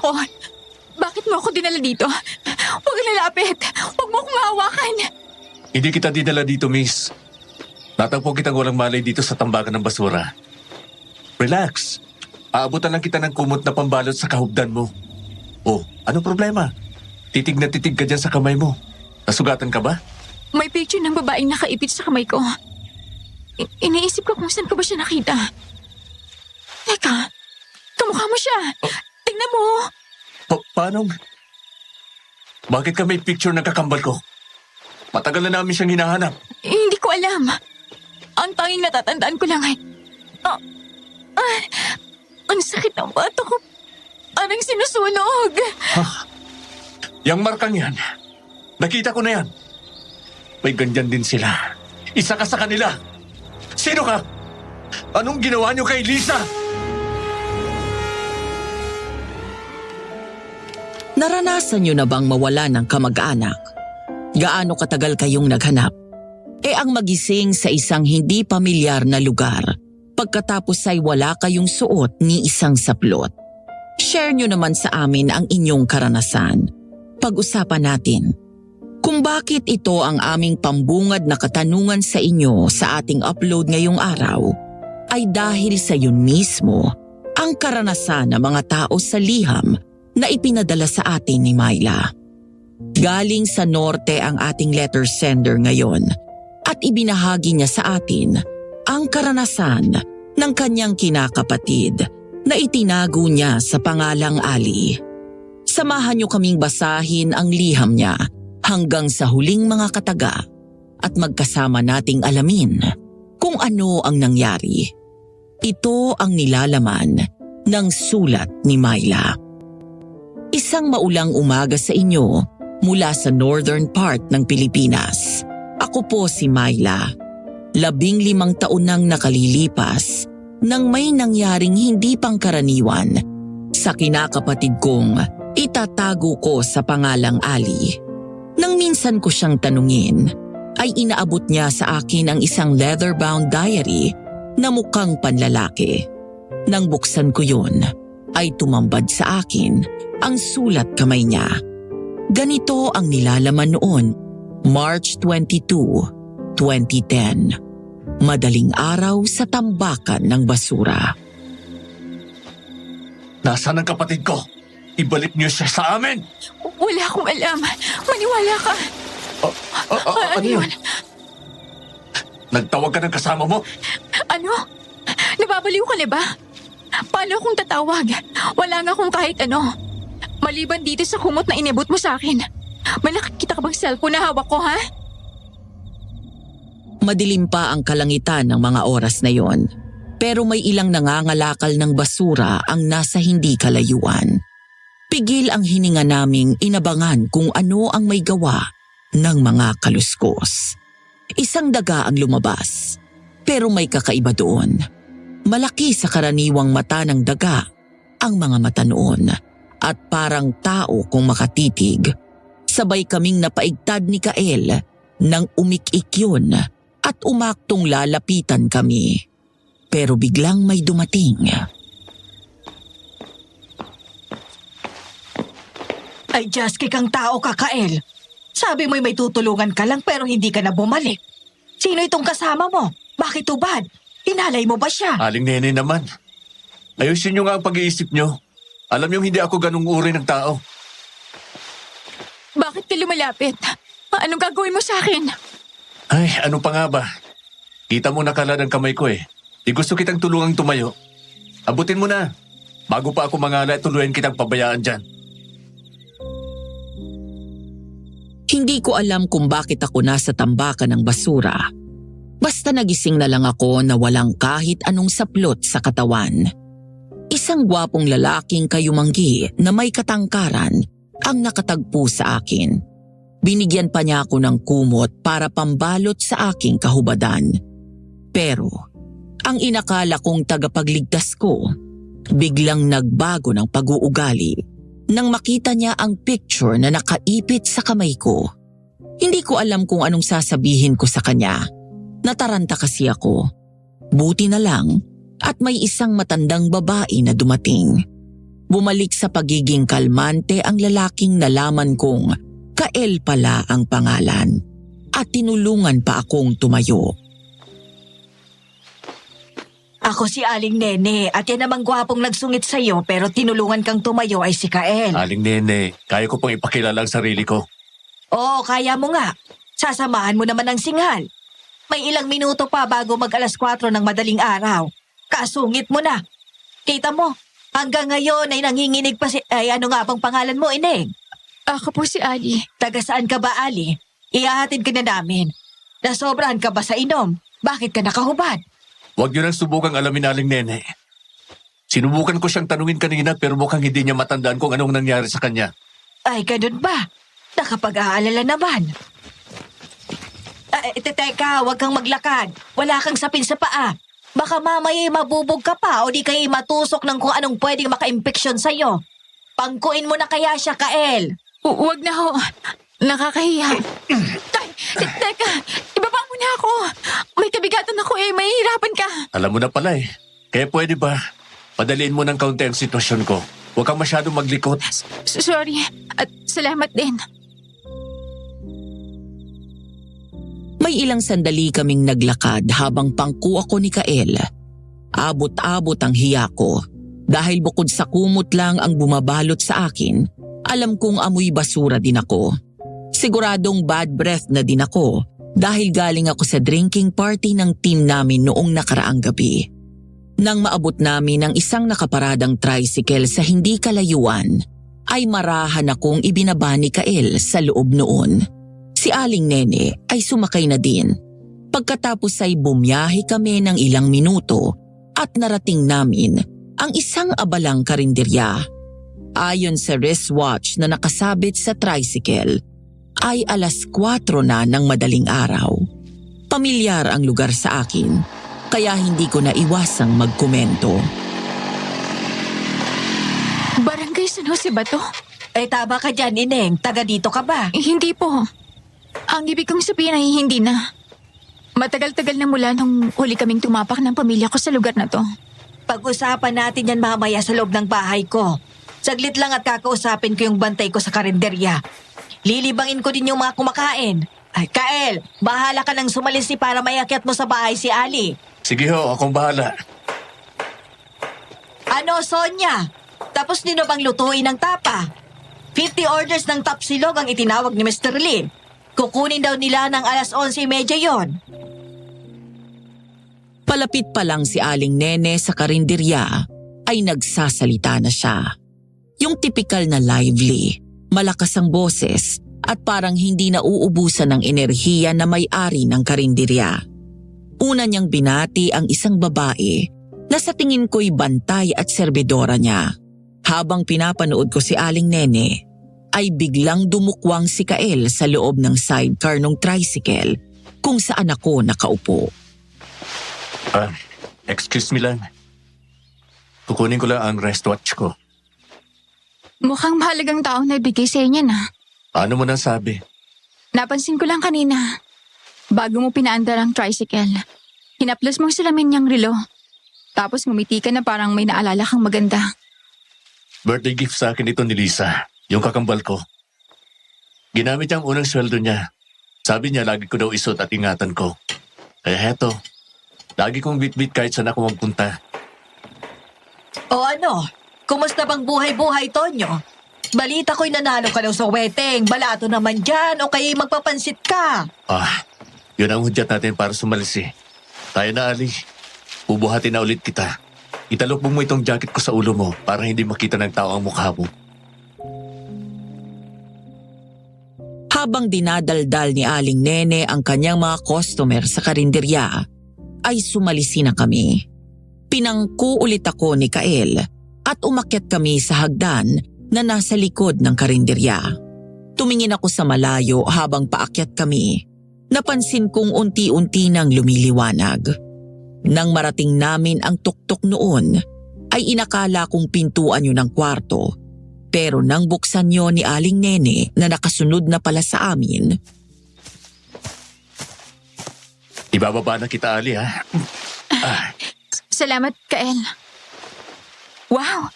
ako. Bakit mo ako dinala dito? Huwag lalapit. Huwag mo akong hawakan. Hindi kita dinala dito, miss. Natagpo kitang walang malay dito sa tambakan ng basura. Relax. Aabutan lang kita ng kumot na pambalot sa kahubdan mo. Oh, anong problema? Titig na titig ka dyan sa kamay mo. Nasugatan ka ba? May picture ng babaeng nakaipit sa kamay ko. Iniisip ko kung saan ko ba siya nakita. Teka, kamukha mo siya. Tingnan mo. Paano? Bakit ka may picture ng kakambal ko? Matagal na namin siyang hinahanap. Hindi ko alam. Ang tanging natatandaan ko lang ay... ang sakit ng bato ko. Parang sinusunog. Yang markang yan. Nakita ko na yan. May ganyan din sila. Isa ka sa kanila. Sino ka? Anong ginawa niyo kay Lisa? Naranasan niyo na bang mawala ng kamag-anak? Gaano katagal kayong naghanap? Ang magising sa isang hindi pamilyar na lugar, pagkatapos ay wala kayong suot ni isang saplot. Share niyo naman sa amin ang inyong karanasan. Pag-usapan natin kung bakit ito ang aming pambungad na katanungan sa inyo sa ating upload ngayong araw ay dahil sa yun mismo ang karanasan ng mga tao sa liham na ipinadala sa atin ni Myla. Galing sa norte ang ating letter sender ngayon at ibinahagi niya sa atin ang karanasan ng kanyang kinakapatid na itinago niya sa pangalang Ali. Samahan niyo kaming basahin ang liham niya hanggang sa huling mga kataga at magkasama nating alamin kung ano ang nangyari. Ito ang nilalaman ng sulat ni Myla. Isang maulang umaga sa inyo mula sa northern part ng Pilipinas. Ako po si Myla. 15 taon nang nakalilipas nang may nangyaring hindi pangkaraniwan sa kinakapatid kong itatago ko sa pangalang Ali. Nang minsan ko siyang tanungin, ay inaabot niya sa akin ang isang leather-bound diary na mukhang panlalaki. Nang buksan ko yun, ay tumambad sa akin ang sulat kamay niya. Ganito ang nilalaman noon, March 22, 2010. Madaling araw sa tambakan ng basura. Nasaan ang kapatid ko? Ibalik niyo siya sa amin! Wala akong alam. Maniwala ka. Ano yun? Nagtawag ka ng kasama mo? Ano? Nababaliw ka na ba? Paano akong tatawag? Wala nga akong kahit ano. Maliban dito sa kumot na inabot mo sa akin. May nakikita ka bang cellphone na hawak ko, ha? Madilim pa ang kalangitan ng mga oras na yon. Pero may ilang nangangalakal ng basura ang nasa hindi kalayuan. Pigil ang hininga naming inabangan kung ano ang may gawa ng mga kaluskos. Isang daga ang lumabas, pero may kakaiba doon. Malaki sa karaniwang mata ng daga ang mga mata noon at parang tao kung makatitig. Sabay kaming napaigtad ni Kael nang umik-ik yun at umaktong lalapitan kami. Pero biglang may dumating. Ay, Jaski kang tao ka, Kael. Sabi mo'y may tutulungan ka lang pero hindi ka na bumalik. Sino itong kasama mo? Bakit ubad? Hinalay mo ba siya? Aling Nene naman. Ayusin niyo nga ang pag-iisip niyo. Alam niyo hindi ako ganung uri ng tao. Bakit ka lumalapit? Anong gagawin mo sa akin? Ay, ano pa nga ba? Kita mo nakala ng kamay ko eh. Di gusto kitang tulungang tumayo. Abutin mo na. Bago pa ako mangala, tuluyan kitang pabayaan dyan. Hindi ko alam kung bakit ako nasa tambakan ng basura. Basta nagising na lang ako na walang kahit anong saplot sa katawan. Isang gwapong lalaking kayumanggi na may katangkaran ang nakatagpo sa akin. Binigyan pa niya ako ng kumot para pambalot sa aking kahubadan. Pero ang inakala kong tagapagligtas ko, biglang nagbago ng pag-uugali nang makita niya ang picture na nakaipit sa kamay ko. Hindi ko alam kung anong sasabihin ko sa kanya. Nataranta kasi ako. Buti na lang at may isang matandang babae na dumating. bumalik sa pagiging kalmante ang lalaking nalaman kong Kael pala ang pangalan at tinulungan pa akong tumayo. Ako si Aling Nene at yan namang gwapong nagsungit sa'yo pero tinulungan kang tumayo ay si Kael. Aling Nene, kaya ko pang ipakilala ang sarili ko. Oo, kaya mo nga. Sasamahan mo naman ang singhal. May ilang minuto pa bago mag 4:00 ng madaling araw. Kasungit mo na. Kita mo, hanggang ngayon ay nanginginig pa si... Ay ano nga bang pangalan mo, Ineng? Ako po si Ali. Taga saan ka ba, Ali? Ihahatid ka na namin. Nasobrahan ka ba sa inom? Bakit ka nakahubad? Huwag niyo nang subukang alamin, Aling Nene. Sinubukan ko siyang tanungin kanina pero mukhang hindi niya matandaan kung anong nangyari sa kanya. Ay, ganun ba? Nakapag-aalala naman. Teka, huwag kang maglakad. Wala kang sapin sa paa. Baka mamaya mabubog ka pa o di kayo matusok ng kung anong pwedeng maka-impeksyon sa'yo. Pangkuin mo na kaya siya, Kael. Huwag na ho. Nakakahiya. Teka, ibaba mo na ako. May kabigatan ako mahihirapan ka. Alam mo na pala eh. Kaya pwede ba, padaliin mo ng kaunti ang sitwasyon ko. Huwag kang masyadong maglikot. Sorry. At salamat din. May ilang sandali kaming naglakad habang pangku ako ni Kael. Abot-abot ang hiya ko dahil bukod sa kumot lang ang bumabalot sa akin, alam kong amoy basura din ako. Siguradong bad breath na din ako dahil galing ako sa drinking party ng team namin noong nakaraang gabi. Nang maabot namin ang isang nakaparadang tricycle sa hindi kalayuan, ay marahan akong ibinaba ni Kael sa loob noon. Si Aling Nene ay sumakay na din. Pagkatapos ay bumiyahe kami ng ilang minuto at narating namin ang isang abalang karinderya. Ayon sa wristwatch na nakasabit sa tricycle, ay 4:00 na ng madaling araw. Pamilyar ang lugar sa akin, kaya hindi ko naiwasang magkomento. Barangay San Jose ba to? Tama ka dyan, Ineng. Taga dito ka ba? Hindi po. Ang ibig kong sabihin ay hindi na. Matagal-tagal na mula nung huli kaming tumapak ng pamilya ko sa lugar na to. Pag-usapan natin yan mamaya sa loob ng bahay ko. Saglit lang at kakausapin ko yung bantay ko sa karinderya. Lilibangin ko din yung mga kumakain. Ay, Kael, bahala ka nang sumalisi para mayakyat mo sa bahay si Ali. Sige ho, akong bahala. Ano, Sonia? Tapos niyo na bang lutuin ang tapa? 50 orders ng tapsilog ang itinawag ni Mr. Lin. Kukunin daw nila ng 11:30 yon. Palapit pa lang si Aling Nene sa karinderya ay nagsasalita na siya. Yung tipikal na lively, malakas ang boses at parang hindi na uubusan ng enerhiya na may-ari ng karinderya. Una niyang binati ang isang babae na sa tingin ko'y bantay at serbidora niya. Habang pinapanood ko si Aling Nene, ay biglang dumukwang si Kael sa loob ng sidecar ng tricycle kung saan ako nakaupo. Excuse me lang. Kukunin ko lang ang wristwatch ko. Mukhang mahalagang taong nagbigay sa inyo na. Paano mo nang sabi? Napansin ko lang kanina. Bago mo pinaandar ang tricycle, hinaplos mong salamin niyang relo. Tapos ngumiti ka na parang may naalala kang maganda. Birthday gift sa akin ito ni Lisa, yung kakambal ko. Ginamit niya ang unang sweldo niya. Sabi niya lagi ko daw isuot at ingatan ko. Kaya heto, lagi kong bit-bit kahit saan ako magpunta. O ano? Kumusta bang buhay-buhay, Tonyo? Balita ko'y nanalo ka daw sa wedding. Balato naman dyan o kaya'y magpapansit ka. Yun ang hudyat natin para sumalisi. Tayo na, Ali. Bubuhatin na ulit kita. Italok mo itong jacket ko sa ulo mo para hindi makita ng tao ang mukha mo. Habang dinadaldal ni Aling Nene ang kanyang mga customer sa karinderya, ay sumalisi na kami. Pinangku ulit ako ni Kael at umakyat kami sa hagdan na nasa likod ng karinderya. Tumingin ako sa malayo habang paakyat kami. Napansin kong unti-unti nang lumiliwanag. Nang marating namin ang tuktok noon, ay inakala kong pintuan yun ng kwarto. Pero nang buksan yun ni Aling Nene na nakasunod na pala sa amin. Ibababa na kita, Ali, ha? Salamat, Kael. Wow!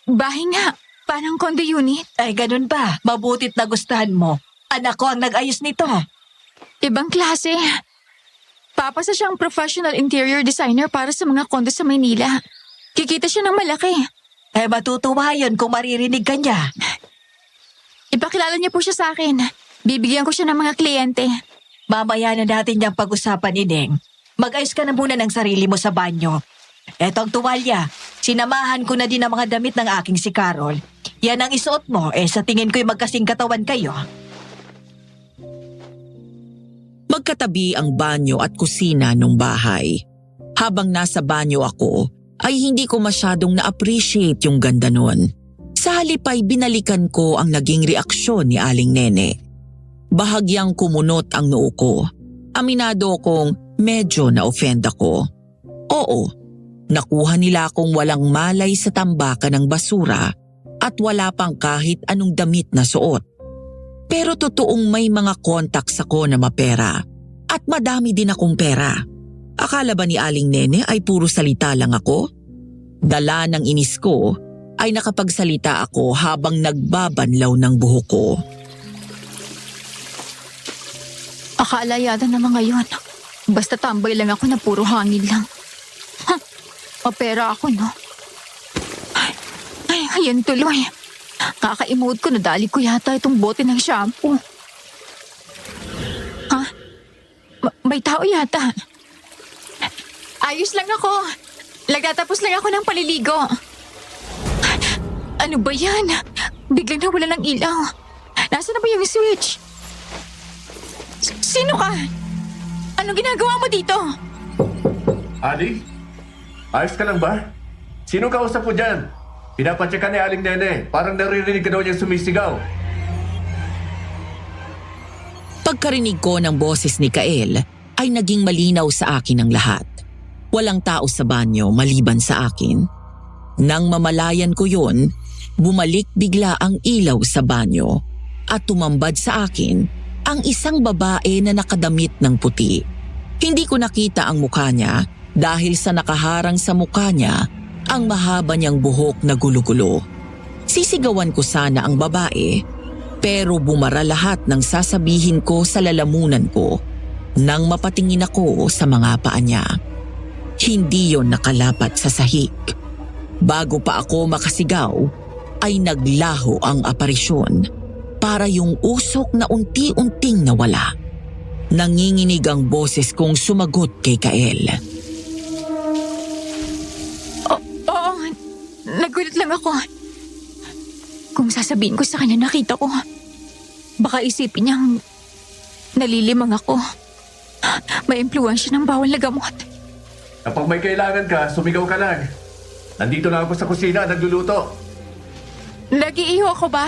Bahay nga. Parang condo unit. Ay, ganun ba? Mabutit na gustahan mo. Anak ko ang nag-ayos nito. Ibang klase. Papasa siyang professional interior designer para sa mga kondo sa Maynila. Kikita siya ng malaki. Eh, matutuwa yun kung maririnig ka niya. Ipakilala niya po siya sa akin. Bibigyan ko siya ng mga kliyente. Mamaya na natin niyang pag-usapan, Ineng. Mag-ayos ka na muna ng sarili mo sa banyo. Eto ang tuwalya. Sinamahan ko na din ang mga damit ng aking si Carol. Yan ang isuot mo. Sa tingin ko'y magkasing katawan kayo. Magkatabi ang banyo at kusina ng bahay. Habang nasa banyo ako, ay hindi ko masyadong na-appreciate yung ganda nun. Sa halip ay binalikan ko ang naging reaksyon ni Aling Nene. Bahagyang kumunot ang noo ko. Aminado kong medyo na-offend ako. Oo, nakuha nila akong walang malay sa tambakan ng basura at wala pang kahit anong damit na suot. Pero totoong may mga contacts ako na mapera at madami din akong pera. Akala ba ni Aling Nene ay puro salita lang ako? Dala ng inis ko ay nakapagsalita ako habang nagbabanlaw ng buhok ko. Akala yata naman ngayon. Basta tambay lang ako na puro hangin lang. Mapera ako, no? Ay, ayan tuloy. Kaka-emote ko, nadali ko yata itong bote ng shampoo. Ha? May tao yata. Ayos lang ako. Nagtatapos lang ako ng paliligo. Ano ba yan? Biglang nawala ng ilaw. Nasaan na ba yung switch? Sino ka? Anong ginagawa mo dito? Ali? Ayos ka lang ba? Sino kausap mo dyan? Pinapacheck ka ni Aling Nene. Parang naririnig ka daw niyang sumisigaw. Pagkarinig ko ng boses ni Kael ay naging malinaw sa akin ang lahat. Walang tao sa banyo maliban sa akin. Nang mamalayan ko yun, bumalik bigla ang ilaw sa banyo at tumambad sa akin ang isang babae na nakadamit ng puti. Hindi ko nakita ang mukha niya dahil sa nakaharang sa mukha niya ang mahaba niyang buhok na gulo-gulo. Sisigawan ko sana ang babae pero bumara lahat ng sasabihin ko sa lalamunan ko nang mapatingin ako sa mga paa niya. Hindi yon nakalapat sa sahig. Bago pa ako makasigaw, ay naglaho ang aparisyon para yung usok na unti-unting nawala. Nanginginig ang boses kong sumagot kay Kael. Oo, nagulat lang ako. Kung sasabihin ko sa kanya nakita ko, baka isipin niyang nalilimang ako. May impluwensya ng bawal na gamot. Kapag may kailangan ka, sumigaw ka lang. Nandito lang ako sa kusina, nagluluto. Nag-iiho ako ba?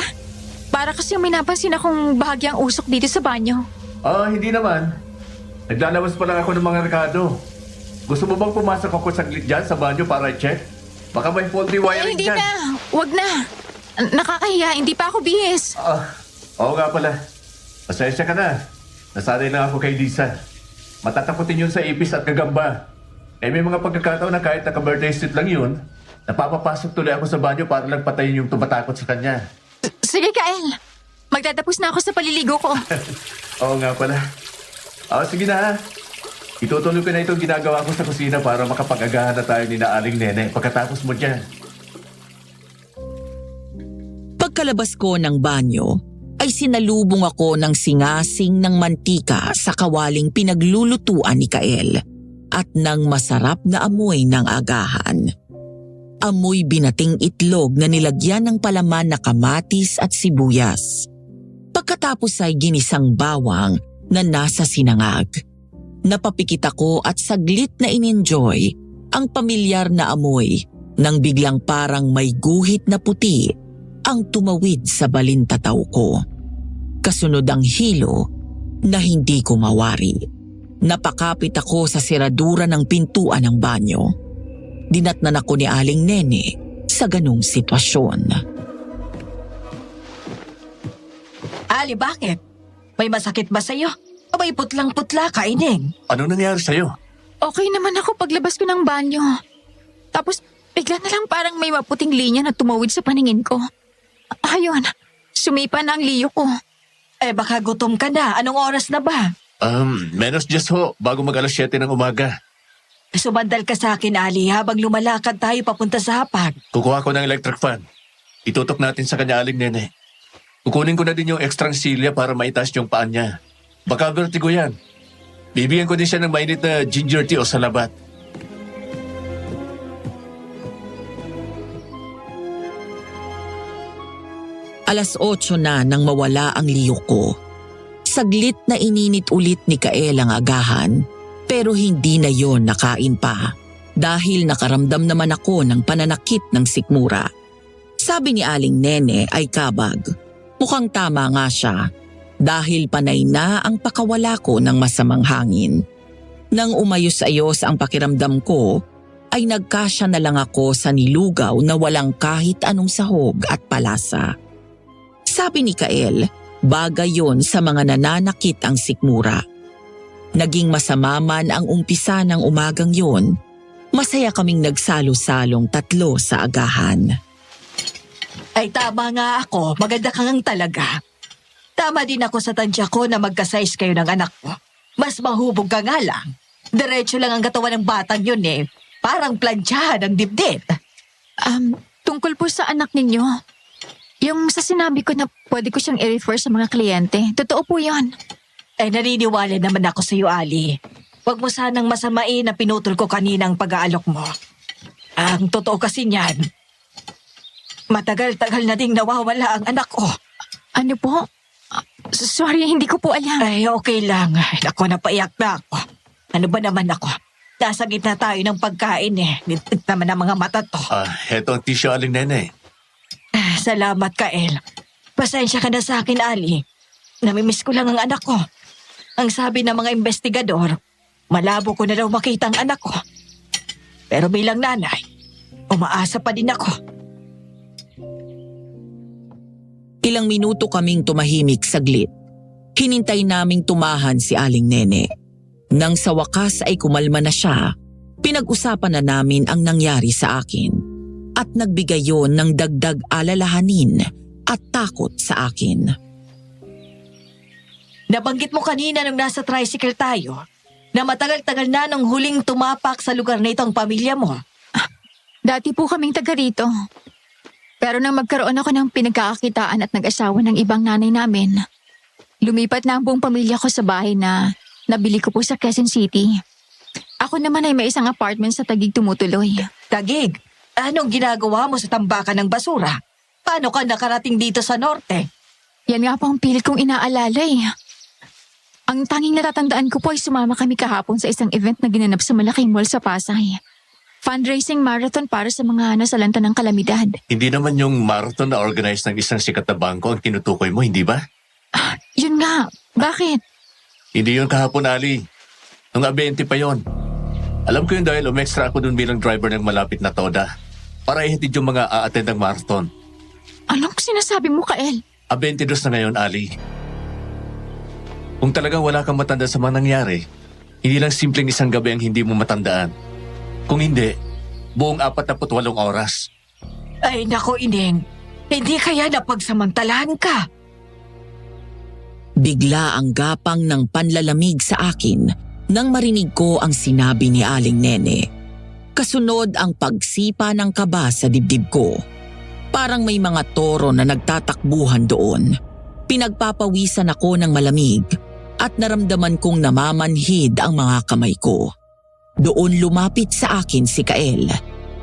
Para kasi may napansin akong bahagyang usok dito sa banyo. Hindi naman. Naglalabas pa lang ako ng mga rekado. Gusto mo bang pumasok ako saglit dyan sa banyo para i-check? Baka may faulty wiring Hindi dyan. na, wag na. Nakakahiya, hindi pa ako bihis. Oo nga pala. Pasensya ka na. Nasanay lang ako kay Lisa. Matatakutin yun sa ipis at gagamba. May mga pagkakataon na kahit naka-birthday suit lang yun, napapapasok tuloy ako sa banyo para lang patayin yung tumatakot sa kanya. Sige, Kael. Magtatapos na ako sa paliligo ko. Oo nga pala. Sige na. Itutuloy ko na itong ginagawa ko sa kusina para makapag-agahan na tayo ni na Aling Nene pagkatapos mo dyan. Pagkalabas ko ng banyo, ay sinalubong ako ng singasing ng mantika sa kawaling pinaglulutuan ni Kael at ng masarap na amoy ng agahan. Amoy binating itlog na nilagyan ng palaman na kamatis at sibuyas. Pagkatapos ay ginisang bawang na nasa sinangag. Napapikit ako at saglit na in-enjoy ang pamilyar na amoy nang biglang parang may guhit na puti ang tumawid sa balintataw ko. Kasunod ang hilo na hindi ko mawari. Napakapit ako sa siradura ng pintuan ng banyo. Dinatnan ako ni Aling Nene sa ganung sitwasyon. Ali, bakit? May masakit ba sa'yo? O may putlang-putla ka, Ineng? Ano nangyari sa'yo? Okay naman ako paglabas ko ng banyo. Tapos Bigla na lang parang may maputing linya na tumawid sa paningin ko. Ayun, sumipa na ang liyo ko. Baka gutom ka na. Anong oras na ba? Menos 10 ho, bago mag alas 7 ng umaga. Sumandal ka sa akin, Ali, habang lumalakad tayo papunta sa hapag. Kukuha ko ng electric fan. Itutok natin sa kanya, Aling Nene. Kukunin ko na din yung extra silya para maitaas yung paan niya. Baka vertigo yan. Bibigyan ko din siya ng mainit na ginger tea o salabat. Alas 8 na nang mawala ang liyo ko. Saglit na ininit ulit ni Kael ang agahan, pero hindi na yon nakain pa dahil nakaramdam naman ako ng pananakit ng sikmura. Sabi ni Aling Nene ay kabag. Mukhang tama nga siya dahil panay na ang pakawala ko ng masamang hangin. Nang umayos-ayos ang pakiramdam ko, ay nagkasya na lang ako sa nilugaw na walang kahit anong sahog at palasa. Sabi ni Kael, bagay yon sa mga nananakit ang sikmura. Naging masama man ang umpisa ng umagang yon, masaya kaming nagsalo-salong 3 sa agahan. Ay tama nga ako, maganda ka ngang talaga. Tama din ako sa tadya ko na magka-size kayo ng anak ko. Mas mahubog ka nga lang. Diretso lang ang katawan ng batang yun eh. Parang plantsahan ang dibdib. Tungkol po sa anak ninyo, yung sa sinabi ko na pwede ko siyang i-refer sa mga kliyente, totoo po yun. Naniniwala naman ako sa iyo, Ali. Huwag mo sanang masamain na pinutol ko kanina ang pag-aalok mo. Ang totoo kasi niyan, matagal-tagal na ding nawawala ang anak ko. Ano po? Sorry, hindi ko po alam. Ay, okay lang. Ay, naku, napaiyak na ako. Ano ba naman ako? Nasa gitna tayo ng pagkain eh. Nitik naman ang mga mata to. Heto ang tissue, Aling Nene. Salamat, Kael. Pasensya ka na sa akin, Ali. Namimiss ko lang ang anak ko. Ang sabi ng mga investigador, malabo ko na daw makita ang anak ko. Pero bilang nanay, umaasa pa din ako. Ilang minuto kaming tumahimik saglit. Hinintay naming tumahan si Aling Nene. Nang sa wakas ay kumalma na siya, pinag-usapan na namin ang nangyari sa akin. At nagbigay yon ng dagdag alalahanin at takot sa akin. Nabanggit mo kanina nung nasa tricycle tayo na matagal-tagal na nung huling tumapak sa lugar na ito ang pamilya mo. Dati po kaming taga rito. Pero nang magkaroon ako ng pinagkakakitaan at nag-asawa ng ibang nanay namin, lumipat na ang buong pamilya ko sa bahay na nabili ko po sa Quezon City. Ako naman ay may isang apartment sa Taguig Tumutuloy. Taguig, anong ginagawa mo sa tambakan ng basura? Paano ka nakarating dito sa norte? Yan nga po ang pilit kong inaalala eh. Ang tanging natatandaan ko po ay sumama kami kahapon sa isang event na ginanap sa malaking mall sa Pasay. Fundraising marathon para sa mga nasalanta ng kalamidad. Hindi naman yung marathon na organized ng isang sikat na bangko ang tinutukoy mo, hindi ba? Yun nga, bakit? Hindi yun kahapon, Ali. Nung 20 pa yon. Alam ko yun dahil umextra ako dun bilang driver ng malapit na toda para ihatid yung mga a-attend ng marathon. Anong sinasabi mo, Kael? 22 na ngayon, Ali. Kung talagang wala kang matanda sa mga nangyari, hindi lang simpleng isang gabi ang hindi mo matandaan. Kung hindi, buong 48 oras. Ay nako, Ineng. Hindi kaya napagsamantalahan ka. Bigla ang gapang ng panlalamig sa akin nang marinig ko ang sinabi ni Aling Nene. Kasunod ang pagsipa ng kaba sa dibdib ko. Parang may mga toro na nagtatakbuhan doon. Pinagpapawisan ako ng malamig at naramdaman kong namamanhid ang mga kamay ko. Doon lumapit sa akin si Kael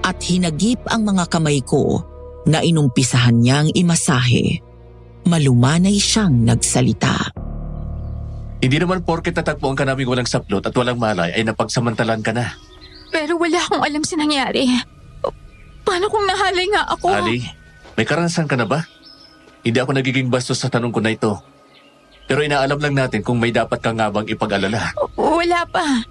at hinagip ang mga kamay ko na inumpisahan niyang imasahe. Malumanay siyang nagsalita. Hindi naman porket natagpuan ka namin walang saplot at walang malay ay napagsamantalan ka na. Pero wala akong alam sa nangyari. Paano kung nahalay nga ako? Ali, may karanasan ka na ba? Hindi ako nagiging bastos sa tanong ko na ito. Pero inaalam lang natin kung may dapat ka nga bang ipag-alala. Wala pa.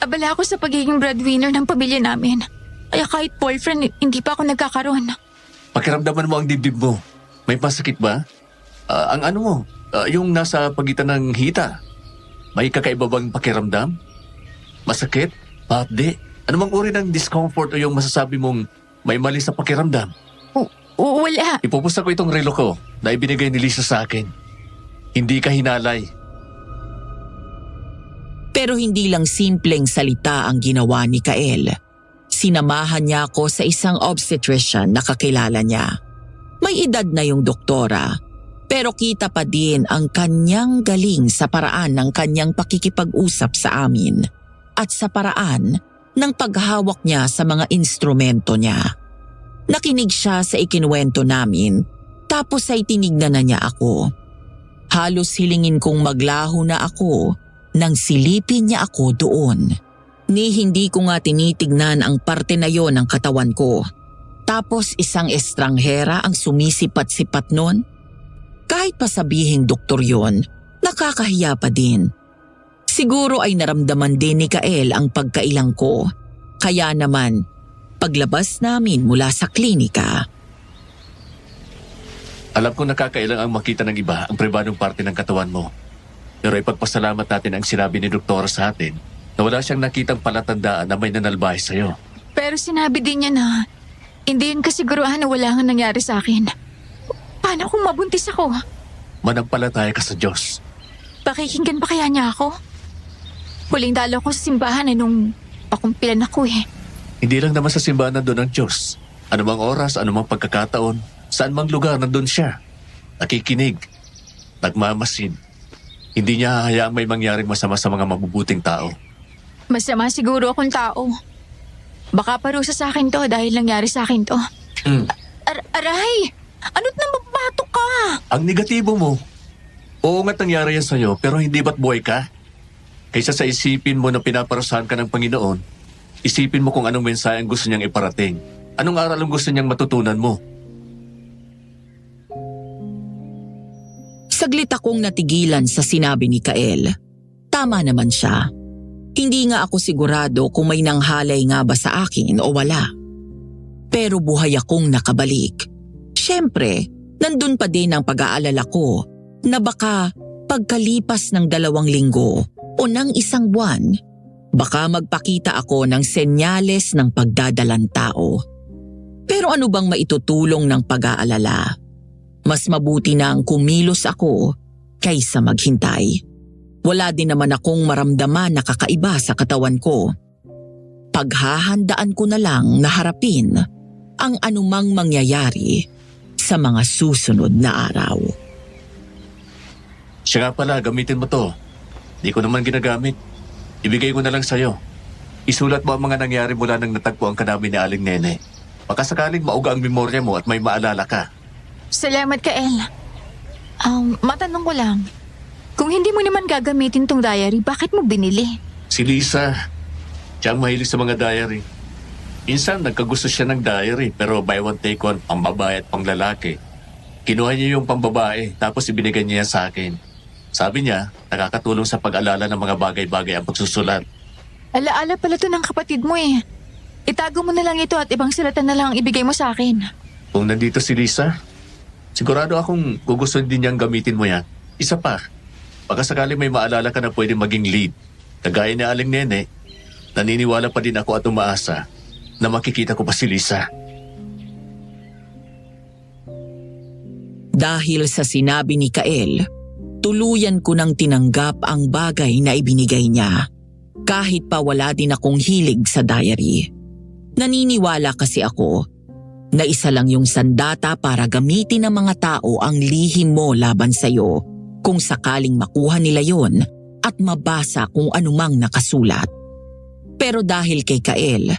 Abala ako sa pagiging breadwinner ng pamilya namin. Kaya kahit boyfriend, hindi pa ako nagkakaroon. Pakiramdaman mo ang dibdib mo. May pasakit ba? Ang ano mo, yung nasa pagitan ng hita. May kakaiba bang pakiramdam? Masakit? Hapde? Ano mang uri ng discomfort o yung masasabi mong may mali sa pakiramdam? Wala. Ipupusta ko itong relo ko na ibinigay ni Lisa sa akin. Hindi ka hinalay. Pero hindi lang simpleng salita ang ginawa ni Kael. Sinamahan niya ako sa isang obstetrician na kakilala niya. May edad na yung doktora, pero kita pa din ang kanyang galing sa paraan ng kanyang pakikipag-usap sa amin at sa paraan ng paghawak niya sa mga instrumento niya. Nakinig siya sa ikinuwento namin, tapos ay tinignan na niya ako. Halos hilingin kong maglaho na ako nang silipin niya ako doon. Ni hindi ko nga tinitignan ang parte na yon ng katawan ko. Tapos isang estranghera ang sumisipat-sipat nun. Kahit pa sabihing doktor yon, nakakahiya pa din. Siguro ay naramdaman din ni Kael ang pagkailang ko. Kaya naman, paglabas namin mula sa klinika. Alam ko nakakailang ang makita ng iba ang pribadong parte ng katawan mo. Pero ipagpasalamat natin ang sinabi ni doktora sa atin na wala siyang nakitang palatandaan na may nanalbahe sa'yo. Pero sinabi din niya na hindi yun kasiguruhan na wala nga nangyari sa akin. Paano kung mabuntis ako? Manampalataya ka sa Diyos. Pakikinggan pa kaya niya ako? Huling dalo ko sa simbahan nung pakumpilan ako eh. Hindi lang naman sa simbahan nandun ang Diyos. Anumang oras, anumang pagkakataon, saan mang lugar nandun siya. Nakikinig, nagmamasid. Hindi niya hahayaang may mangyaring masama sa mga mabubuting tao. Masama siguro akong tao. Baka parusa sa akin to dahil nangyari sa akin to. Aray! Ano't nang mababatok ka? Ang negatibo mo. Oo nga't nangyari yan sa'yo, pero hindi ba't buhay ka? Kaysa sa isipin mo na pinaparusahan ka ng Panginoon, isipin mo kung anong mensahe ang gusto niyang iparating. Anong aral ang gusto niyang matutunan mo? Saglit akong natigilan sa sinabi ni Kael. Tama naman siya. Hindi nga ako sigurado kung may nanghalay nga ba sa akin o wala. Pero buhay akong nakabalik. Siyempre, nandun pa din ang pag-aalala ko na baka pagkalipas ng 2 linggo o ng 1 buwan, baka magpakita ako ng senyales ng pagdadalang tao. Pero ano bang maitutulong ng pag-aalala? Mas mabuti na ang kumilos ako kaysa maghintay. Wala din naman akong maramdaman na kakaiba sa katawan ko. Paghahandaan ko na lang na harapin ang anumang mangyayari sa mga susunod na araw. Siya nga pala, gamitin mo to. Di ko naman ginagamit. Ibigay ko na lang sa'yo. Isulat mo ang mga nangyari mula nang natagpuan ka namin ni Aling Nene. Baka sakaling mauga ang memorya mo at may maalala ka. Salamat, Kael. Matanong ko lang. Kung hindi mo naman gagamitin tong diary, bakit mo binili? Si Lisa, siya ang mahilig sa mga diary. Minsan nagkagusto siya ng diary pero buy one take one, pambabae at panglalaki. Kinuha niya yung pambabae tapos ibinigay niya sa akin. Sabi niya, nakakatulong sa pag-alala ng mga bagay-bagay ang pagsusulat. Alaala pala to ng kapatid mo eh. Itago mo na lang ito at ibang silatan na lang ang ibigay mo sa akin. Kung nandito si Lisa, sigurado akong gugustuhin din niyang gamitin mo yan. Isa pa, baka sakaling may maalala ka na pwede maging lead. Kagaya ni Aling Nene, naniniwala pa din ako at umaasa na makikita ko pa si Lisa. Dahil sa sinabi ni Kael, tuluyan ko nang tinanggap ang bagay na ibinigay niya. Kahit pa wala din akong hilig sa diary. Naniniwala kasi ako na isa lang yung sandata para gamitin ng mga tao ang lihim mo laban sa'yo kung sakaling makuha nila yon at mabasa kung anumang nakasulat. Pero dahil kay Kael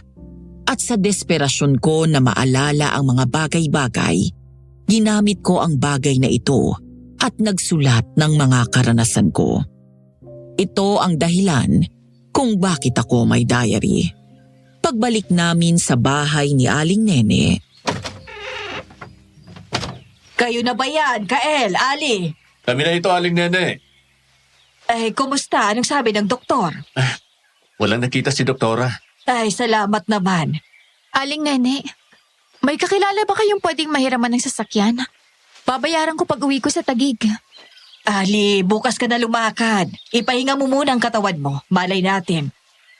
at sa desperasyon ko na maalala ang mga bagay-bagay, ginamit ko ang bagay na ito at nagsulat ng mga karanasan ko. Ito ang dahilan kung bakit ako may diary. Pagbalik namin sa bahay ni Aling Nene, Kayo na ba yan, Kael, Ali? Kami na ito, Aling Nene. Kumusta? Anong sabi ng doktor? Walang nakita si doktora. Ay, salamat naman. Aling Nene, may kakilala ba kayong pwedeng mahiraman ng sasakyan? Babayaran ko pag uwi ko sa Taguig. Ali, bukas ka na lumakad. Ipahinga mo muna ang katawan mo. Malay natin.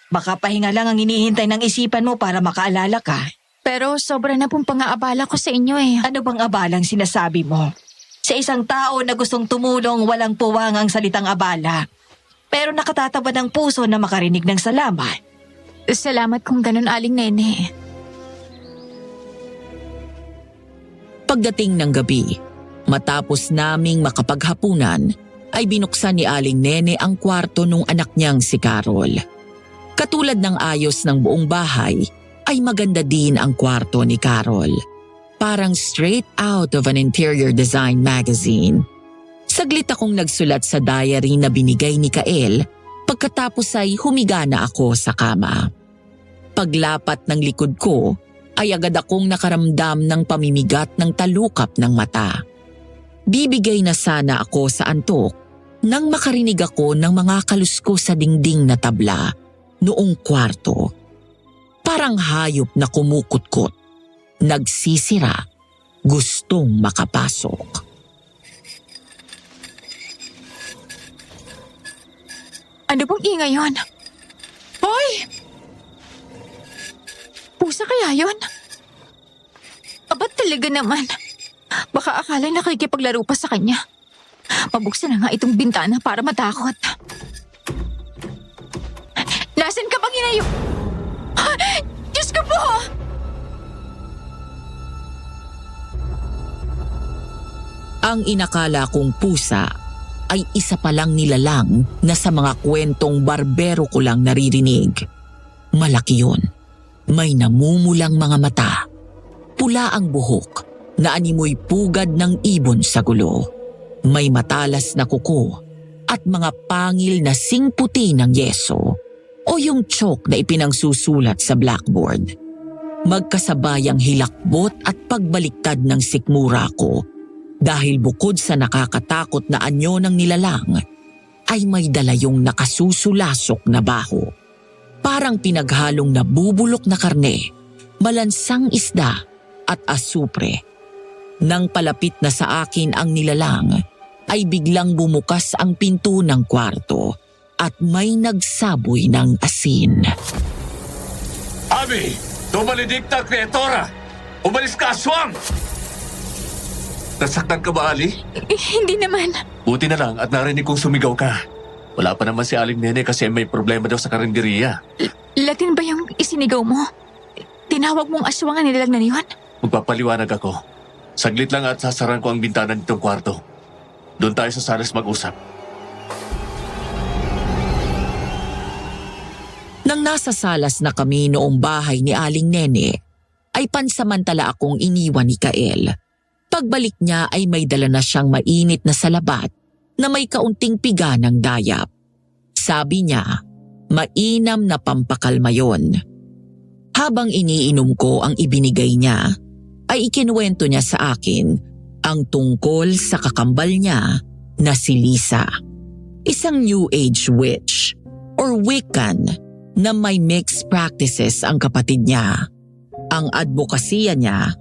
Baka pahinga lang ang hinihintay ng isipan mo para makaalala ka. Pero sobra na pong pang-aabala ko sa inyo eh. Ano bang abalang sinasabi mo? Sa isang tao na gustong tumulong, walang puwang ang salitang abala. Pero nakatatabad ang puso na makarinig ng salamat. Salamat kung ganun, Aling Nene. Pagdating ng gabi, matapos naming makapaghapunan, ay binuksan ni Aling Nene ang kwarto nung anak niyang si Carol. Katulad ng ayos ng buong bahay, ay maganda din ang kwarto ni Carol. Parang straight out of an interior design magazine. Saglit akong nagsulat sa diary na binigay ni Kael, pagkatapos ay humiga na ako sa kama. Paglapat ng likod ko, ay agad akong nakaramdam ng pamimigat ng talukap ng mata. Bibigay na sana ako sa antok nang makarinig ako ng mga kaluskos sa dingding na tabla noong kwarto. Parang hayop na kumukutkot, nagsisira, gustong makapasok. Ano bang ingay yun? Hoy! Pusa kaya yun? Aba talaga naman. Baka akala nakikipaglaro pa sa kanya. Mabuksan na nga itong bintana para matakot. Nasaan ka bang inayo? Diyos ko po! Ang inakala kong pusa ay isa palang nilalang na sa mga kwentong barbero ko lang naririnig. Malaki yun. May namumulang mga mata. Pula ang buhok na animoy pugad ng ibon sa gulo. May matalas na kuko at mga pangil na singputi ng yeso o yung chalk na ipinangsusulat sa blackboard. Magkasabayang hilakbot at pagbaliktad ng sikmura ko dahil bukod sa nakakatakot na anyo ng nilalang ay may dala yung nakasusulasok na baho. Parang pinaghalong nabubulok na karne, malansang isda at asupre. Nang palapit na sa akin ang nilalang, ay biglang bumukas ang pinto ng kwarto at may nagsaboy ng asin. Abi! Tumalidikta, kreatora! Umalis ka, aswang! Nasaktan ka ba, Ali? Hindi naman. Buti na lang at narinig kong sumigaw ka. Wala pa naman si Aling Nene kasi may problema daw sa karinderiya. Latin ba yung isinigaw mo? Tinawag mong aswang ang nilalang na yun? Magpapaliwanag ako. Saglit lang at sasaran ko ang bintana nitong kwarto. Doon tayo sa salas mag-usap. Nang nasa salas na kami noong bahay ni Aling Nene, ay pansamantala akong iniwan ni Kael. Pagbalik niya ay may dala na siyang mainit na salabat na may kaunting piga ng dayap. Sabi niya, mainam na pampakalma yon. Habang iniinom ko ang ibinigay niya, ay ikinuwento niya sa akin ang tungkol sa kakambal niya na si Lisa. Isang New Age witch or Wiccan na may mixed practices ang kapatid niya. Ang advokasya niya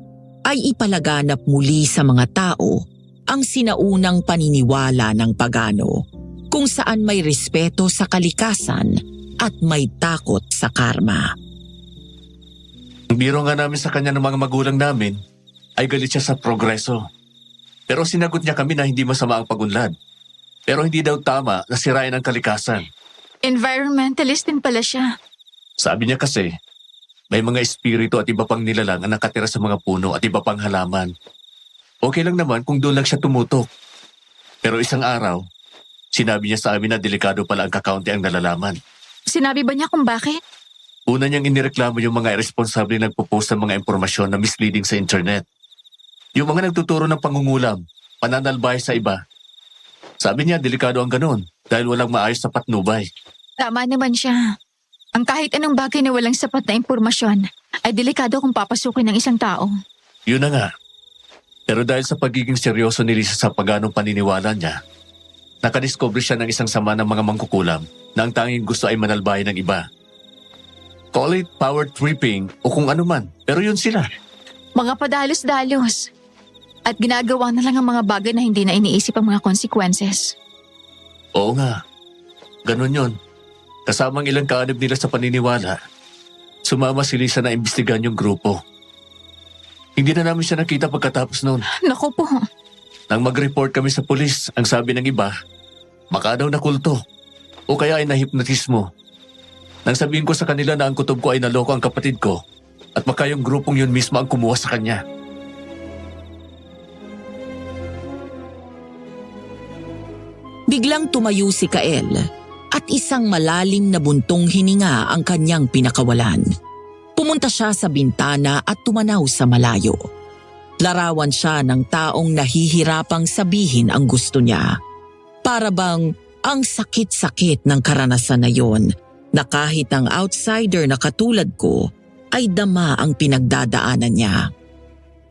ay ipalaganap muli sa mga tao ang sinaunang paniniwala ng pagano, kung saan may respeto sa kalikasan at may takot sa karma. Ang biro nga namin sa kanya ng mga magulang namin ay galit siya sa progreso. Pero sinagot niya kami na hindi masama ang pagunlad. Pero hindi daw tama na sirain ang kalikasan. Environmentalist din pala siya. Sabi niya kasi, may mga espiritu at iba pang nilalang ang nakatira sa mga puno at iba pang halaman. Okay lang naman kung doon lang siya tumutok. Pero isang araw, sinabi niya sa amin na delikado pala ang kakaunti ang nalalaman. Sinabi ba niya kung bakit? Una niyang inireklamo yung mga irresponsible nagpo-post ng mga impormasyon na misleading sa internet. Yung mga nagtuturo ng pangungulam, pananalbay sa iba. Sabi niya delikado ang ganun dahil walang maayos na patnubay. Tama naman siya. Ang kahit anong bagay na walang sapat na impormasyon ay delikado kung papasukin ng isang tao. Yun na nga. Pero dahil sa pagiging seryoso ni Lisa sa paganong paniniwala niya, nakadiscover siya ng isang sama ng mga mangkukulam na ang tanging gusto ay manalbayan ng iba. Call it power tripping o kung ano man, pero yun sila. Mga padalos-dalos. At ginagawa na lang ang mga bagay na hindi na iniisip ang mga consequences. Oo nga, ganun yun. Kasamang ilang kaanib nila sa paniniwala, sumama si Lisa na imbestigahan yung grupo. Hindi na namin siya nakita pagkatapos noon. Naku po. Nang mag-report kami sa pulis, ang sabi ng iba, baka daw nakulto o kaya ay nahipnotismo. Nang sabihin ko sa kanila na ang kutob ko ay naloko ang kapatid ko at baka yung grupong yun mismo ang kumuha sa kanya. Biglang tumayo si Kael at isang malalim na buntong hininga ang kanyang pinakawalan. Pumunta siya sa bintana at tumanaw sa malayo. Larawan siya ng taong nahihirapang sabihin ang gusto niya. Para bang ang sakit-sakit ng karanasan na yon na kahit ang outsider na katulad ko ay dama ang pinagdadaanan niya.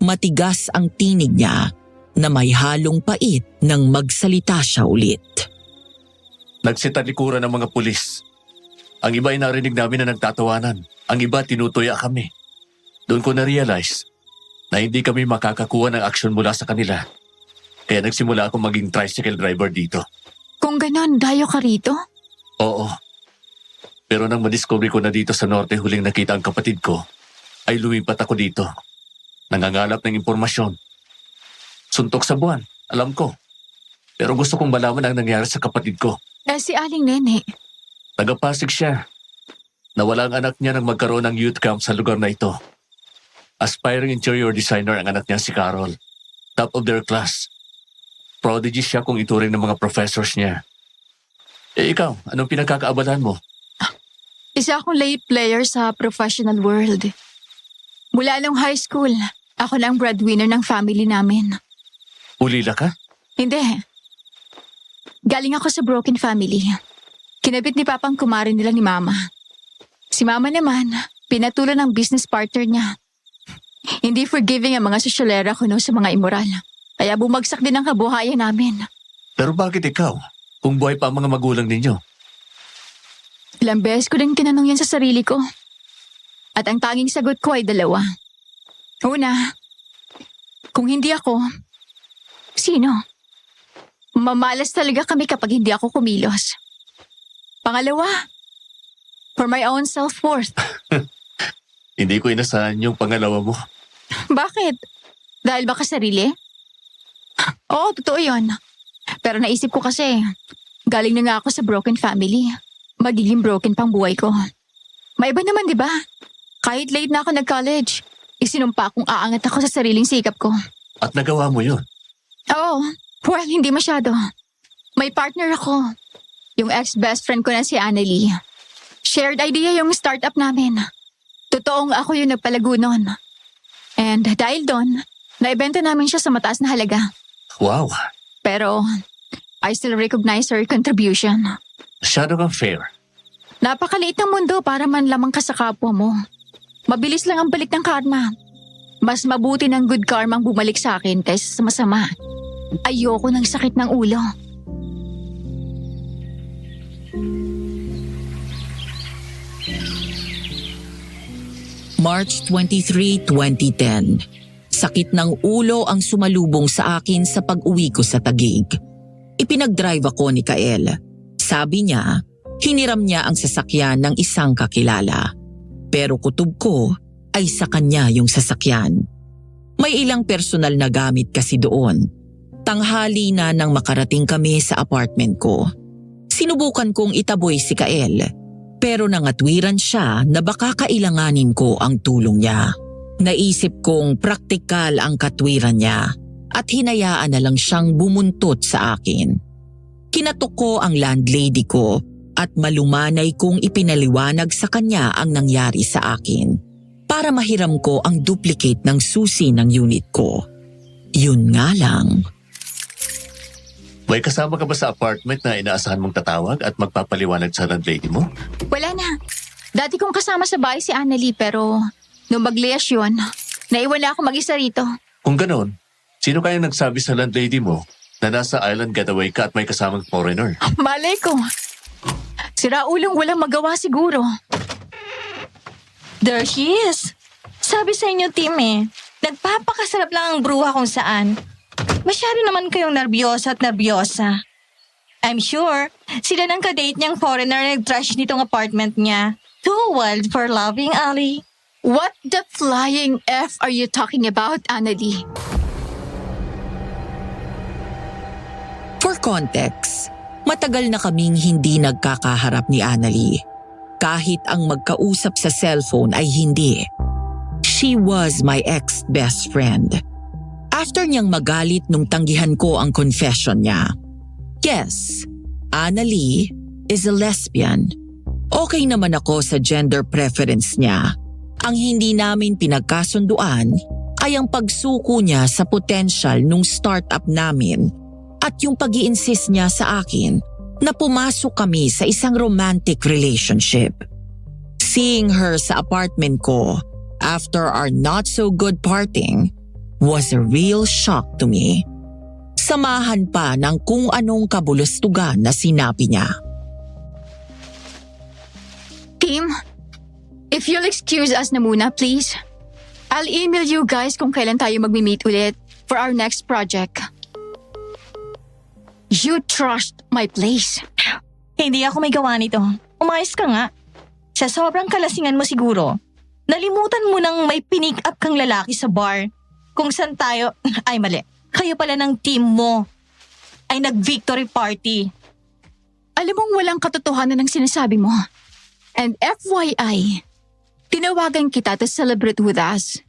Matigas ang tinig niya na may halong pait nang magsalita siya ulit. Nagsitalikuran ng mga pulis. Ang iba ay narinig namin na nagtatawanan. Ang iba tinutuya kami. Doon ko na-realize na hindi kami makakakuha ng aksyon mula sa kanila. Kaya nagsimula akong maging tricycle driver dito. Kung ganon, dayo ka rito? Oo. Pero nang madiscover ko na dito sa norte huling nakita ang kapatid ko, ay lumipat ako dito. Nangangalap ng impormasyon. Suntok sa buwan, alam ko. Pero gusto kong malaman ang nangyari sa kapatid ko. Si Aling Nene. Taga-Pasig siya. Nawala ang anak niya nang magkaroon ng youth camp sa lugar na ito. Aspiring interior designer ang anak niya si Carol. Top of their class. Prodigy siya kung ituring ng mga professors niya. Ikaw, anong pinagkakaabalahan mo? Isa akong lay player sa professional world. Mula nung high school, ako na ang breadwinner ng family namin. Ulila ka? Hindi. Galing ako sa broken family. Kinabit ni Papang kumare nila ni Mama. Si Mama naman, pinatulan ng business partner niya. Hindi forgiving ang mga sosyalera kuno sa mga immoral. Kaya bumagsak din ang kabuhayan namin. Pero bakit ikaw? Kung buhay pa ang mga magulang ninyo. Ilang beses ko din tinanong yan sa sarili ko. At ang tanging sagot ko ay dalawa. Una, kung hindi ako, sino? Mamalas talaga kami kapag hindi ako kumilos. Pangalawa, for my own self-worth. Hindi ko inasahan yung pangalawa mo. Bakit? Dahil baka sarili? Oo, totoo yun. Pero naisip ko kasi, galing na nga ako sa broken family. Magiging broken pang buhay ko. Maiba naman, di ba? Kahit late na ako nag-college, isinumpa kong aangat ako sa sariling sikap ko. At nagawa mo yun. Oo, well, hindi masyado. May partner ako. Yung ex-best friend ko na si Annalie. Shared idea yung startup namin. Totoong ako yung nagpalago nun. And dahil doon, naibenta namin siya sa mataas na halaga. Wow. Pero, I still recognize her contribution. Masyado kang fair. Napakaliit ng mundo para man lamang ka sa kapwa mo. Mabilis lang ang balik ng karma. Mas mabuti ng good karma ang bumalik sa akin kaysa sa masama. Ayoko ng sakit ng ulo. March 23, 2010. Sakit ng ulo ang sumalubong sa akin sa pag-uwi ko sa Taguig. Ipinag-drive ako ni Kael. Sabi niya, hiniram niya ang sasakyan ng isang kakilala. Pero kutob ko ay sa kanya yung sasakyan. May ilang personal na gamit kasi doon. Tanghali na nang makarating kami sa apartment ko. Sinubukan kong itaboy si Kael. Pero nangatwiran siya na baka kailanganin ko ang tulong niya. Naisip kong praktikal ang katwiran niya at hinayaan na lang siyang bumuntot sa akin. Kinatok ko ang landlady ko at malumanay kong ipinaliwanag sa kanya ang nangyari sa akin para mahiram ko ang duplicate ng susi ng unit ko. Yun nga lang. May kasama ka ba sa apartment na inaasahan mong tatawag at magpapaliwanag sa landlady mo? Wala na. Dati kong kasama sa bahay si Annalie pero nung magliyas yun, naiwan na ako mag-isa rito. Kung ganon, sino kaya nagsabi sa landlady mo na nasa island getaway ka at may kasamang foreigner? Malay ko. Siraulong walang magawa siguro. There she is. Sabi sa inyo, team nagpapakasarap lang ang bruha kung saan. Masyado naman kayong nerbiyosa at nerbiyosa. I'm sure, sila ng kadate niyang foreigner nag-trash nitong apartment niya. Too wild for loving, Ali. What the flying F are you talking about, Annalie? For context, matagal na kaming hindi nagkakaharap ni Annalie. Kahit ang magkausap sa cellphone ay hindi. She was my ex-best friend. After niyang magalit nung tanggihan ko ang confession niya. Yes, Annalie is a lesbian. Okay naman ako sa gender preference niya. Ang hindi namin pinagkasunduan ay ang pagsuko niya sa potential nung startup namin at yung pag-i-insist niya sa akin na pumasok kami sa isang romantic relationship. Seeing her sa apartment ko after our not so good parting was a real shock to me. Samahan pa ng kung anong kabulustugan na sinabi niya. Team, if you'll excuse us na muna, please. I'll email you guys kung kailan tayo magmi-meet ulit for our next project. You trashed my place. Hindi ako may gawa nito. Umayos ka nga. Sa sobrang kalasingan mo siguro, nalimutan mo nang may pinick up kang lalaki sa bar. Kung saan tayo, ay mali. Kayo pala ng team mo ay nag-victory party. Alam mong walang katotohanan ng sinasabi mo. And FYI, tinawagan kita to celebrate with us.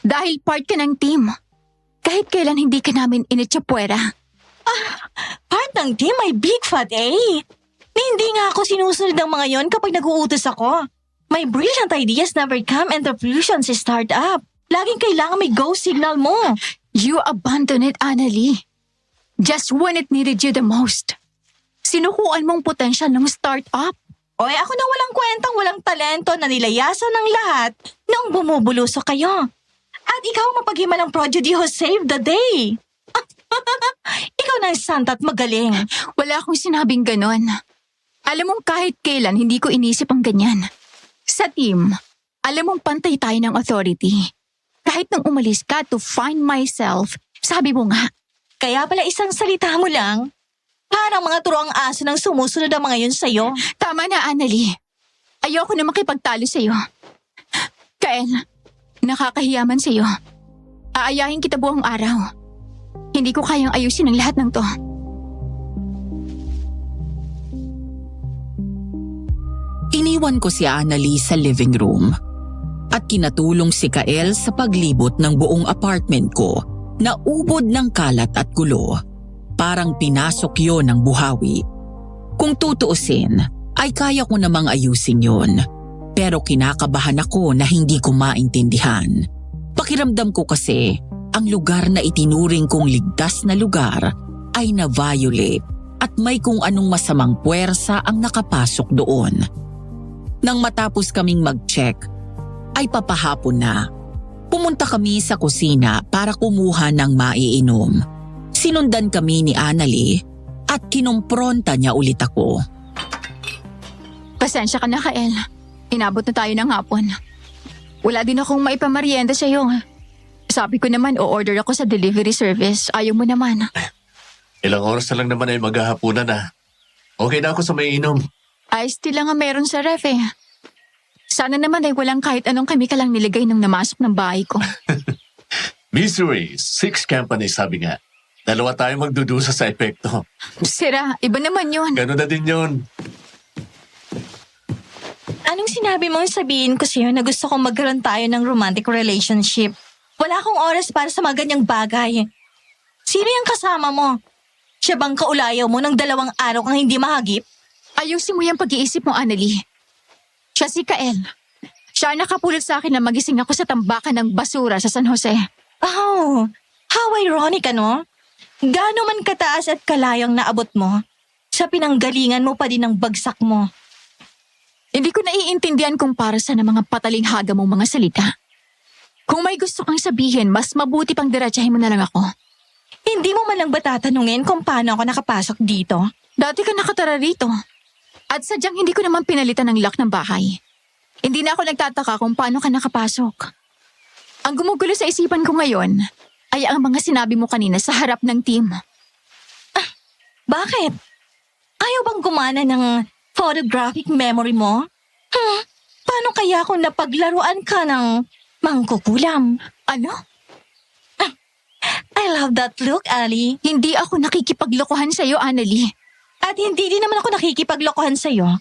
Dahil part ka ng team. Kahit kailan hindi ka namin initsapwera. Part ng team ay big fat A. Hindi nga ako sinusunod ng mga yon kapag nag-uutos ako. My brilliant ideas never come into fruition sa startup. Laging kailangan may go signal mo. You abandoned it, Annalie. Just when it needed you the most. Sinukuan mong potential ng startup. Oy, ako na walang kwentang walang talento na nilayasan ng lahat nang bumubulusok kayo. At ikaw ang mapaghimalang prodigy who saved the day. Ikaw na ang santa at magaling. Wala akong sinabing ganon. Alam mong kahit kailan hindi ko inisip ang ganyan. Sa team, alam mong pantay tayo ng authority. Kahit nang umalis ka to find myself, sabi mo nga, Kaya pala isang salita mo lang. Parang mga turoang aso nang sumusunod ang mga yun sa'yo. tama na Annalie. Ayoko na makipagtalo sa'yo. Kael, nakakahiyaman sa'yo. Aayahin kita buong araw. Hindi ko kayang ayusin ang lahat ng to. Iniwan ko si Annalie sa living room at kinatulong si Kael sa paglibot ng buong apartment ko na ubod ng kalat at gulo. Parang pinasok yon ng buhawi. Kung tutuusin, ay kaya ko namang ayusin yon. Pero kinakabahan ako na hindi ko maintindihan. Pakiramdam ko kasi, ang lugar na itinuring kong ligtas na lugar ay na-violate at may kung anong masamang puwersa ang nakapasok doon. Nang matapos kaming mag-check, ay papahapon na. Pumunta kami sa kusina para kumuha ng maiinom. Sinundan kami ni Annalie at kinumpronta niya ulit ako. Pasensya ka na, Kael. Inabot na tayo ng hapon. Wala din akong maipamarienda sa'yo. Sabi ko naman, o-order ako sa delivery service. Ayaw mo naman. Ilang oras na lang naman ay maghahapunan na. Okay na ako sa may inom. Iced tea lang ang meron sa ref eh. Sana naman ay walang kahit anong chemical ang nilagay nung namasok ng bahay ko. Misery, 6 companies sabi nga. 2 tayo magdudusa sa epekto. Sira, iba naman yun. Ganun na din yun. Anong sinabi mong sabihin ko sa'yo na gusto kong magkaroon tayo ng romantic relationship? Wala akong oras para sa mga ganyang bagay. Sino yung kasama mo? Siya bang kaulayaw mo ng 2 araw kang hindi mahagip? Ayusin mo yung pag-iisip mo, Annalie. Siya si Kael. Siya ang nakapulot sa akin na magising ako sa tambakan ng basura sa San Jose. Oh, how ironic ano? Gaano man kataas at kalayang naabot mo, sa pinanggalingan mo pa din ang bagsak mo. Hindi ko naiintindihan kung para sa ng mga patalinghaga mong mga salita. Kung may gusto kang sabihin, mas mabuti pang diretsahin mo na lang ako. Hindi mo man lang ba tatanungin kung paano ako nakapasok dito? Dati ka nakatara rito. At sadyang hindi ko naman pinalitan ng lock ng bahay. Hindi na ako nagtataka kung paano ka nakapasok. Ang gumugulo sa isipan ko ngayon ay ang mga sinabi mo kanina sa harap ng team. Bakit? Ayaw bang gumana ng photographic memory mo? Paano kaya kung napaglaruan ka ng mangkukulam? Ano? I love that look, Ali. Hindi ako nakikipaglokohan sa'yo, Annalie. At hindi din naman ako nakikipaglokohan sa'yo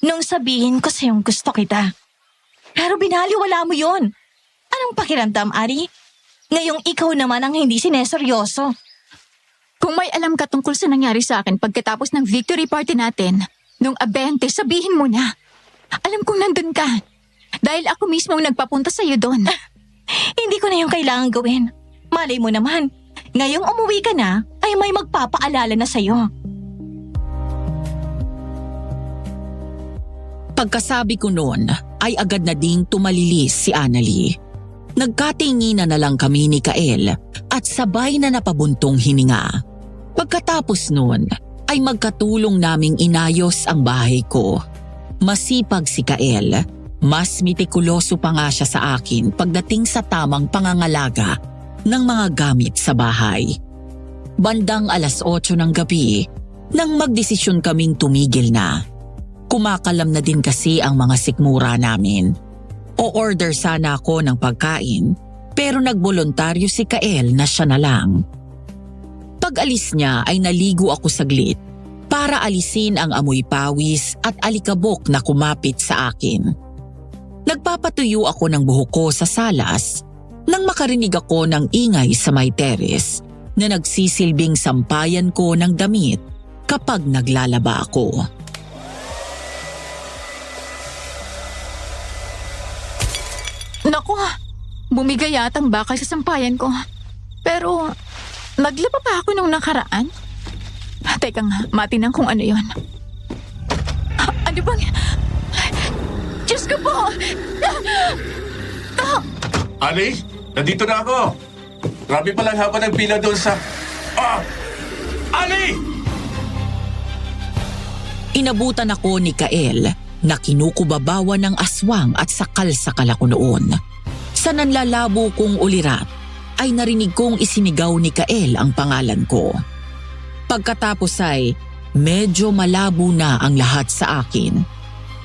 nung sabihin ko sa'yong gusto kita. Pero binaliwala mo yon. Anong pakiramdam, Ali? Ngayong ikaw naman ang hindi sineseryoso. Kung may alam ka tungkol sa nangyari sa akin pagkatapos ng victory party natin, nung abente, sabihin mo na. Alam kong nandun ka. Dahil ako mismo ang nagpapunta sa'yo doon. Hindi ko na yung kailangan gawin. Malay mo naman, ngayong umuwi ka na, ay may magpapaalala na sa'yo. Pagkasabi ko noon, ay agad na ding tumalilis si Annalie. Nagkatinginan na lang kami ni Kael at sabay na napabuntong hininga. Pagkatapos noon, ay magkatulong naming inayos ang bahay ko. Masipag si Kael, mas mitikuloso pa nga siya sa akin pagdating sa tamang pangangalaga ng mga gamit sa bahay. Bandang 8:00 ng gabi, nang magdesisyon kaming tumigil na. Kumakalam na din kasi ang mga sikmura namin. O-order sana ako ng pagkain, pero nagboluntaryo si Kael na siya na lang. Pag-alis niya ay naligo ako saglit para alisin ang amoy pawis at alikabok na kumapit sa akin. Nagpapatuyo ako ng buhok ko sa salas nang makarinig ako ng ingay sa may teres na nagsisilbing sampayan ko ng damit kapag naglalaba ako. Naku, bumigay yata ang bakal sa sampayan ko. Pero, naglaba pa ako nung nakaraan? Teka nga, matinang kung ano yon. Ano bang... Diyos ko po! Ali, nandito na ako. Grabe palang haba ng pila doon sa... Ali! Inabutan ako ni Kael na kinukubabawan ng aswang at sakal-sakal ako noon. Sa nanlalabo kong ulirat, ay narinig kong isinigaw ni Kael ang pangalan ko. Pagkatapos ay medyo malabo na ang lahat sa akin.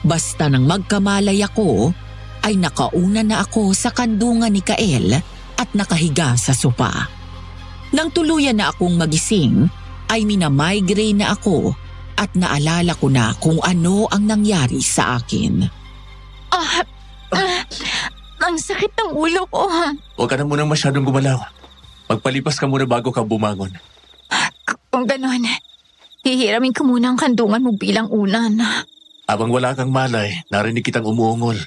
Basta nang magkamalay ako, ay nakauna na ako sa kandungan ni Kael at nakahiga sa sopa. Nang tuluyan na akong magising, ay minamigraine na ako at naalala ko na kung ano ang nangyari sa akin. Ang sakit ng ulo ko. Huwag ka na munang masyadong gumalaw. Magpalipas ka muna bago ka bumangon. Kung ganon, hihiramin ko muna ang kandungan mo bilang unan. Abang wala kang malay, narinig kitang umuungol.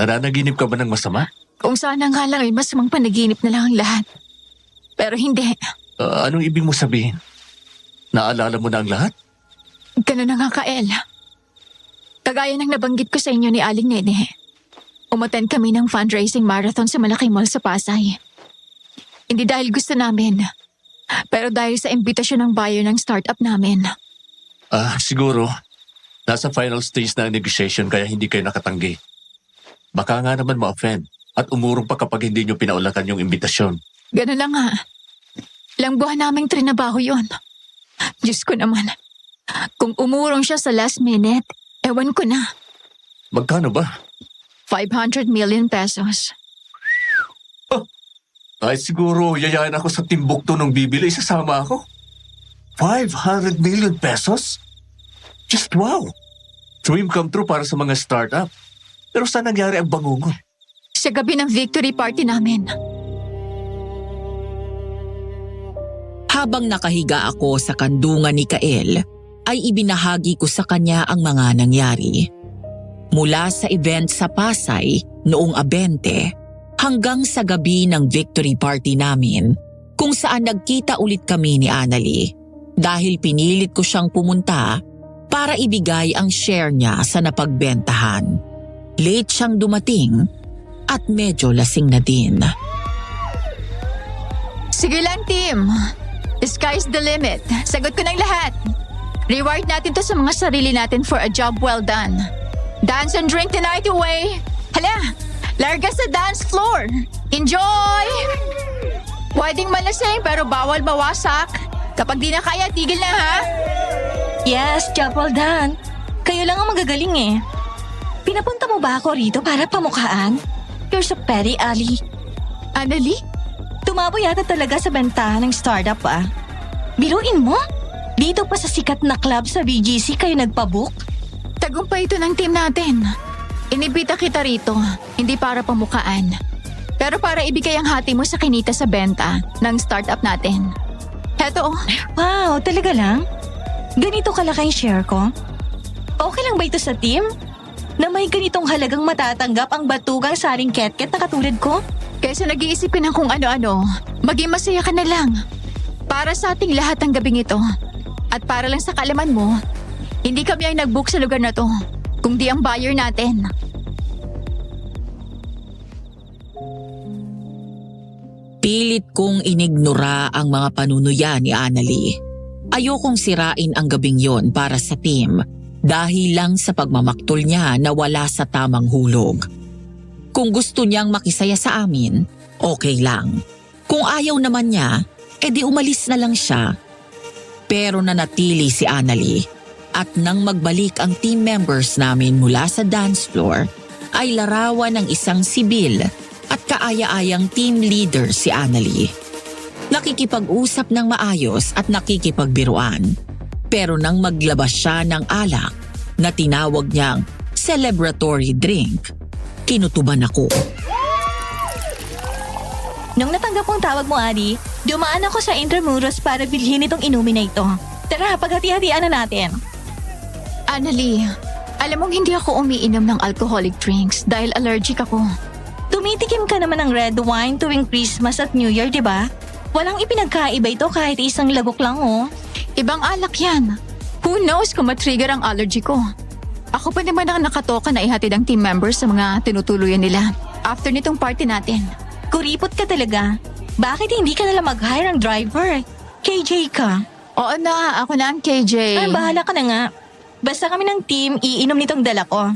Nananaginip ka ba ng masama? Kung sana nga lang ay masamang panaginip na lang ang lahat. Pero hindi. Anong ibig mo sabihin? Naalala mo na ang lahat? Ganun na nga, Kael. Kagaya ng nabanggit ko sa inyo ni Aling Nene. Umattend kami ng fundraising marathon sa malaking mall sa Pasay. Hindi dahil gusto namin, pero dahil sa imbitasyon ng buyer ng startup namin. Siguro. Nasa final stage na ang negotiation kaya hindi kayo nakatanggi. Baka nga naman ma-offend at umurong pa kapag hindi nyo pinaulakan yung imbitasyon. Ganun lang nga. Ilang buwan naming trinabaho yon. Diyos ko naman. Kung umurong siya sa last minute, ewan ko na. Magkano ba? 500 million pesos. Ay siguro yayain ako sa Timbuktu nung bibili, isasama ako. 500 million pesos? Just wow! Dream come true para sa mga startup. Pero saan nangyari ang bangungot? Sa gabi ng victory party namin. Habang nakahiga ako sa kandungan ni Kael, ay ibinahagi ko sa kanya ang mga nangyari. Mula sa event sa Pasay noong 20 hanggang sa gabi ng victory party namin kung saan nagkita ulit kami ni Annalie dahil pinilit ko siyang pumunta para ibigay ang share niya sa napagbentahan. Late siyang dumating at medyo lasing na din. Sige lang, team. The sky's the limit. Sagot ko ng lahat. Reward natin to sa mga sarili natin for a job well done. Dance and drink the night away. Hala, larga sa dance floor. Enjoy! Pwedeng malasing pero bawal bawasak. Kapag di na kaya, tigil na ha. Yes, job well done. Kayo lang ang magagaling eh. Pinapunta mo ba ako rito para pamukaan? You're so petty, Ali. Annalie? Tumabo yata talaga sa bentahan ng startup ah. Biruin mo? Dito pa sa sikat na club sa BGC kayo nagpabook? Tagumpay ito ng team natin. Inibita kita rito, hindi para pamukaan. Pero para ibigay ang hati mo sa kinita sa benta ng startup natin. Heto, Wow, talaga lang? Ganito kalaki ang share ko? Okay lang ba ito sa team? Na may ganitong halagang matatanggap ang batugang saring ket-ket na katulad ko? kaysa nag-iisip ka ng kung ano-ano, maging masaya ka na lang. Para sa ating lahat ang gabing ito. At para lang sa kaalaman mo, hindi kami ay nag-book sa lugar na to, kundi ang buyer natin. Pilit kong inignora ang mga panunuya ni Annalie. Ayokong sirain ang gabing yon para sa team dahil lang sa pagmamaktol niya na wala sa tamang hulog. Kung gusto niyang makisaya sa amin, okay lang. Kung ayaw naman niya, edi umalis na lang siya. Pero nanatili si Annalie at nang magbalik ang team members namin mula sa dance floor, ay larawan ng isang sibil at kaaya-ayang team leader si Annalie. Nakikipag-usap ng maayos at nakikipagbiruan. Pero nang maglabas siya ng alak na tinawag niyang celebratory drink, kinutuban ako. Nung natanggap mong tawag mo, Adi, dumaan ako sa Intramuros para bilhin itong inumin na ito. Tara, paghati-hatian na natin. Annalie, alam mong hindi ako umiinom ng alcoholic drinks dahil allergic ako. Tumitikim ka naman ng red wine tuwing Christmas at New Year, di ba? Walang ipinagkaiba ito kahit isang lagok lang, oh. Ibang alak yan. Who knows kung matrigger ang allergy ko? Ako pa naman ang nakatoka na ihatid ang team members sa mga tinutuluyan nila after nitong party natin. Kuripot ka talaga. Bakit hindi ka nalang mag-hire ng driver? KJ ka. Oo na, ako na ang KJ. Ay, bahala ka na nga. Basta kami ng team, iinom nitong dala ko.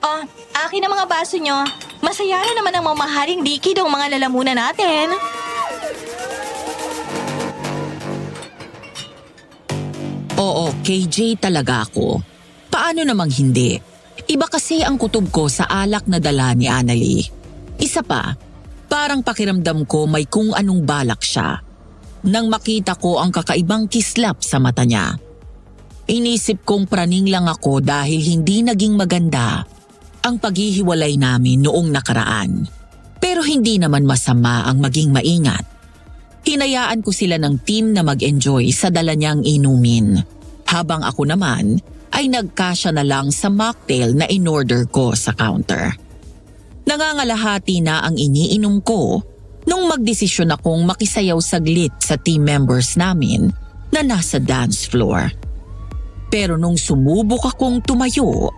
Oh, akin ang mga baso nyo. Masaya na naman ang mamahaling liquid ang mga lalamunan natin. Oo, KJ talaga ako. Paano namang hindi? Iba kasi ang kutob ko sa alak na dala ni Annalie. Isa pa, parang pakiramdam ko may kung anong balak siya. Nang makita ko ang kakaibang kislap sa mata niya. Inisip kong praning lang ako dahil hindi naging maganda ang paghihiwalay namin noong nakaraan. Pero hindi naman masama ang maging maingat. Hinayaan ko sila ng team na mag-enjoy sa dala niyang inumin. Habang ako naman ay nagkasya na lang sa mocktail na in-order ko sa counter. Nangangalahati na ang iniinom ko nung magdesisyon akong makisayaw saglit sa team members namin na nasa dance floor. Pero nung sumubok akong tumayo,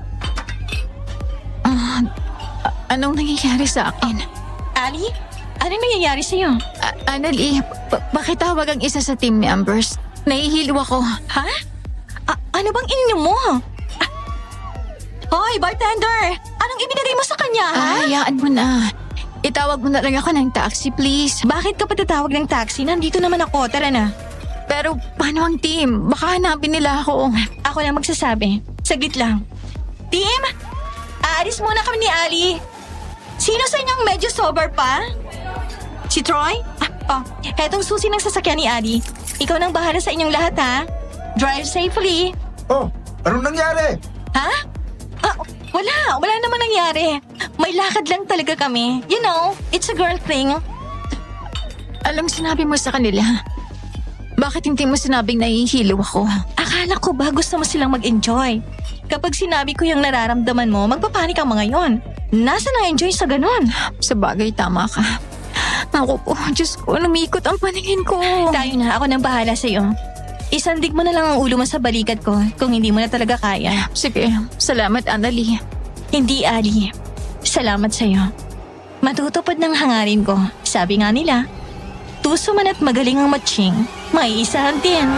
Anong nangyayari sa akin? Ali, anong nangyayari sa'yo? Annalie, pakitawag ang isa sa team members. Nahihilo ako. Ha? Ano bang ininom mo? Hoy, bartender! Anong ibinigay mo sa kanya, ha? Hayaan mo na. Itawag mo na lang ako ng taxi, please. Bakit ka pa tatawag ng taxi? Nandito naman ako, tara na. Pero paano ang team? Baka hanapin nila ako. Ako lang magsasabi. Saglit lang. Team! Aalis muna kami ni Ali. Sino sa inyong medyo sober pa? Si Troy? Hetong susi ng sasakyan ni Ali. Ikaw nang bahala sa inyong lahat, ha? Drive safely. Oh, anong nangyari? Ha? Wala naman nangyari. May lakad lang talaga kami. You know, it's a girl thing. Alam sinabi mo sa kanila. Bakit hindi mo sinabing nahihilo ako? Akala ko ba gusto mo silang mag-enjoy? Kapag sinabi ko yung nararamdaman mo, magpapanik ang mga yon. Nasa na-enjoy sa ganun? Sa bagay, tama ka. Ako po, Diyos ko, lumikot ang paningin ko. Tayo na, ako nang bahala sa'yo. Isandig mo na lang ang ulo mo sa balikat ko kung hindi mo na talaga kaya. Sige, salamat, Annalie. Hindi, Ali. Salamat sa'yo. Matutupad ng hangarin ko. Sabi nga nila, tuso man at magaling ang matching, may isahan din.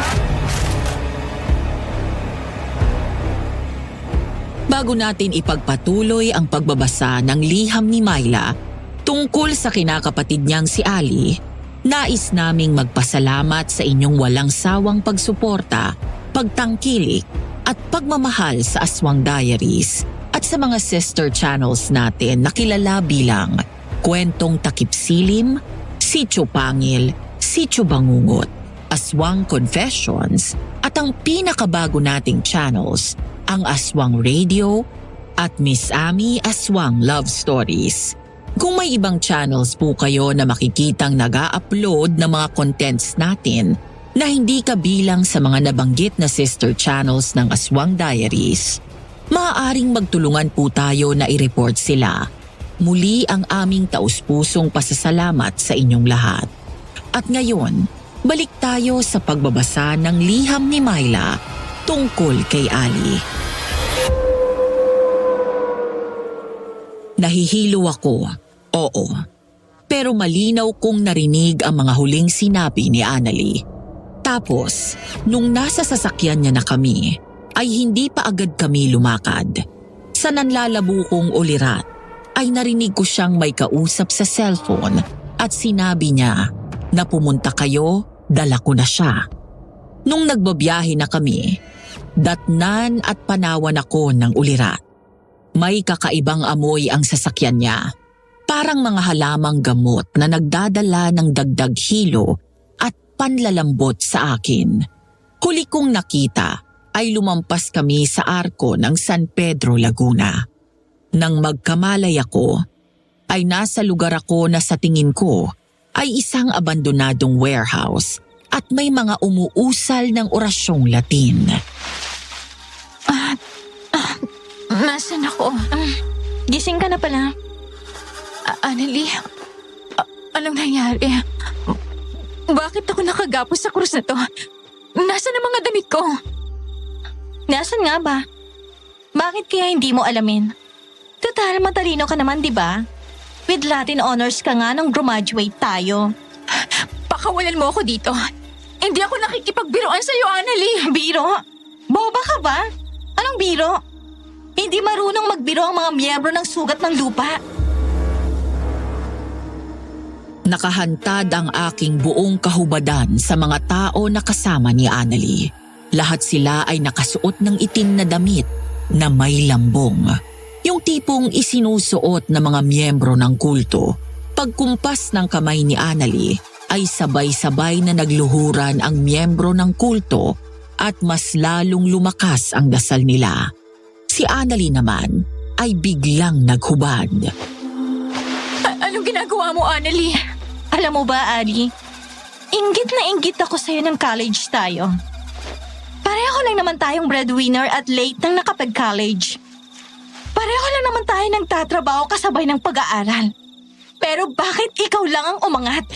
bago natin ipagpatuloy ang pagbabasa ng liham ni Myla tungkol sa kinakapatid niyang si Ali, nais naming magpasalamat sa inyong walang sawang pagsuporta, pagtangkilik at pagmamahal sa Aswang Diaries at sa mga sister channels natin na kilala bilang Kwentong Takip Silim, Sityo Pangil, Sityo Bangungot, Aswang Confessions at ang pinakabago nating channels, ang Aswang Radio at Miss Ami Aswang Love Stories. Kung may ibang channels po kayo na makikitang nag-a-upload ng mga contents natin na hindi kabilang sa mga nabanggit na sister channels ng Aswang Diaries, maaaring magtulungan po tayo na i-report sila. Muli ang aming taus-pusong pasasalamat sa inyong lahat. At ngayon, balik tayo sa pagbabasa ng liham ni Myla tungkol kay Ali. Nahihilo ako, oo. Pero malinaw kong narinig ang mga huling sinabi ni Annalie. Tapos, nung nasa sasakyan niya na kami, ay hindi pa agad kami lumakad. Sa nanlalabo kong ulirat, ay narinig ko siyang may kausap sa cellphone at sinabi niya na pumunta kayo, dala ko na siya. Nung nagbabiyahe na kami, datnan at panawan ako ng ulirat. May kakaibang amoy ang sasakyan niya. Parang mga halamang gamot na nagdadala ng dagdag hilo at panlalambot sa akin. Huli kong nakita ay lumampas kami sa arko ng San Pedro, Laguna. Nang magkamalay ako, ay nasa lugar ako na sa tingin ko ay isang abandonadong warehouse at may mga umuusal ng orasyong Latin. Nasaan ako? Gising ka na pala. Annalie, anong nangyari? Bakit ako nakagapos sa krus na to? Nasaan ang mga damit ko? Nasaan nga ba? Bakit kaya hindi mo alamin? Total, matalino ka naman, di ba? With Latin honors ka nga nung graduate tayo. Pakawalan mo ako dito. Hindi ako nakikipagbiroan sa'yo, Annalie. Biro? Boba ka ba? Anong biro? Hindi marunong magbiro ang mga miyembro ng sugat ng lupa. Nakahantad ang aking buong kahubadan sa mga tao na kasama ni Annalie. Lahat sila ay nakasuot ng itim na damit na may lambong. Yung tipong isinusuot ng mga miyembro ng kulto. Pagkumpas ng kamay ni Annalie ay sabay-sabay na nagluhuran ang miyembro ng kulto at mas lalong lumakas ang dasal nila. Si Annalie naman ay biglang naghubad. Anong ginagawa mo, Annalie? Alam mo ba, Ali? Inggit na inggit ako sa'yo ng college tayo. Pareho lang naman tayong breadwinner at late nang nakapag-college. Pareho lang naman tayo nagtatrabaho kasabay ng pag-aaral. Pero bakit ikaw lang ang umangat?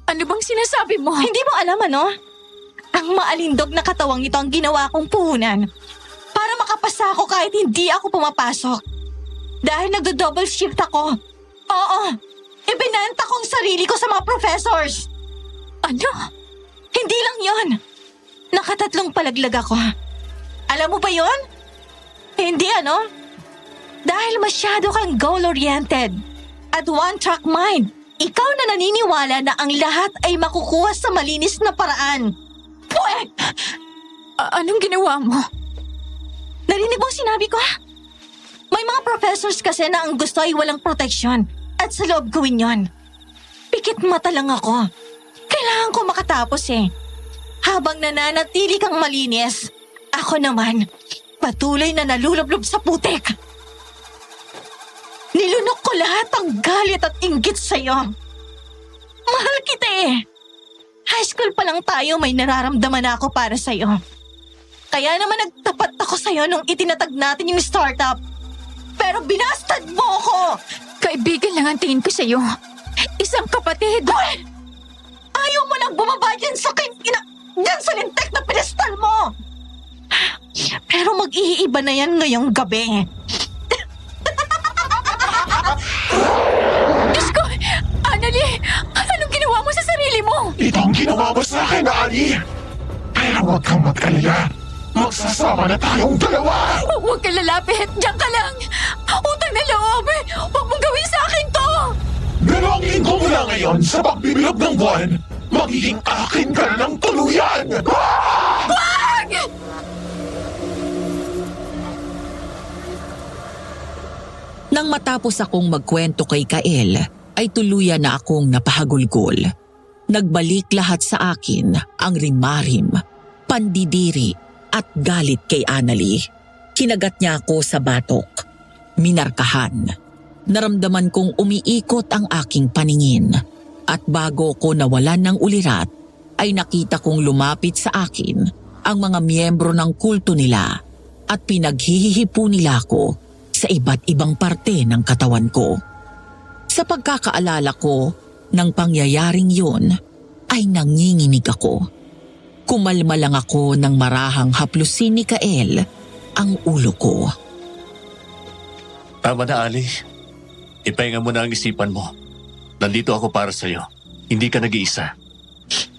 Ano bang sinasabi mo? Hindi mo alam ano? Ang maalindog na katawang ito ang ginawa kong puhunan para makapasa ako kahit hindi ako pumapasok. Dahil nagdo-double shift ako. Oo, ibinenta kong sarili ko sa mga professors. Ano? Hindi lang yon. Nakatatlong palaglag ako. Alam mo ba yon? Hindi ano? Dahil masyado kang goal-oriented at one-track mind. Ikaw na naniniwala na ang lahat ay makukuha sa malinis na paraan. Puwet! Anong ginawa mo? Narinig mo sinabi ko? May mga professors kasi na ang gusto ay walang proteksyon at sa loob gawin yon. Pikit mata lang ako. Kailangan ko makatapos eh. Habang nananatili kang malinis, ako naman patuloy na nalulublob sa putik. Nilunok ko lahat ang galit at inggit sa'yo. Mahal kita eh. High school pa lang tayo may nararamdaman ako para sa'yo. Kaya naman nagtapat ako sa'yo nung itinatag natin yung startup. Pero binastad mo ako! Kaibigan lang ang tingin ko sa'yo. Isang kapatid. Hoy! Ayaw mo nang bumaba dyan sa dyan sa lintek na pedestal mo! Pero mag-iiba na yan ngayong gabi. Diyos ko! Annalie! Anong ginawa mo sa sarili mo? Ito ang ginawa mo sa akin, Ali! Pero huwag kang mag-alala. Magsasama na tayong dalawa! Huwag kang lalapit! Diyan ka lang! Utang na loob! Huwag mong gawin sa akin to! 2 linggo mula ngayon sa pagbibilog ng buwan, magiging akin ka na ng tuluyan! Wag! Nang matapos akong magkwento kay Kael, ay tuluyan na akong napahagulgol. Nagbalik lahat sa akin ang rimarim, pandidiri at galit kay Annalie. Kinagat niya ako sa batok. Minarkahan. Naramdaman kong umiikot ang aking paningin. At bago ko nawalan ng ulirat, ay nakita kong lumapit sa akin ang mga miyembro ng kulto nila at pinaghihihipo nila ako sa iba't ibang parte ng katawan ko. Sa pagkakaalala ko ng pangyayaring yun, ay nanginginig ako. Kumalma lang ako nang marahang haplusin ni Kael ang ulo ko. Tama na, Ali. Ipahinga mo na ang isipan mo. Nandito ako para sa'yo. Hindi ka nag-iisa.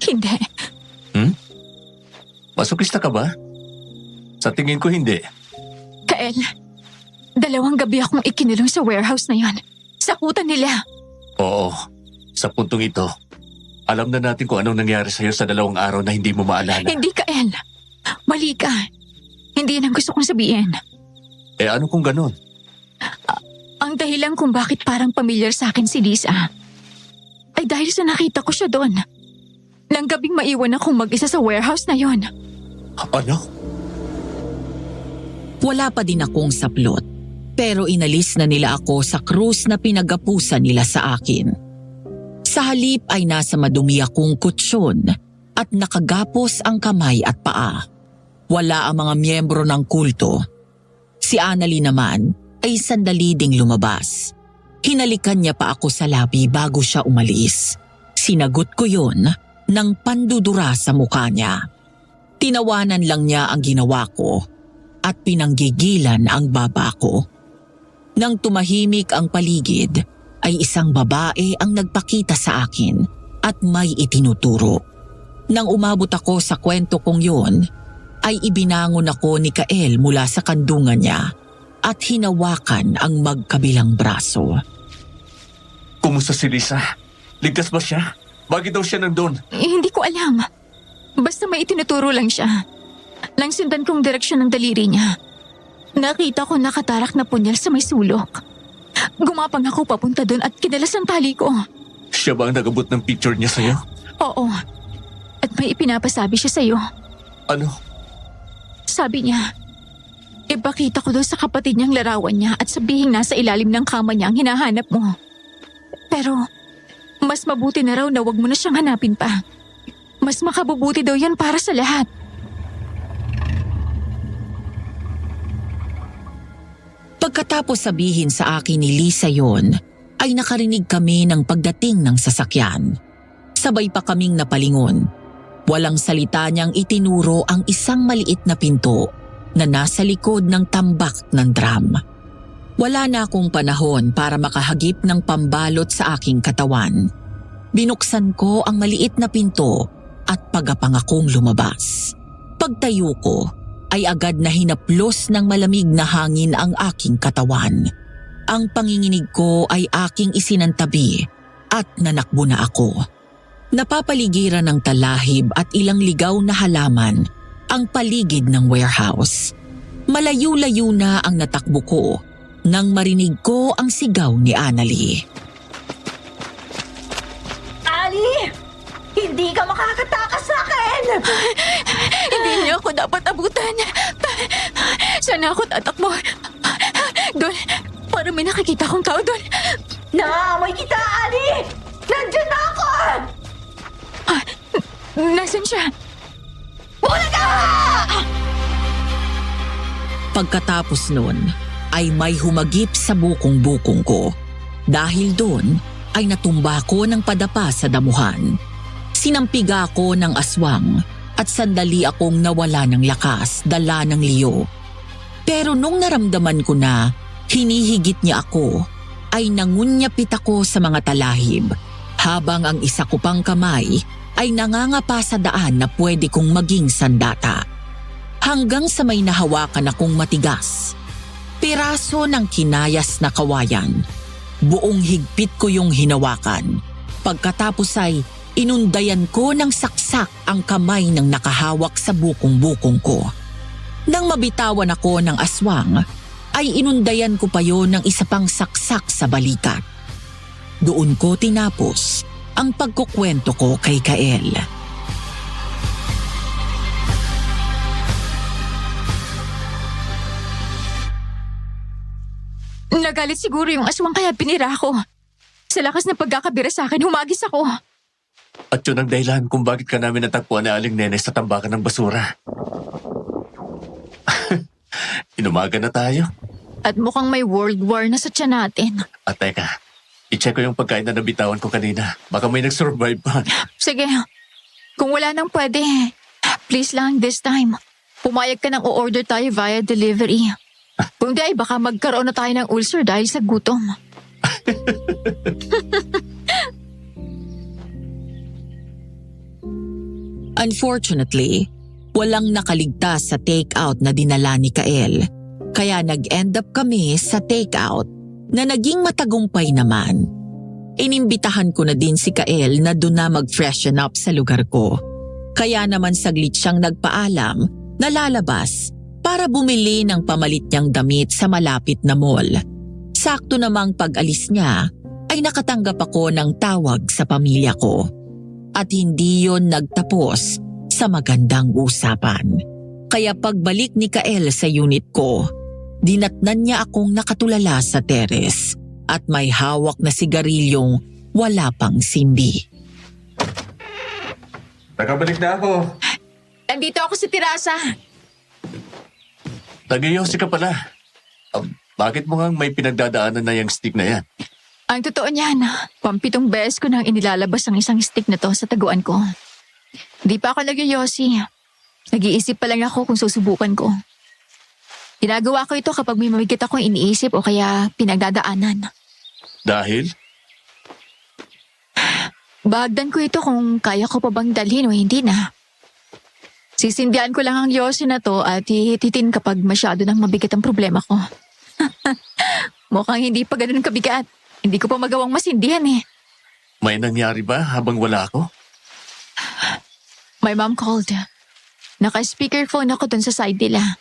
Hindi. Masokista ka ba? Sa tingin ko hindi. Kael, 2 gabi akong ikinulong sa warehouse na yon. Sakutan nila. Oo, sa puntong ito, alam na natin kung anong nangyari sa'yo sa 2 araw na hindi mo maalala. Hindi, Kael. Mali ka. Hindi yan ang gusto kong sabihin. Eh ano kung ganun? Ang dahilan kung bakit parang pamilyar sa akin si Lisa ay dahil sa nakita ko siya doon. Nang gabing maiwan akong mag-isa sa warehouse na yon. Ano? Wala pa din akong saplot, pero inalis na nila ako sa krus na pinagapusan nila sa akin. Sa halip ay nasa madumi akong kutsyon at nakagapos ang kamay at paa. Wala ang mga miyembro ng kulto. Si Annalie naman ay sandali ding lumabas. Hinalikan niya pa ako sa labi bago siya umalis. Sinagot ko yon ng pandudura sa mukha niya. Tinawanan lang niya ang ginawa ko at pinanggigilan ang baba ko. Nang tumahimik ang paligid, ay isang babae ang nagpakita sa akin at may itinuturo. Nang umabot ako sa kwento kong yon, ay ibinangon ako ni Kael mula sa kandungan niya at hinawakan ang magkabilang braso. Kumusta si Lisa? Ligtas ba siya? Bakit daw siya nandun? Hindi ko alam. Basta may itinuturo lang siya. Nang sundan kong direksyon ng daliri niya, nakita ko nakatarak na punyal sa may sulok. Gumapang ako papunta doon at kinalas ang tali ko. Siya ba ang nagabot ng picture niya sa'yo? Oo. At may ipinapasabi siya sa'yo. Ano? Sabi niya, ipakita ko doon sa kapatid niyang larawan niya at sabihin nasa ilalim ng kama niya ang hinahanap mo. Pero, mas mabuti na raw na wag mo na siyang hanapin pa. Mas makabubuti daw yan para sa lahat. Pagkatapos sabihin sa akin ni Lisa yon, ay nakarinig kami ng pagdating ng sasakyan. Sabay pa kaming napalingon. Walang salita niyang itinuro ang isang maliit na pinto na nasa likod ng tambak ng drum. Wala na akong panahon para makahagip ng pambalot sa aking katawan. Binuksan ko ang maliit na pinto at pagapang akong lumabas. Pagtayo ko ay agad na hinaplos ng malamig na hangin ang aking katawan. Ang panginginig ko ay aking isinantabi at nanakbo na ako. Napapaligiran ng talahib at ilang ligaw na halaman ang paligid ng warehouse. Malayo-layo na ang natakbo ko nang marinig ko ang sigaw ni Annalie. Ali! Hindi ka makakatakas sa akin! Hindi niyo ako dapat abutan. Sana ako tatakbo. Doon, para may nakikita kong tao doon. Naamoy kita, Ali! Nandiyan na ako! Nasaan siya? Bulaga! Pagkatapos nun, ay may humagip sa bukong-bukong ko. Dahil doon, ay natumba ko ng padapa sa damuhan. Sinampiga ako ng aswang at sandali akong nawala ng lakas, dala ng liyo. Pero nung naramdaman ko na hinihigit niya ako, ay nangunyapit ako sa mga talahib, habang ang isa ko pang kamay ay nangangapa sa daan na pwede kong maging sandata. Hanggang sa may nahawakan akong matigas. Piraso ng kinayas na kawayan. Buong higpit ko yung hinawakan. Pagkatapos ay inundayan ko ng saksak ang kamay ng nakahawak sa bukong-bukong ko. Nang mabitawan ako ng aswang, ay inundayan ko pa yon ng isa pang saksak sa balikat. Doon ko tinapos ang pagkukwento ko kay Kael. Nagalit siguro yung aswang kaya pinira ko. Sa lakas ng pagkakabira sa akin, humagis ako. At yun ang dahilan kung bakit ka namin natagpuan ni Aling Nene sa tambakan ng basura. Inumaga na tayo. At mukhang may world war na sa tiyan natin. At teka, i-check ko yung pagkain na nabitawan ko kanina. Baka may nag-survive pa. Sige, kung wala nang pwede, please lang this time. Pumayag ka nang o-order tayo via delivery. Kung di ay baka magkaroon na tayo ng ulcer dahil sa gutom. Unfortunately, walang nakaligtas sa take-out na dinala ni Kael. Kaya nag-end up kami sa take-out na naging matagumpay naman. Inimbitahan ko na din si Kael na doon na mag-freshen up sa lugar ko. Kaya naman saglit siyang nagpaalam na lalabas para bumili ng pamalit niyang damit sa malapit na mall. Sakto namang pag-alis niya ay nakatanggap ako ng tawag sa pamilya ko. At hindi yon nagtapos sa magandang usapan. Kaya pagbalik ni Kael sa unit ko, dinatnan niya akong nakatulala sa teres at may hawak na sigarilyong wala pang simbi. Nakabalik na ako. Nandito ako sa tirasa. Nag-iossi ka pala. Bakit mo ngang may pinagdadaanan na yung stick na yan? Ang totoo niyan, pampitong beses ko nang inilalabas ang isang stick na to sa taguan ko. Di pa ako nagyoyosi. Nag-iisip pa lang ako kung susubukan ko. Ginagawa ko ito kapag may mamigit akong iniisip o kaya pinagdadaanan. Dahil? Bagdan ko ito kung kaya ko pa bang dalhin o hindi na. Sisindihan ko lang ang yosi na to at hihititin kapag masyado nang mabigat ang problema ko. Mukhang hindi pa ganun kabigat. Hindi ko pa magawang masindihan eh. May nangyari ba habang wala ako? My mom called. Naka-speakerphone ako dun sa side nila.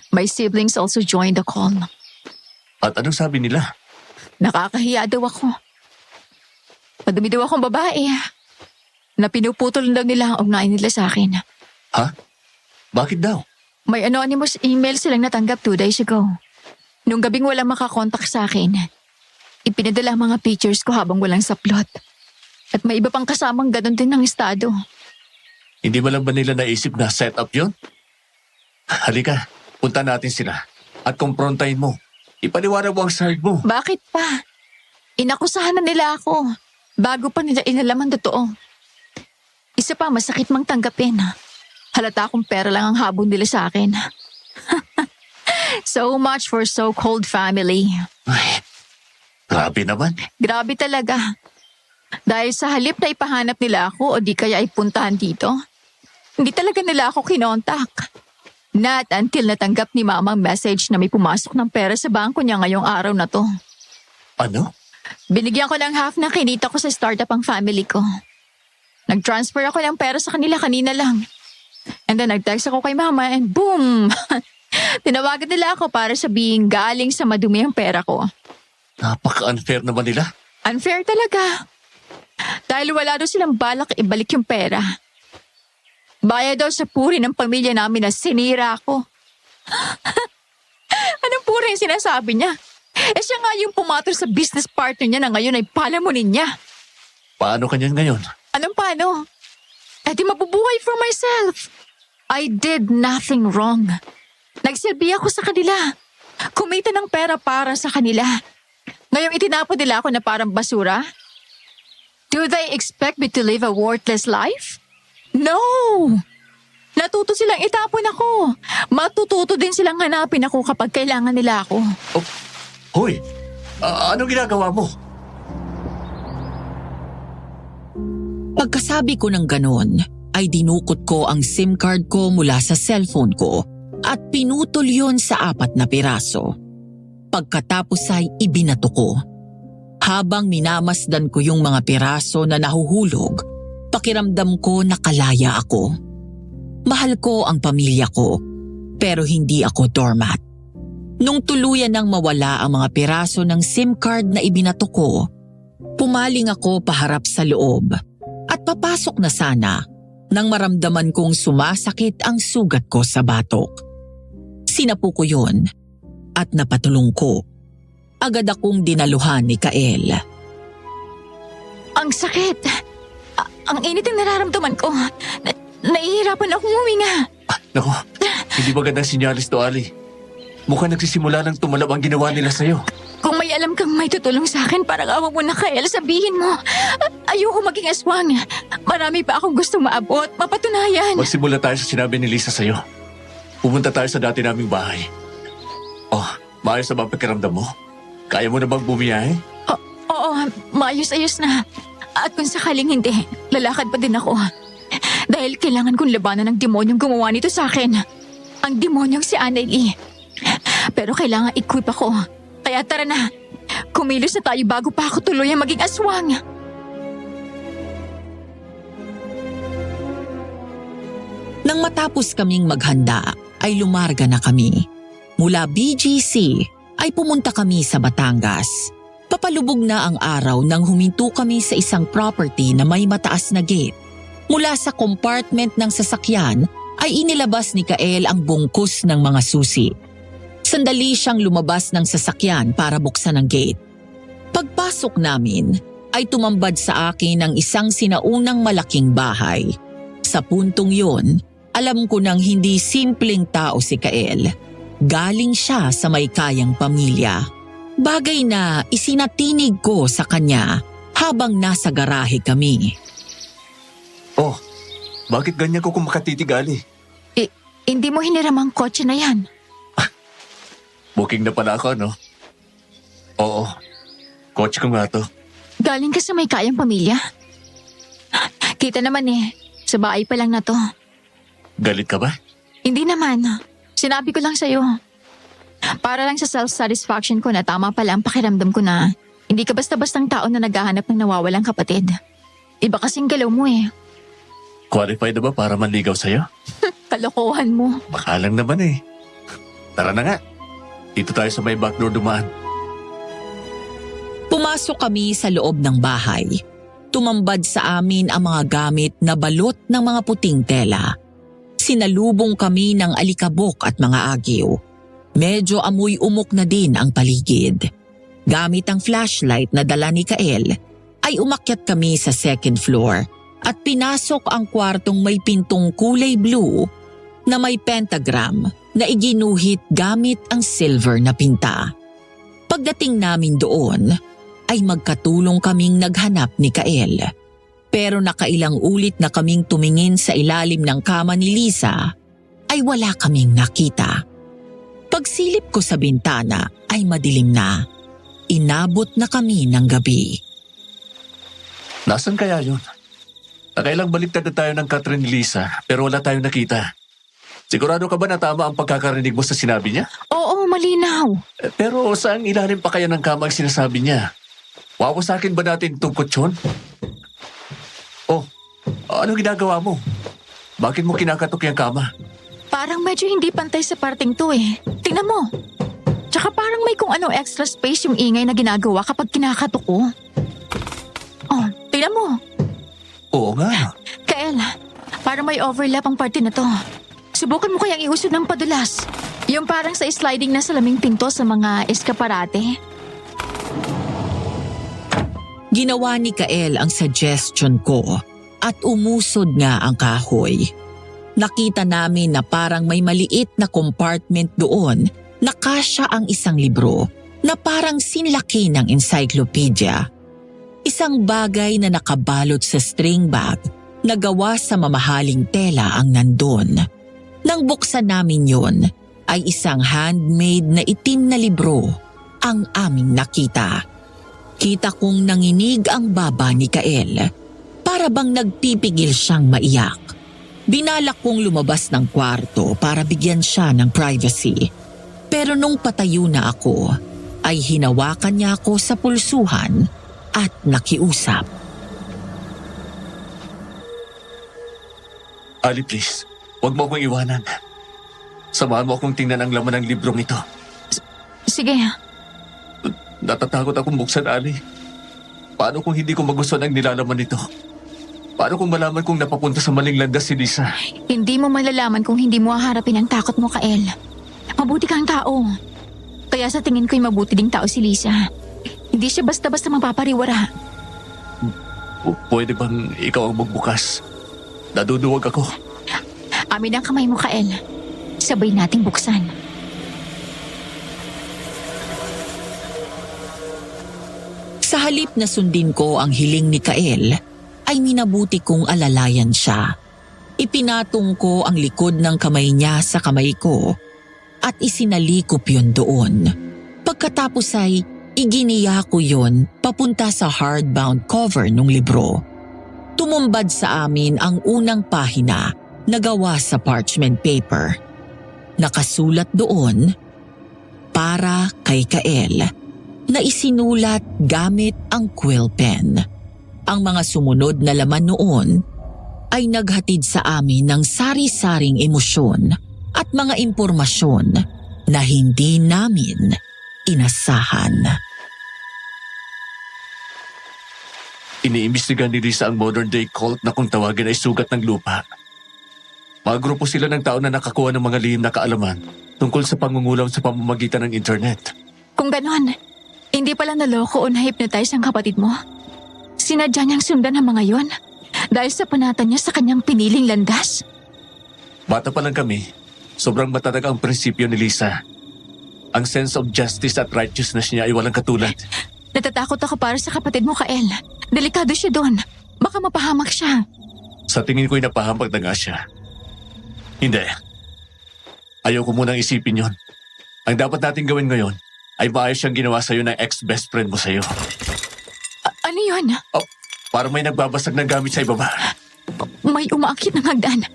My siblings also joined the call. At anong sabi nila? Nakakahiya daw ako. Madumi daw akong babae. Na pinuputol daw nila ang ugnayan nila sa akin. Ha? Bakit daw? May anonymous email silang natanggap 2 days ago. Nung gabing walang makakontak sa akin, ipinadala ang mga pictures ko habang walang saplot. At may iba pang kasamang ganun din ng estado. Hindi ba lang ba nila naisip na set up yun? Halika, punta natin sila. At kumprontahin mo. Ipaliwanag mo ang side mo. Bakit pa? Inakusahan na nila ako. Bago pa nila inalam ang totoo. Isa pa, masakit mang tanggapin. Halata akong pera lang ang habon nila sa akin. So much for so-called family. Ay, grabe naman. Grabe talaga. Dahil sa halip na ipahanap nila ako o di kaya ipuntahan dito, hindi talaga nila ako kinontak. Not until natanggap ni Mama ang message na may pumasok ng pera sa bangko niya ngayong araw na to. Ano? Binigyan ko ng half na kinita ko sa startup ang family ko. Nag-transfer ako ng pera sa kanila kanina lang. And then nag-text ako kay Mama and boom! Tinawagan nila ako para sabihin galing sa madumi ang pera ko. Napaka-unfair naman nila. Unfair talaga. Dahil wala daw silang balak ibalik yung pera. Bayad daw sa puri ng pamilya namin na sinira ako. Anong puri yung sinasabi niya? Siya nga yung pumatol sa business partner niya na ngayon ay palamunin niya. Paano kanyan ngayon? Anong paano? Di mabubuhay for myself. I did nothing wrong. Nagsilbi ako sa kanila. Kumita ng pera para sa kanila. Ngayong itinapon nila ako na parang basura? Do they expect me to live a worthless life? No! Natuto silang itapon ako. Matututo din silang hanapin ako kapag kailangan nila ako. Oh, hoy! Anong ginagawa mo? Pagkasabi ko ng ganon, ay dinukot ko ang SIM card ko mula sa cellphone ko at pinutol yon sa 4 na piraso. Pagkatapos ay ibinato ko. Habang minamasdan ko yung mga piraso na nahuhulog, pakiramdam ko nakalaya ako. Mahal ko ang pamilya ko, pero hindi ako doormat. Nung tuluyan nang mawala ang mga piraso ng SIM card na ibinato ko, pumaling ako paharap sa loob at papasok na sana nang maramdaman kong sumasakit ang sugat ko sa batok. Sinapu ko yun at napatulong ko. Agad akong dinaluhan ni Kael. Ang sakit. Ang init ang nararamdaman ko. Nahihirapan akong huminga. Naku, hindi magandang sinyalis to, Ali. Mukhang nagsisimula ng tumalab ang ginawa nila sa'yo. Kung may alam kang may tutulong sa akin, parang awa mo na, Kael, sabihin mo. Ayoko maging aswang. Marami pa akong gustong maabot, mapatunayan. Magsimula tayo sa sinabi ni Lisa sa'yo. Pumunta tayo sa dati naming bahay. Oh, maayos na ba ang pakiramdam mo? Kaya mo na bang bumiyahe? Oo, maayos-ayos na. At kung sakaling hindi, lalakad pa din ako. Dahil kailangan kong labanan ng demonyong gumawa nito sa akin. Ang demonyong si Annalyn. Pero kailangan equip ako. Kaya tara na. Kumilos na tayo bago pa ako tuluyang maging aswang. Nang matapos kaming maghanda, ay lumarga na kami. Mula BGC ay pumunta kami sa Batangas. Papalubog na ang araw nang huminto kami sa isang property na may mataas na gate. Mula sa compartment ng sasakyan ay inilabas ni Kael ang bungkus ng mga susi. Sandali siyang lumabas ng sasakyan para buksan ang gate. Pagpasok namin ay tumambad sa akin ang isang sinaunang malaking bahay. Sa puntong yon, alam ko nang hindi simpleng tao si Kael. Galing siya sa may kayang pamilya. Bagay na isinatinig ko sa kanya habang nasa garahe kami. Oh, bakit ganyan ko kung makatitigali? Hindi mo hiniram ang kotse na yan. Booking na pala ako, no? Oo, coach ko nga to. Galing ka sa may kayang pamilya. Kita naman sa bahay pa lang na to. Galit ka ba? Hindi naman. Sinabi ko lang sa'yo. Para lang sa self-satisfaction ko na tama pala ang pakiramdam ko na hindi ka basta-bastang tao na naghahanap ng nawawalang kapatid. Iba kasing galaw mo Qualified na ba para manligaw sa'yo? Kalokohan mo. Baka lang naman Tara na nga. Dito tayo sa may backdoor dumaan. Pumasok kami sa loob ng bahay. Tumambad sa amin ang mga gamit na balot ng mga puting tela. Sinalubong kami ng alikabok at mga agiw. Medyo amoy umok na din ang paligid. Gamit ang flashlight na dala ni Kael, ay umakyat kami sa second floor at pinasok ang kwartong may pintong kulay blue na may pentagram na iginuhit gamit ang silver na pinta. Pagdating namin doon, ay magkatulong kaming naghanap ni Kael. Pero nakailang ulit na kaming tumingin sa ilalim ng kama ni Lisa, ay wala kaming nakita. Pagsilip ko sa bintana ay madilim na. Inabot na kami ng gabi. Nasaan kaya yun? Nakailang baliktad na tayo ng Catherine ni Lisa pero wala tayong nakita. Sigurado ka ba na tama ang pagkakarinig mo sa sinabi niya? Oo, malinaw. Pero saan ilalim pa kaya ng kama ang sinasabi niya? Wawasakin ba natin itong kutsyon? Oh, ano ginagawa mo? Bakit mo kinakatok yung kama? Parang medyo hindi pantay sa parting to Tingnan mo. Tsaka parang may kung anong extra space yung ingay na ginagawa kapag kinakatok ko. Oh, tingnan mo. Oo nga. Kael, parang may overlap ang parte na to. Subukan mo kayang iusod ng padulas. Yung parang sa sliding na salaming pinto sa mga eskaparate. Ginawa ni Kael ang suggestion ko at umusod nga ang kahoy. Nakita namin na parang may maliit na compartment doon na kasya ang isang libro na parang sinlaki ng encyclopedia. Isang bagay na nakabalot sa string bag na gawa sa mamahaling tela ang nandun. Nang buksan namin yon, ay isang handmade na itim na libro ang aming nakita. Kita kong nanginig ang baba ni Kael, para bang nagpipigil siyang maiyak. Binalak kong lumabas ng kwarto para bigyan siya ng privacy. Pero nung patayo na ako, ay hinawakan niya ako sa pulsuhan at nakiusap. Ali, please. Huwag mo akong iwanan. Samahan mo akong tingnan ang laman ng librong ito. Sige, Natatakot akong buksan, Ali. Paano kung hindi ko magustuhan ang nilalaman nito? Paano kung malaman kong napapunta sa maling landas si Lisa? hindi mo malalaman kung hindi mo haharapin ang takot mo, Kael. Mabuti kang tao. Kaya sa tingin ko'y mabuti ding tao si Lisa. Hindi siya basta-basta mapapariwara. Pwede bang ikaw ang magbukas? Naduduwag ako. Amin ang kamay mo, Kael. Sabay nating buksan. Sa halip na sundin ko ang hiling ni Kael, ay minabuti kong alalayan siya. Ipinatong ko ang likod ng kamay niya sa kamay ko at isinalikop yun doon. Pagkatapos ay iginiya ko yun papunta sa hardbound cover ng libro. Tumumbad sa amin ang unang pahina na gawa sa parchment paper. Nakasulat doon, para kay Kael, na isinulat gamit ang quill pen. Ang mga sumunod na laman noon ay naghatid sa amin ng sari-saring emosyon at mga impormasyon na hindi namin inasahan. Iniimbestigan ni Lisa ang modern-day cult na kung tawagin ay sugat ng lupa. Mga grupo sila ng tao na nakakuha ng mga lihim na kaalaman tungkol sa pangungulaw sa pamamagitan ng internet. Kung ganon, hindi pala naloko o na-hypnotize ang kapatid mo. Sinadya niyang sundan ang mga yon dahil sa panatan niya sa kanyang piniling landas. Bata pa lang kami, sobrang matatag ang prinsipyo ni Lisa. Ang sense of justice at righteousness niya ay walang katulad. Natatakot ako para sa kapatid mo, Kael. Delikado siya doon. Baka mapahamak siya. Sa tingin ko'y napahamak na nga siya. Hindi. Ayaw ko munang isipin yon. Ang dapat natin gawin ngayon ay maayos siyang ginawa sa'yo ng ex-best friend mo sa'yo. Ano yun? Oh, para may nagbabasag ng gamit sa ibaba. May umaakit ng hagdan.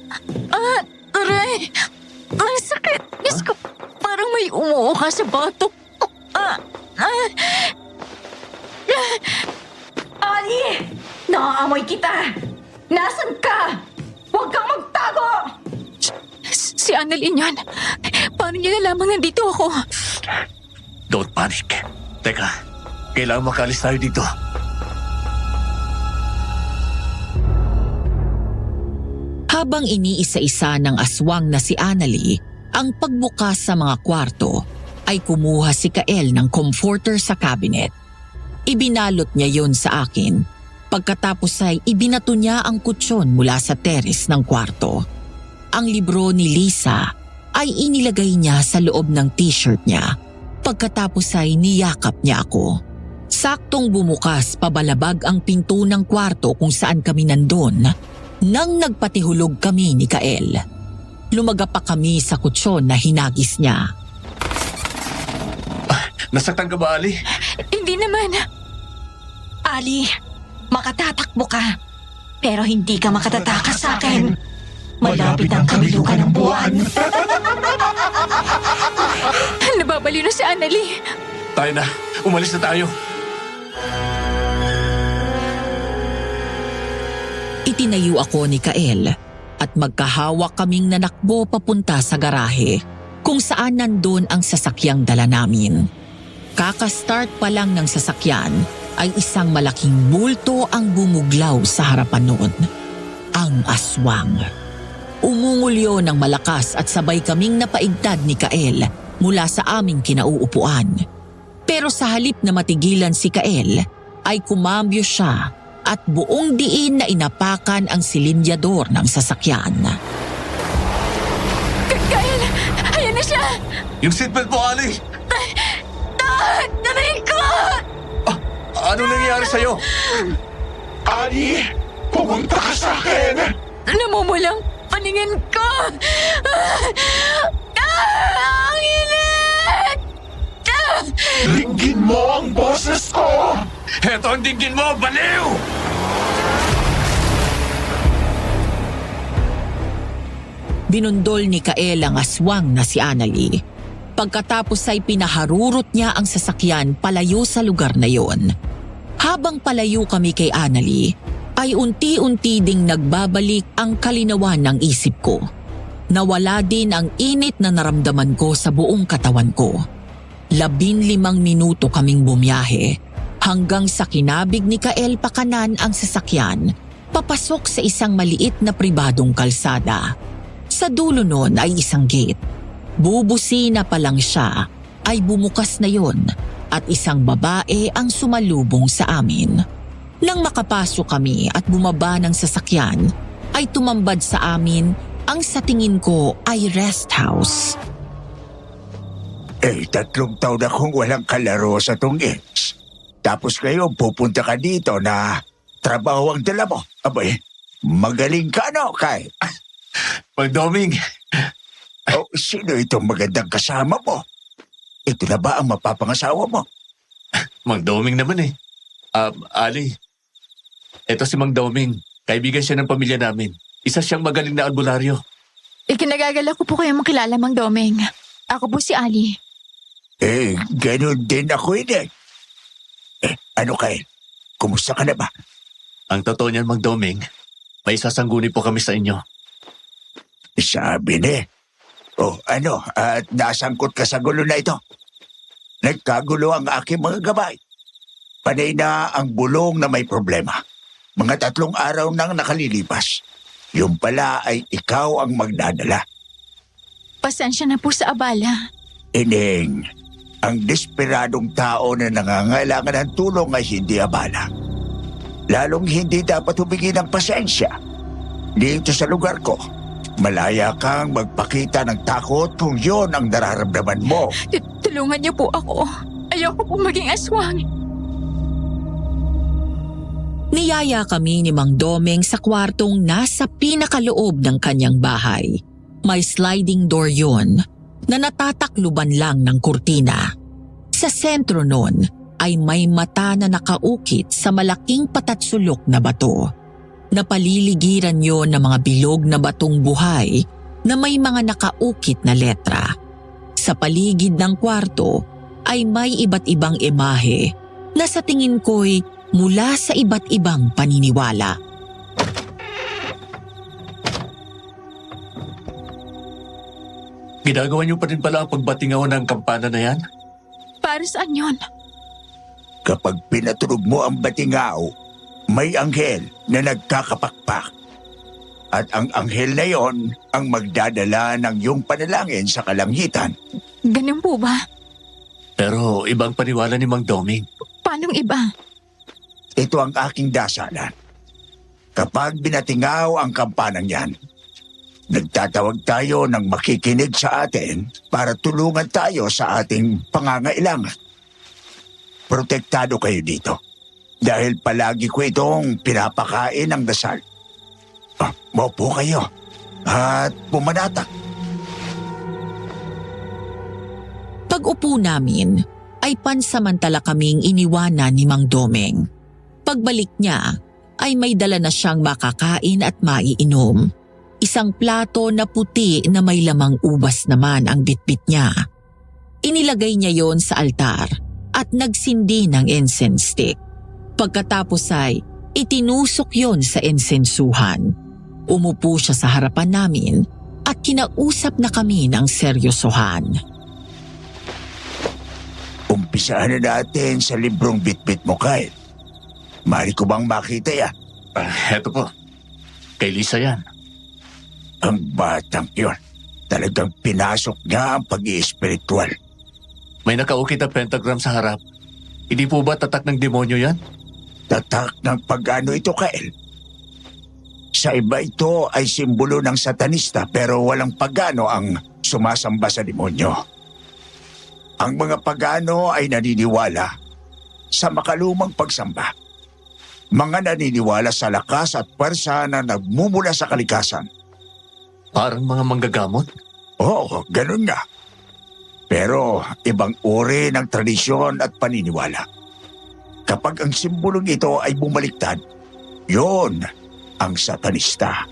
Aray! Ang sakit! Diyos ko, parang may umuuka sa batok. Ali! Nakaamoy kita! Nasaan ka? Huwag kang magtago! Si Annalyn yan. Paano niya nalamang nandito ako? Don't panic. Teka, kailangan makalis tayo dito. Habang iniisa-isa ng aswang na si Annalie ang pagbukas sa mga kwarto, ay kumuha si Kael ng comforter sa cabinet. Ibinalot niya yon sa akin. Pagkatapos ay ibinato niya ang kutsyon mula sa teres ng kwarto. Ang libro ni Lisa ay inilagay niya sa loob ng t-shirt niya. Pagkatapos ay niyakap niya ako. Saktong bumukas pabalabag ang pinto ng kwarto kung saan kami nandun nang nagpatihulog kami ni Kael. Lumaga pa kami sa kutsyon na hinagis niya. Nasaktan ka ba, Ali? Hindi naman. Ali, makatatakbo ka. Pero hindi ka makatatakas sa akin. Malapit ang kabilukan ng buwan. Nababaliw na si Annalie. Tayo na. Umalis na tayo. Itinayo ako ni Kael at magkahawak kaming nanakbo papunta sa garahe kung saan nandun ang sasakyang dala namin. Kakastart pa lang ng sasakyan ay isang malaking bulto ang bumuglaw sa harapan noon. Ang aswang. Umungulyo ng malakas at sabay kaming napaigtad ni Kael mula sa aming kinauupuan. Pero sa halip na matigilan si Kael, ay kumambyo siya at buong diin na inapakan ang silindyador ng sasakyan. Kael! Ayan na siya! Yung seatbelt mo, Ali! Aray ko! Ano nangyayari sa'yo? Ali, pumunta ka sa akin! Namumulang paningin ko! Ang init! Dinggin mo ang boses ko! Heto ang dinggin mo, baliw! Binundol ni Kael ang aswang na si Annalie. Pagkatapos ay pinaharurot niya ang sasakyan palayo sa lugar na yon. Habang palayo kami kay Annalie, ay unti-unti ding nagbabalik ang kalinawan ng isip ko. Nawala din ang init na naramdaman ko sa buong katawan ko. 15 minuto kaming bumiyahe hanggang sa kinabig ni Kael pakanan ang sasakyan, papasok sa isang maliit na pribadong kalsada. Sa dulo nun ay isang gate. Bubusina pa lang siya ay bumukas na yon at isang babae ang sumalubong sa amin. Nang makapasok kami at bumaba ng sasakyan, ay tumambad sa amin ang sa tingin ko ay rest house. 3 taon akong walang kalaro sa tong ex. Tapos ngayon pupunta ka dito na trabaho ang dala mo. Abay, magaling ka Kyle? Mang Doming, O, sino itong magandang kasama mo? Ito na ba ang mapapangasawa mo? Mang Doming naman eh. Ali, eto si Mang Doming. Kaibigan siya ng pamilya namin. Isa siyang magaling na albularyo. Ikinagagala ko po kayo makilala, Mang Doming. Ako po si Ali. Ganun din ako ano Kyle? Kumusta ka na ba? Ang totoo niyan, Mang Doming, may sasangguni po kami sa inyo. Sabi ni. At nasangkot ka sa gulo na ito? Nagkagulo ang aking mga gabay. Panay na ang bulong na may problema. Mga 3 araw nang nakalilipas. Yung pala ay ikaw ang magdadala. Pasensya na po sa abala. Ineng, ang desperadong tao na nangangailangan ng tulong ay hindi abala. Lalong hindi dapat humingi ng pasensya. Dito sa lugar ko, malaya kang magpakita ng takot kung yon ang nararamdaman mo. Tulungan niyo po ako. Ayoko po maging aswang. Niyaya kami ni Mang Doming sa kwartong nasa pinakaloob ng kanyang bahay. May sliding door yon na natatakluban lang ng kurtina. Sa sentro nun ay may mata na nakaukit sa malaking patatsulok na bato. Napaliligiran yon ng mga bilog na batong buhay na may mga nakaukit na letra. Sa paligid ng kwarto ay may iba't ibang imahe na sa tingin ko'y mula sa iba't ibang paniniwala. Ginagawa niyo pa rin pala ang pagbatingaw ng kampana na yan? Para saan yun? Kapag pinatunog mo ang batingaw, may anghel na nagkakapakpak. At ang anghel na yon ang magdadala ng iyong panalangin sa kalangitan. Ganun po ba? Pero ibang paniwala ni Mang Doming. Paanong iba? Ito ang aking dasalan. Kapag binatingaw ang kampanang yan, nagtatawag tayo ng makikinig sa atin para tulungan tayo sa ating pangangailangan. Protektado kayo dito dahil palagi ko itong pinapakain ng dasal. Maupo kayo at pumanatak. Pag-upo namin ay pansamantala kaming iniwanan ni Mang Doming. Pagbalik niya ay may dala na siyang makakain at maiinom. Isang plato na puti na may lamang ubas naman ang bitbit niya. Inilagay niya yon sa altar at nagsindi ng incense stick. Pagkatapos ay itinusok yon sa insensuhan. Umupo siya sa harapan namin at kinausap na kami ng seryosohan. Umpisahan na natin sa librong bitbit mo, Kyle. Mari ko bang makita yan? Heto po. Kay Lisa yan. Ang batang yun. Talagang pinasok niya ang pag-iespiritual. May nakaukit na pentagram sa harap. Hindi po ba tatak ng demonyo yan? Tatak ng pag-ano ito, Kyle? Sa iba ito ay simbolo ng satanista pero walang pagano ang sumasamba sa demonyo. Ang mga pagano ay naniniwala sa makalumang pagsamba. Mga naniniwala sa lakas at pwersa na nagmumula sa kalikasan. Parang mga manggagamot? Oo, ganun nga. Pero ibang uri ng tradisyon at paniniwala. Kapag ang simbolong ito ay bumaliktad, yon ang satanista.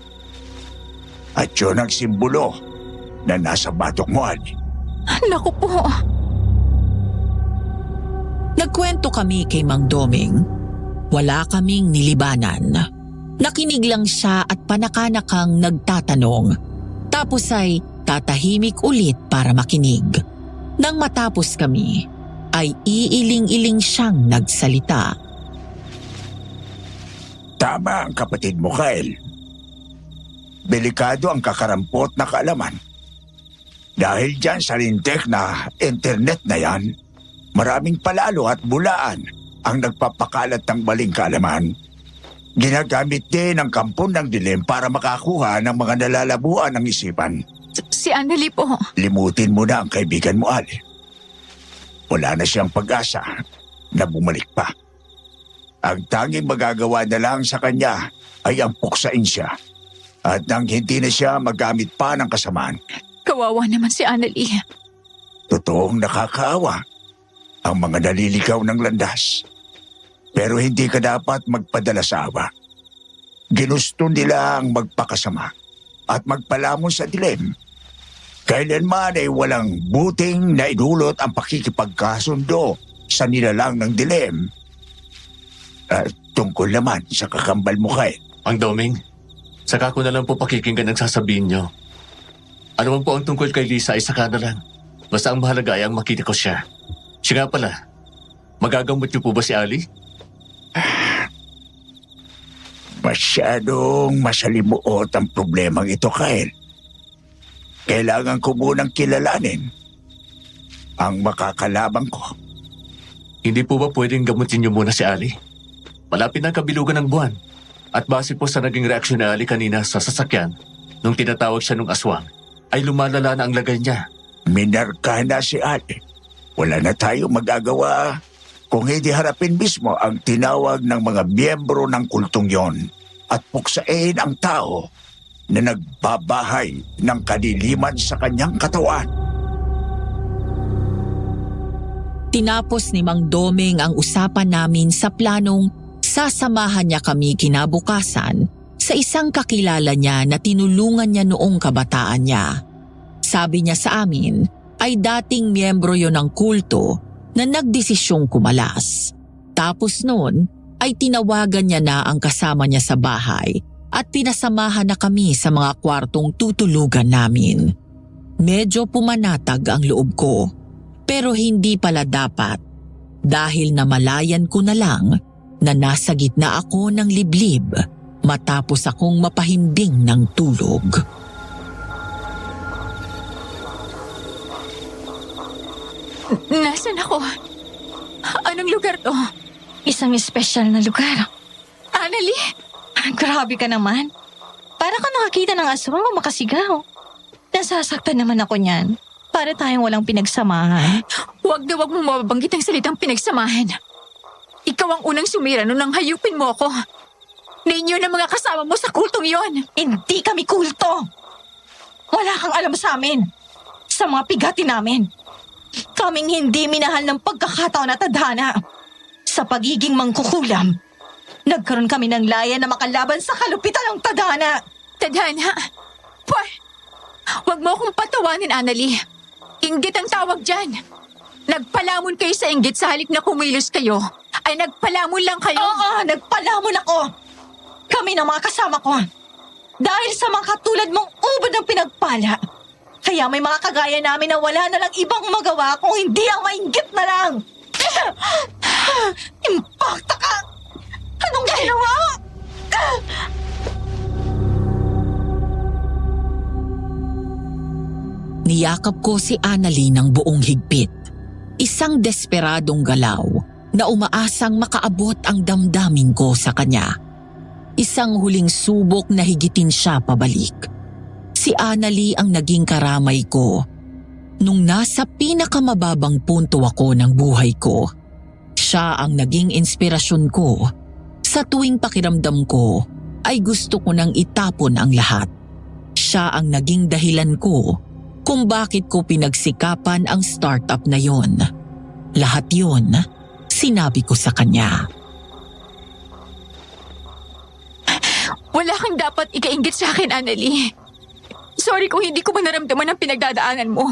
At yon ang simbolo na nasa batok mo, Ali. Naku po. Nagkwento kami kay Mang Doming. Wala kaming nilibanan. Nakinig lang siya at panakanakang nagtatanong. Tapos ay tatahimik ulit para makinig. Nang matapos kami, ay iiling-iling siyang nagsalita. Tama ang kapatid mo, Kyle. Delikado ang kakarampot na kaalaman. Dahil dyan sa lintek na internet na yan, maraming palalo at bulaan ang nagpapakalat ng maling kaalaman. Ginagamit din ang kampon ng dilim para makakuha ng mga nalalabuan ng isipan. Si Annalie po. Limutin mo na ang kaibigan mo, Ali. Wala na siyang pag-asa na bumalik pa. Ang tanging magagawa na lang sa kanya ay ang puksain siya. At nang hindi na siya magamit pa ng kasamaan, Kawawa naman si Annalie. totoong nakakaawa ang mga naliligaw ng landas. Pero hindi ka dapat magpadala sa awa. Ginusto nila ang magpakasama at magpalamon sa dilim. Kailanman ay walang buting na idulot ang pakikipagkasundo sa nilalang ng dilim. At tungkol naman sa kakambal mo, Kyle. Ang Doming, saka ko na lang po pakikinggan ang sasabihin nyo. Ano man po ang tungkol kay Lisa ay saka na lang. Basta ang mahalaga ay ang makita ko siya. Siya nga pala, magagamot niyo po ba si Ali? Masyadong masalimuot ang problemang ito, Kyle. Kailangan ko munang kilalanin ang makakalabang ko. Hindi po ba pwedeng gamutin niyo muna si Ali? Malapit na ang kabilugan ng buwan. At base po sa naging reaksyon ni Ali kanina sa sasakyan, nung tinatawag siya ng aswang, ay lumalala na ang lagay niya. Minarka na si Ali. Wala na tayong magagawa kung hindi harapin mismo ang tinawag ng mga miyembro ng kultong yon at puksain ang tao na nagbabahay ng kadiliman sa kanyang katawan. Tinapos ni Mang Doming ang usapan namin sa planong sasamahan niya kami kinabukasan sa isang kakilala niya na tinulungan niya noong kabataan niya. Sabi niya sa amin ay dating miyembro yon ng kulto na nagdesisyong kumalas. Tapos noon ay tinawagan niya na ang kasama niya sa bahay at pinasamahan na kami sa mga kwartong tutulugan namin. Medyo pumanatag ang loob ko, pero hindi pala dapat dahil namalayan ko na lang na nasa gitna ako ng liblib matapos akong mapahimbing ng tulog. Nasaan ako? Anong lugar to? Isang espesyal na lugar. Annalie? Grabe ka naman. Para ka nakakita ng aswang o makasigaw. Nasasaktan naman ako niyan. Para tayong walang pinagsamahan. Huwag na huwag mong mababanggit ang salitang pinagsamahan. Ikaw ang unang sumira nung nang hayupin mo ako. Ninyo ng mga kasama mo sa kultong yon. Hindi kami kulto. Wala kang alam sa amin. Sa mga pigati namin. Kaming hindi minahal ng pagkakataon at tadhana. Sa pagiging mangkukulam, nagkaroon kami ng laya na makalaban sa kalupitan ng tadhana. Tadhana? Huwag mo akong patawanin, Annalie. Inggit ang tawag dyan. Nagpalamon kayo sa inggit sa halip na kumilos kayo. Ay nagpalamon lang kayo. Oo, nagpalamon ako. Kami ng mga kasama ko. Dahil sa mga katulad mong ubod ng pinagpala. Kaya may mga kagaya namin na wala na lang ibang magawa kung hindi ang mainggit na lang. Impakta ka! Anong ginawa? Niyakap ko si Annalie ng buong higpit. Isang desperadong galaw na umaasang makaabot ang damdamin ko sa kanya. Isang huling subok na higitin siya pabalik. Si Annalie ang naging karamay ko. Nung nasa pinakamababang punto ako ng buhay ko, siya ang naging inspirasyon ko. Sa tuwing pakiramdam ko, ay gusto ko nang itapon ang lahat. Siya ang naging dahilan ko kung bakit ko pinagsikapan ang startup na yon. Lahat yon, sinabi ko sa kanya. Wala kang dapat ikainggit sa akin, Annalie. Sorry kung hindi ko ba naramdaman ang pinagdadaanan mo.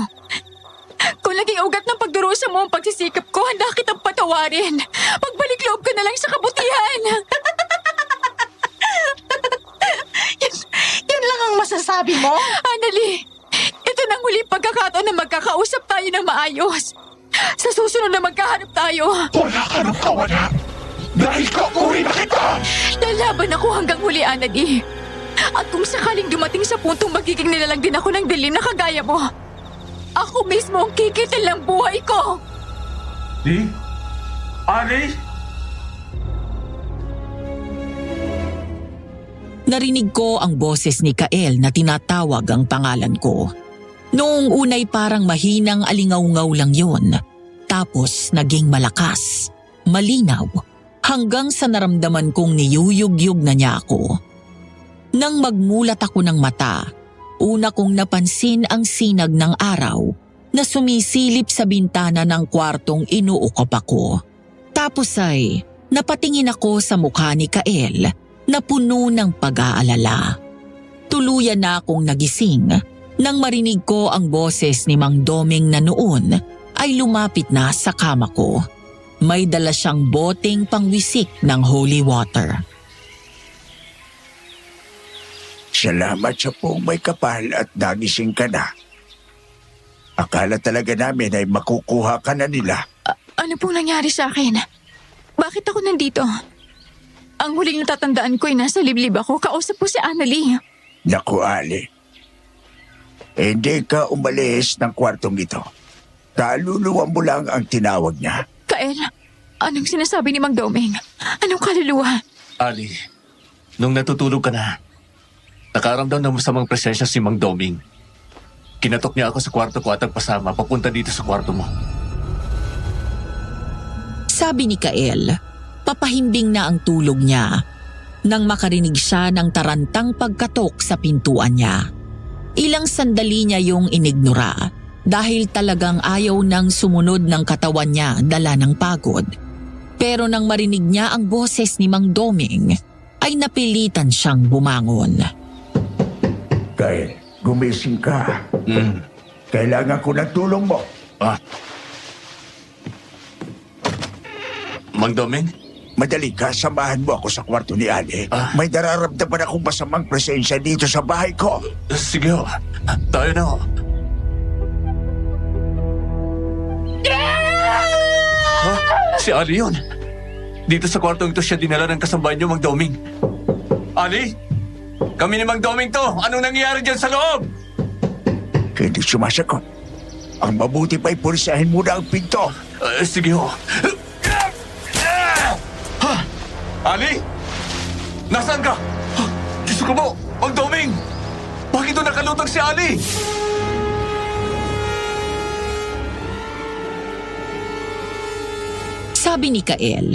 Kung naging ugat ng pagdurusa mo ang pagsisikap ko, handa kitang patawarin. Pagbalik loob ka na lang sa kabutihan. Yun lang ang masasabi mo? Annalie, ito ng huling pagkakataon na magkakausap tayo ng maayos. Sa susunod na magkaharap tayo, Wala ka ng kawalan! Dahil kauri na kita! lalaban ako hanggang huli, Anadi. At kung sakaling dumating sa puntong magiging nilalang din ako ng dilim na kagaya mo, ako mismo ang kikitil ng buhay ko. Di? Ali? Narinig ko ang boses ni Kael na tinatawag ang pangalan ko. Noong unay parang mahinang alingaw-ngaw lang yon. Tapos naging malakas, malinaw, hanggang sa naramdaman kong niyuyug-yug na niya ako. Nang magmulat ako ng mata, una kong napansin ang sinag ng araw na sumisilip sa bintana ng kwartong inuukop ako. Tapos ay napatingin ako sa mukha ni Kael na puno ng pag-aalala. Tuluyan na akong nagising nang marinig ko ang boses ni Mang Doming na noon ay lumapit na sa kama ko. May dala siyang boteng pangwisik ng holy water. Salamat sa pong may kapal at nagising ka na. Akala talaga namin ay makukuha ka na nila. Ano pong nangyari sa akin? Bakit ako nandito? Ang huling natatandaan ko ay nasa liblib ako. Kausap po si Annalie. Naku, Ali. Hindi ka umalis ng kwartong ito. Kaluluwa mo lang ang tinawag niya. Kael, anong sinasabi ni Mang Doming? Anong kaluluwa? Ali, nung natutulog ka na, nakaramdam ng masamang presensya si Mang Doming. Kinatok niya ako sa kwarto ko at nagpasama papunta dito sa kwarto mo. Sabi ni Kael, papahimbing na ang tulog niya nang makarinig siya ng tarantang pagkatok sa pintuan niya. Ilang sandali niya yung inignora dahil talagang ayaw nang sumunod ng katawan niya dala ng pagod. Pero nang marinig niya ang boses ni Mang Doming, ay napilitan siyang bumangon. Kyle, gumising ka. Kailangan ko ng tulong mo. Mang Doming? Madali ka, samahan mo ako sa kwarto ni Ali. May nararamdaman akong masamang presensya dito sa bahay ko. Sige ho, tayo na ho. Si Ali yun. Dito sa kwartong ito siya dinala ng kasambahan niyo, Mang Doming. Ali? Kami ni Mang Doming to. Anong nangyayari dyan sa loob? Hindi sumasagot. Ang mabuti pa'y pulisahin muna ang pinto. Sige ho. Ali? Nasaan ka? Diyos ko mo, Mang Doming! Bakit doon nakalutang si Ali? Sabi ni Kael,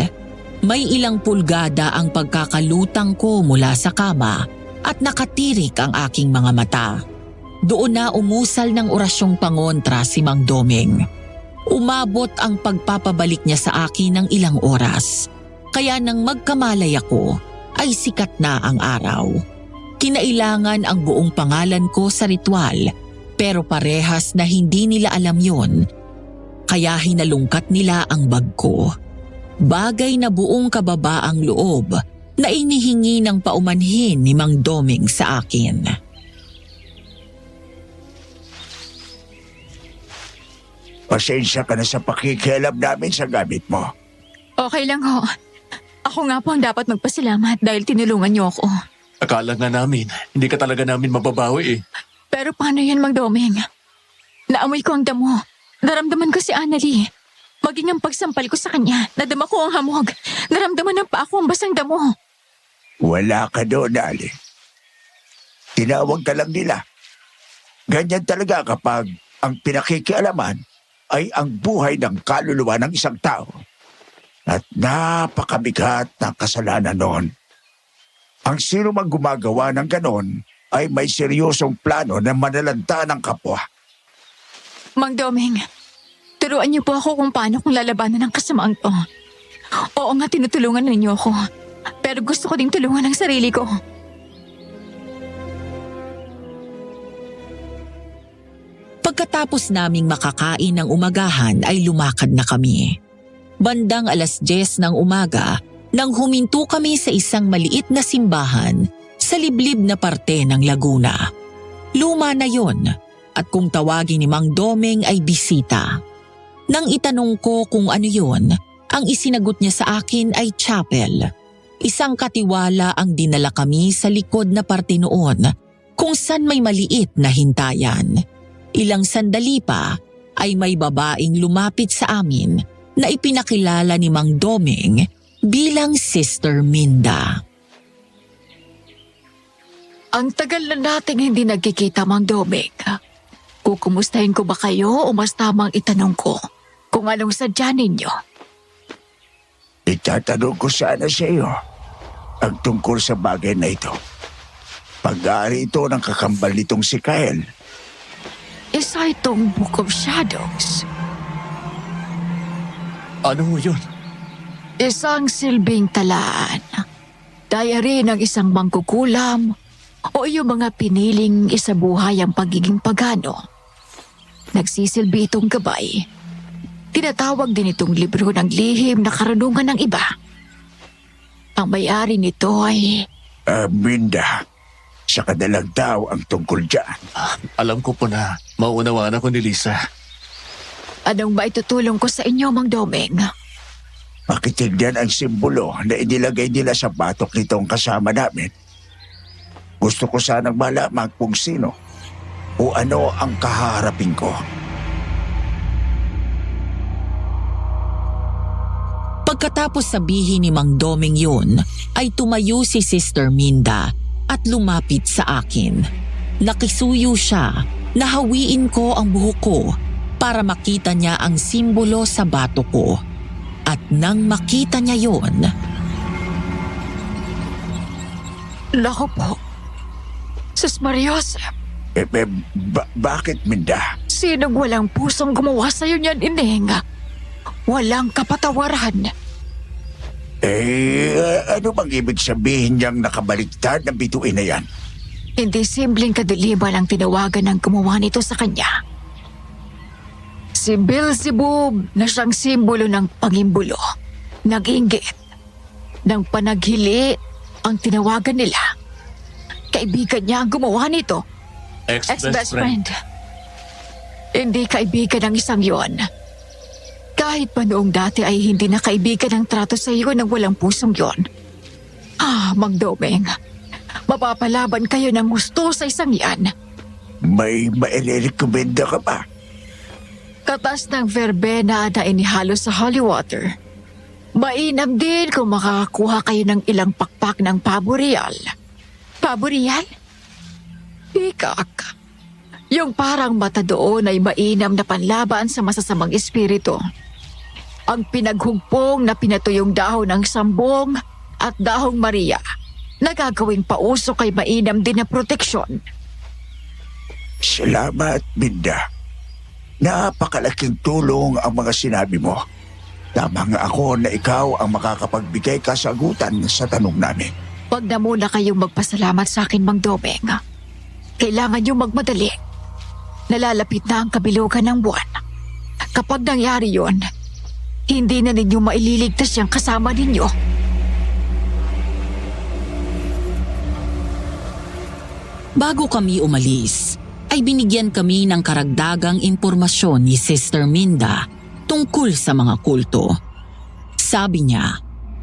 may ilang pulgada ang pagkakalutang ko mula sa kama at nakatirik ang aking mga mata. Doon na umusal ng orasyong pangontra si Mang Doming. Umabot ang pagpapabalik niya sa akin ng ilang oras. Kaya nang magkamalay ako, ay sikat na ang araw. Kinailangan ang buong pangalan ko sa ritual, pero parehas na hindi nila alam yon. Kaya hinalungkat nila ang bag ko. Bagay na buong kababaang loob na inihingi ng paumanhin ni Mang Doming sa akin. Pasensya ka na sa pakikialam namin sa gamit mo. Okay lang ho. Ako nga po ang dapat magpasalamat dahil tinulungan niyo ako. Akala nga namin, hindi ka talaga namin mababawi eh. Pero paano yun, Mang Doming? Naamoy ko ang damo. Naramdaman ko si Annalie. Maging ang pagsampal ko sa kanya, nadama ko ang hamog. Naramdaman ng pa ako ang basang damo. Wala ka doon, Ali. Tinawag ka lang nila. Ganyan talaga kapag ang pinakikialaman ay ang buhay ng kaluluwa ng isang tao. At napakabigat na kasalanan noon. Ang sino mang gumagawa ng ganon ay may seryosong plano na manalanta ng kapwa. Mang Doming, turuan niyo po ako kung paano kong lalabanan ng kasamaang to. Oo nga, tinutulungan ninyo ako. Pero gusto ko ding tulungan ang sarili ko. Pagkatapos naming makakain ng umagahan ay lumakad na kami. Bandang 10:00 ng umaga nang huminto kami sa isang maliit na simbahan sa liblib na parte ng Laguna. Luma na yon at kung tawagin ni Mang Domeng ay bisita. Nang itanong ko kung ano yun, ang isinagot niya sa akin ay chapel. Isang katiwala ang dinala kami sa likod na parte noon kung saan may maliit na hintayan. Ilang sandali pa ay may babaeng lumapit sa amin na ipinakilala ni Mang Domeng bilang Sister Minda. Ang tagal na nating hindi nagkikita, Mang Domeng. Kukumustahin ko ba kayo o mas tamang itanong ko kung anong sadya ninyo? Itatanong ko sana sa iyo ang tungkol sa bagay na ito. Pag-aari ito ng kakambal nitong si Kael. Isa itong Book of Shadows. Ano ho yun? Isang silbing talaan. Diary ng isang mangkukulam o yung mga piniling isabuhay ang pagiging pagano. Nagsisilbi itong gabay. Tinatawag din itong libro ng lihim na karunungan ng iba. Ang may-ari nito ay... Minda, sa kadalang tao ang tungkol dyan. Alam ko po na mauunawaan ako ni Lisa. Anong maitutulong ko sa inyo, Mang Domeng? Pakitignan ang simbolo na inilagay nila sa batok nitong kasama namin. Gusto ko sanang malaman kung sino o ano ang kaharapin ko. Pagkatapos sabihin ni Mang Domeng yun, ay tumayo si Sister Minda at lumapit sa akin. Nakisuyo siya na hawiin ko ang buhok ko para makita niya ang simbolo sa bato ko. At nang makita niya yon, Lako po. Sus Marios, Bakit, Minda? sinong walang pusong gumawa sa'yo niyan, Ineng? Walang kapatawaran. Ano bang ibig sabihin niyang nakabaliktad ng bituin na yan? Hindi simpleng kadiliman ang tinawagan ng gumawa nito sa kanya. Si Beelzebub na siyang simbolo ng pangimbulo, nag-inggit, ng panaghili ang tinawagan nila. Kaibigan niya ang gumawa nito. Ex-best friend. Hindi kaibigan ng isang yon. Kahit pa noong dati ay hindi na kaibigan ang trato sa iyo ng walang pusong yon. Mang Domeng, mapapalaban kayo ng gusto sa isang yan. May mairekomenda ka ba? Katas ng verbena na inihalo sa holy water. Mainam din kung makakakuha kayo ng ilang pakpak ng pabo real. Pabo real? Pikak. Yung parang mata doon ay mainam na panlaban sa masasamang espiritu. Ang pinaghugpong na pinatuyong dahon ng sambong at dahong Maria na gagawing pauso kay mainam din na proteksyon. Salamat, Minda. Napakalaking tulong ang mga sinabi mo. Tama nga ako na ikaw ang makakapagbigay kasagutan sa tanong namin. Huwag na muna kayong magpasalamat sa akin, Mang Domeng. Kailangan niyong magmadali. Nalalapit na ang kabilugan ng buwan. Kapag nangyari yon, hindi na ninyo maililigtas yung kasama ninyo. bago kami umalis, ay binigyan kami ng karagdagang impormasyon ni Sister Minda tungkol sa mga kulto. Sabi niya,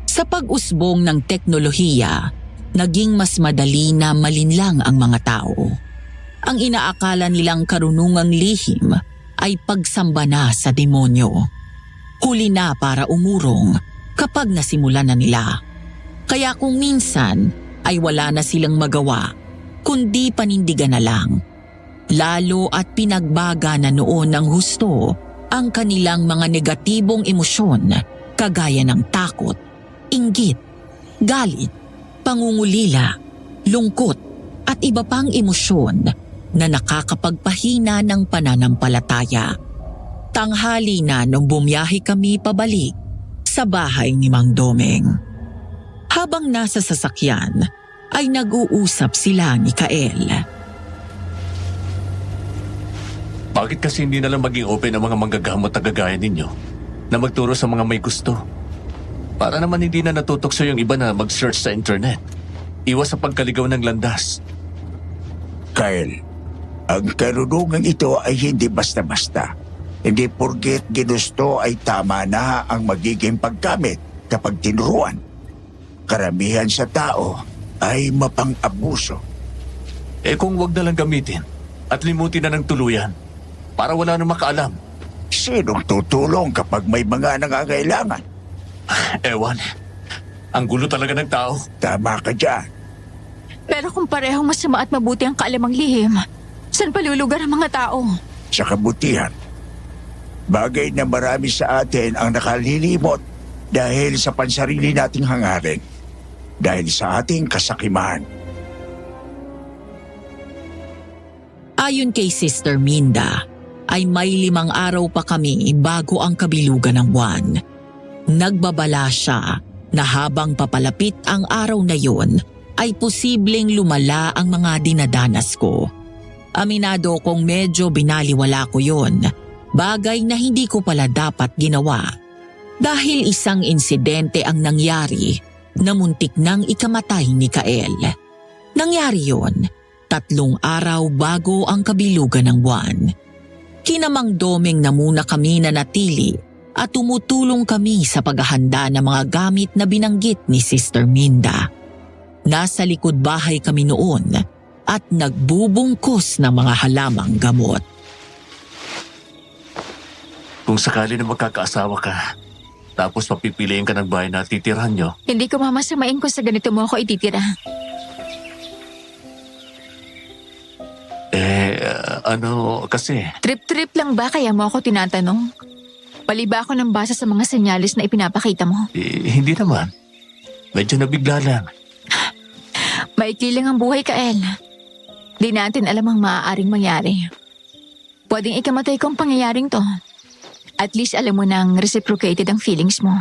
sa pag-usbong ng teknolohiya, naging mas madali na malinlang ang mga tao. Ang inaakala nilang karunungang lihim ay pagsamba na sa demonyo. Huli na para umurong kapag nasimulan na nila. Kaya kung minsan ay wala na silang magawa, kundi panindigan na lang. Lalo at pinagbaga na noon ng husto ang kanilang mga negatibong emosyon kagaya ng takot, inggit, galit, pangungulila, lungkot at iba pang emosyon na nakakapagpahina ng pananampalataya. Tanghali na nung bumiyahe kami pabalik sa bahay ni Mang Domeng. Habang nasa sasakyan ay nag-uusap sila ni Kael. Bakit kasi hindi na lang maging open ang mga manggagamot na gagaya ninyo na magturo sa mga may gusto? Para naman hindi na natutokso yung iba na mag-search sa internet. Iwas sa pagkaligaw ng landas. Kyle, Ang karunungan ito ay hindi basta-basta. Hindi porket ginusto ay tama na ang magiging paggamit kapag tinuruan. Karamihan sa tao ay mapang-abuso. Kung wag na lang gamitin at limutin na ng tuluyan para wala nang makaalam. Sinong tutulong kapag may mga nangangailangan? Ewan, ang gulo talaga ng tao. Tama ka dyan. Pero kung parehong masama at mabuti ang kaalamang lihim, saan palulugar ang mga tao? Sa kabutihan. Bagay na marami sa atin ang nakalilimot dahil sa pansarili nating hangarin. Dahil sa ating kasakiman. Ayon kay Sister Minda, ay may 5 araw pa kami bago ang kabilugan ng buwan. Nagbabala siya na habang papalapit ang araw na yon, ay posibleng lumala ang mga dinadanas ko. Aminado kong medyo binaliwala ko yon, bagay na hindi ko pala dapat ginawa. Dahil isang insidente ang nangyari na muntik nang ikamatay ni Kael. Nangyari yon 3 araw bago ang kabilugan ng buwan. Kinamang Domeng na muna kami nanatili at tumutulong kami sa paghahanda ng mga gamit na binanggit ni Sister Minda. Nasa likod bahay kami noon at nagbubungkos ng mga halamang gamot. Kung sakali na magkakaasawa ka, tapos papipiliin ka ng bahay na titirhan nyo, Hindi ko mamasamain kung sa ganito mo ako ititira. kasi Trip-trip lang ba kaya mo ako tinatanong? Mali ba ako ng basa sa mga senyalis na ipinapakita mo? hindi naman. Medyo nabigla lang. Maikli lang ang buhay, Kael. Di natin alam ang maaaring mangyari. Pwedeng ikamatay ko ang pangyayaring to. At least alam mo nang reciprocated ang feelings mo.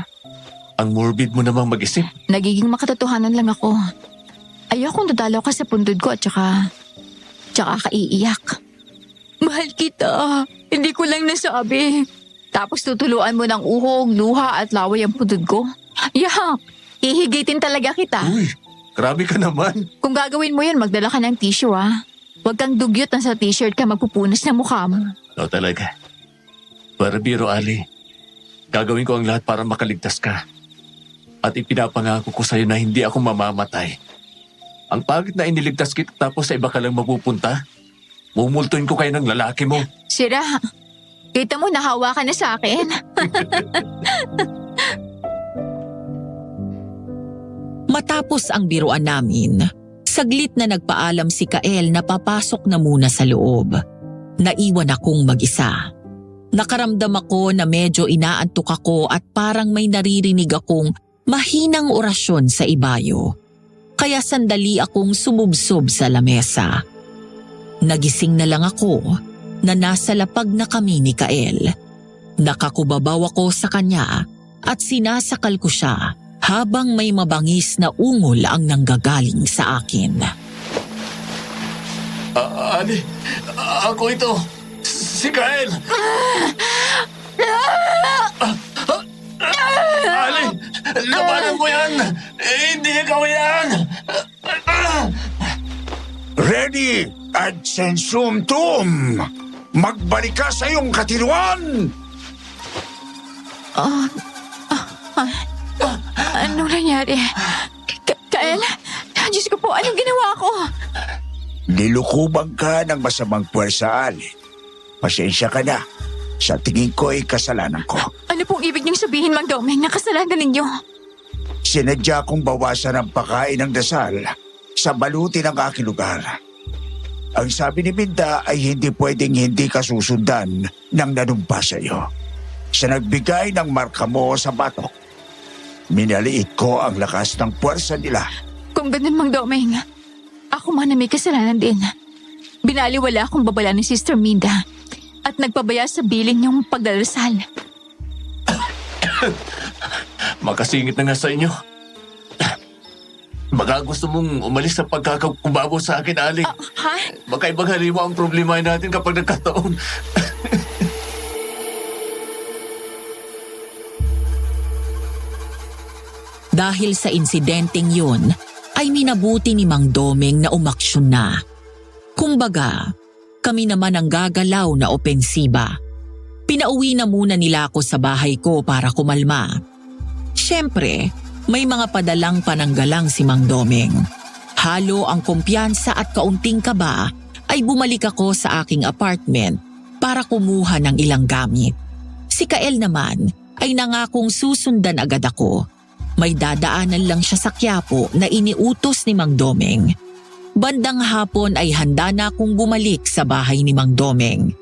Ang morbid mo namang mag-isip. Nagiging makatotohanan lang ako. Ayokong dadalaw ka sa pundod ko at tsaka kaiiyak. Mahal kita. Hindi ko lang nasabi. Tapos tutuluan mo ng uhog, luha at laway ang pundod ko. Yak! Hihigitin talaga kita. Uy, grabe ka naman. Kung gagawin mo yun, magdala ka ng tissue Huwag kang dugyot na sa t-shirt ka magpupunas ng mukha mo. O talaga. Para biro, Ali. Gagawin ko ang lahat para makaligtas ka. At ipinapangako ko sa'yo na hindi ako mamamatay. Ang pagit na iniligtas kita tapos sa iba ka lang mapupunta. Mumultuin ko kayo ng lalaki mo. Sira, kita mo nahawa ka na sa akin. Matapos ang biruan namin, saglit na nagpaalam si Kael na papasok na muna sa loob. Naiwan akong mag-isa. Nakaramdam ako na medyo inaantok ako at parang may naririnig akong mahinang orasyon sa ibayo. Kaya sandali akong sumubsob sa lamesa. Nagising na lang ako na nasa lapag na kami ni Kael. Nakakubabaw ako sa kanya at sinasakal ko siya habang may mabangis na ungol ang nanggagaling sa akin. Ali, ako ito. Si Kael. Ali, labanan mo yan. Hindi ikaw yan. Ready at sensumtum! Magbalik ka sa iyong katinuan! Anong nangyari? Kael? Diyos ko po, anong ginawa ko? Nilukubang ka ng masamang puwersa, Ali. Pasensya ka na. Sa tingin ko ay kasalanan ko. Ano pong ibig niyong sabihin, Mang Domeng, na kasalanan ninyo? Sinadya kong bawasan ang pagkain ng dasal sa baluti ng aking lugar. Ang sabi ni Minda ay hindi pwedeng hindi ka susundan ng nanumpa sa iyo. Sa nagbigay ng marka mo sa batok, minaliit ko ang lakas ng puwersa nila. Kung ganun, Mang Domeng, ako man na may kasalanan din. Binaliwala akong babala ni Sister Minda at nagpabaya sa bilin niyong pagdarasal. Makasingit na nga sa inyo. Baka gusto mong umalis sa pagkakakumbabo sa akin, Ali. Ha? Baka ibang haliwa ang problema natin kapag nagkataon. Dahil sa insidenteng yun, ay minabuti ni Mang Domeng na umaksyon na. Kumbaga, kami naman ang gagalaw na opensiba. Pinauwi na muna nila ako sa bahay ko para kumalma. Siyempre, may mga padalang pananggalang si Mang Doming. Halo ang kumpiyansa at kaunting kaba ay bumalik ako sa aking apartment para kumuha ng ilang gamit. Si Kael naman ay nangakong susundan agad ako. May dadaanan lang siya sa Quiapo na iniutos ni Mang Doming. Bandang hapon ay handa na akong bumalik sa bahay ni Mang Doming.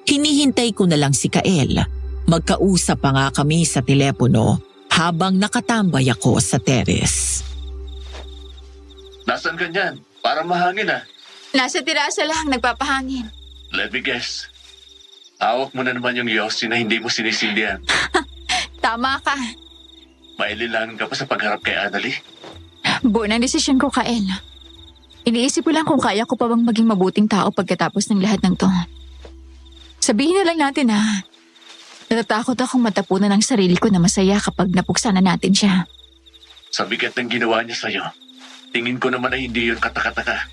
Hinihintay ko na lang si Kael. Magkausap pa nga kami sa telepono habang nakatambay ako sa teres. Nasaan ka niyan? Para mahangin ah. Nasa terasa lang, nagpapahangin. Let me guess. Hawak mo na naman yung Yossi na hindi mo sinisindihan. Tama ka. Maililangan ka pa sa pagharap kay Annalie. Buo ng desisyon ko, Kael. Iniisip ko lang kung kaya ko pa bang maging mabuting tao pagkatapos ng lahat ng to. Sabihin na lang natin na natatakot akong matapunan ang sarili ko na masaya kapag napuksa na natin siya. Sa bigat ng ginawa niya sa'yo, tingin ko naman ay hindi yun katakataka.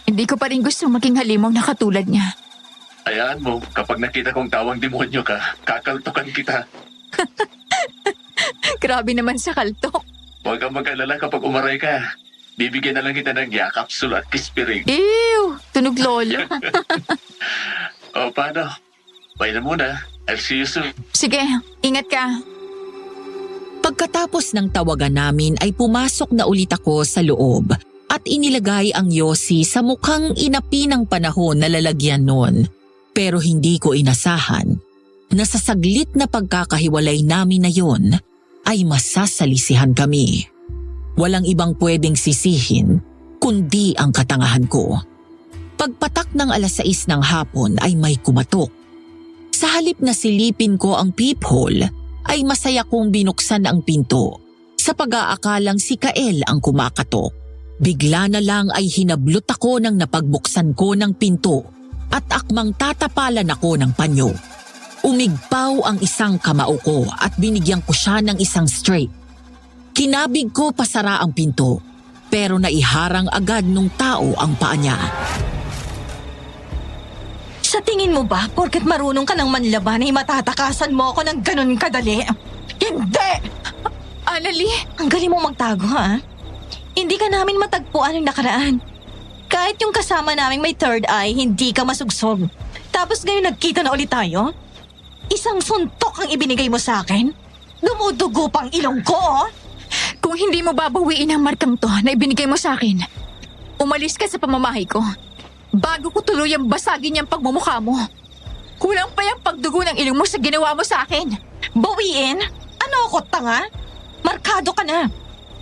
Hindi ko pa rin gusto maging halimaw na katulad niya. Hayaan mo, kapag nakita kong tawang demonyo ka, kakaltukan kita. Grabe naman sa kaltok. Huwag kang mag-alala kapag umaray ka. Bibigyan na lang kita ng yakapsul at kispiring. Ew! Tunog lolo. O paano? Bye na muna. I'll see you soon. Sige, ingat ka. Pagkatapos ng tawagan namin ay pumasok na ulit ako sa loob at inilagay ang Yossi sa mukhang inapi ng panahon na lalagyan nun. Pero hindi ko inasahan na sa saglit na pagkakahiwalay namin na yon ay masasalisihan kami. Walang ibang pwedeng sisihin kundi ang katangahan ko. Pagpatak ng 6:00 ng hapon ay may kumatok. Sa halip na silipin ko ang peephole, ay masaya kong binuksan ang pinto sa pag-aakalang si Kael ang kumakatok. Bigla na lang ay hinablot ako nang napagbuksan ko ng pinto at akmang tatapalan ako ng panyo. Umigpaw ang isang kamao ko at binigyan ko siya ng isang straight. Kinabig ko pasara ang pinto pero naiharang agad nung tao ang paa niya. Sa tingin mo ba, porket marunong ka ng manlaban ay matatakasan mo ako ng ganun kadali? Hindi! Annalie! Ang galing mo magtago, ha? Hindi ka namin matagpuan ng nakaraan. Kahit yung kasama naming may third eye, hindi ka masugsog. Tapos ngayon nagkita na ulit tayo? Isang suntok ang ibinigay mo sa akin? Dumudugo pang ilong ko, oh! Kung hindi mo babawiin ang markang to na ibinigay mo sa akin, umalis ka sa pamamahay ko. Bago ko tuluyang basagin yung pagmumukha mo. Kulang pa yung pagdugo ng ilong mo sa ginawa mo sa akin. Bawiin? Ano ako, tanga? Markado ka na.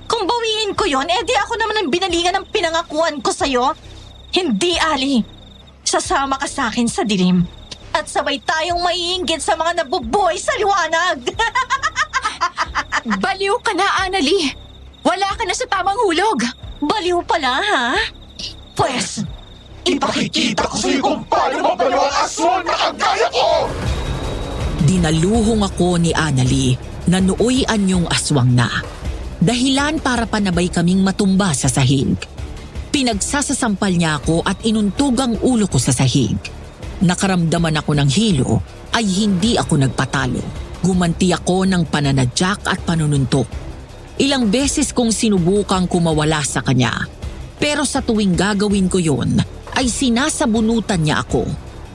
Kung bawiin ko yon, edi ako naman ang binalingan ng pinangakuan ko sa'yo. Hindi, Ali. Sasama ka sa akin sa dilim. At sabay tayong maiinggit sa mga nabubuhay sa liwanag. Baliw ka na, Annalie. Wala ka na sa tamang hulog. Baliw pala, ha? Pwes, Ipakikita ko sa'yo kung paano mabalo ang aswang na kagaya ko! Dinaluhong ako ni Annalie na nooy anyong aswang na. Dahilan para panabay kaming matumba sa sahig. Pinagsasasampal niya ako at inuntog ang ulo ko sa sahig. Nakaramdaman ako ng hilo ay hindi ako nagpatalo. Gumanti ako ng pananadyak at panununtok. Ilang beses kong sinubukang kumawala sa kanya. Pero sa tuwing gagawin ko yon, ay sinasabunutan niya ako.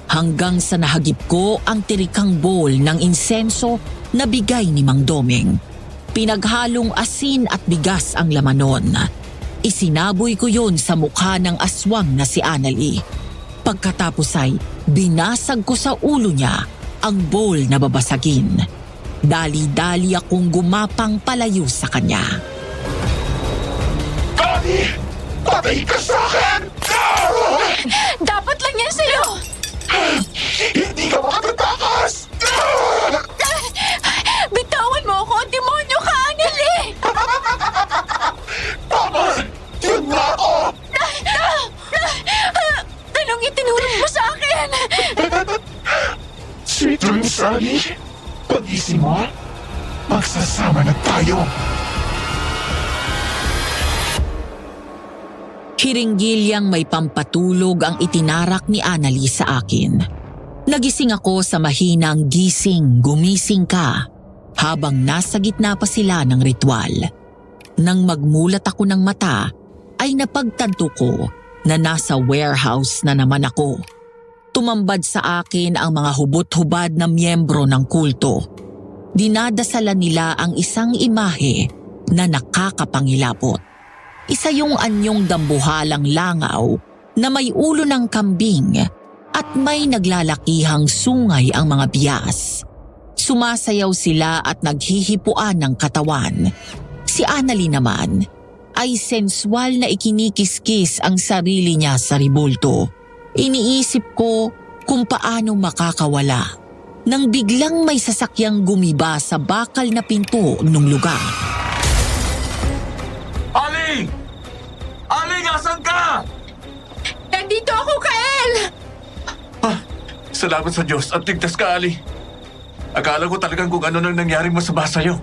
Hanggang sa nahagip ko ang tirikang bowl ng insenso na bigay ni Mang Doming. Pinaghalong asin at bigas ang laman nun. Isinaboy ko yon sa mukha ng aswang na si Annalie. Pagkatapos ay binasag ko sa ulo niya ang bowl na babasagin. Dali-dali akong gumapang palayo sa kanya. Ani! Patay ka sa akin! Dapat lang yan sa'yo. Hindi ka makatatakas! Bitawan mo ako, demonyo ka, Annalie! Tama! Yun nga ako! Anong itinulong mo sa akin? Sweet dreams, Annie. Pag-isip mo, magsasama na tayo. Hiringgilyang may pampatulog ang itinarak ni Annalie sa akin. Nagising ako sa mahinang gising, gumising ka, habang nasa gitna pa sila ng ritual. Nang magmulat ako ng mata, ay napagtanto ko na nasa warehouse na naman ako. Tumambad sa akin ang mga hubot-hubad na miyembro ng kulto. Dinadasalan nila ang isang imahe na nakakapangilabot. Isa yung anyong dambuhalang langaw na may ulo ng kambing at may naglalakihang sungay ang mga biyas. Sumasayaw sila at naghihipuan ng katawan. Si Annalie naman ay sensual na ikinikiskis ang sarili niya sa ribulto. Iniisip ko kung paano makakawala nang biglang may sasakyang gumiba sa bakal na pinto ng lugar. Ali! Ali, nasan ka? Nandito ako, Kael! Salamat sa Diyos at ligtas ka, Ali. Akala ko talagang kung ano nang nangyari masama sa'yo.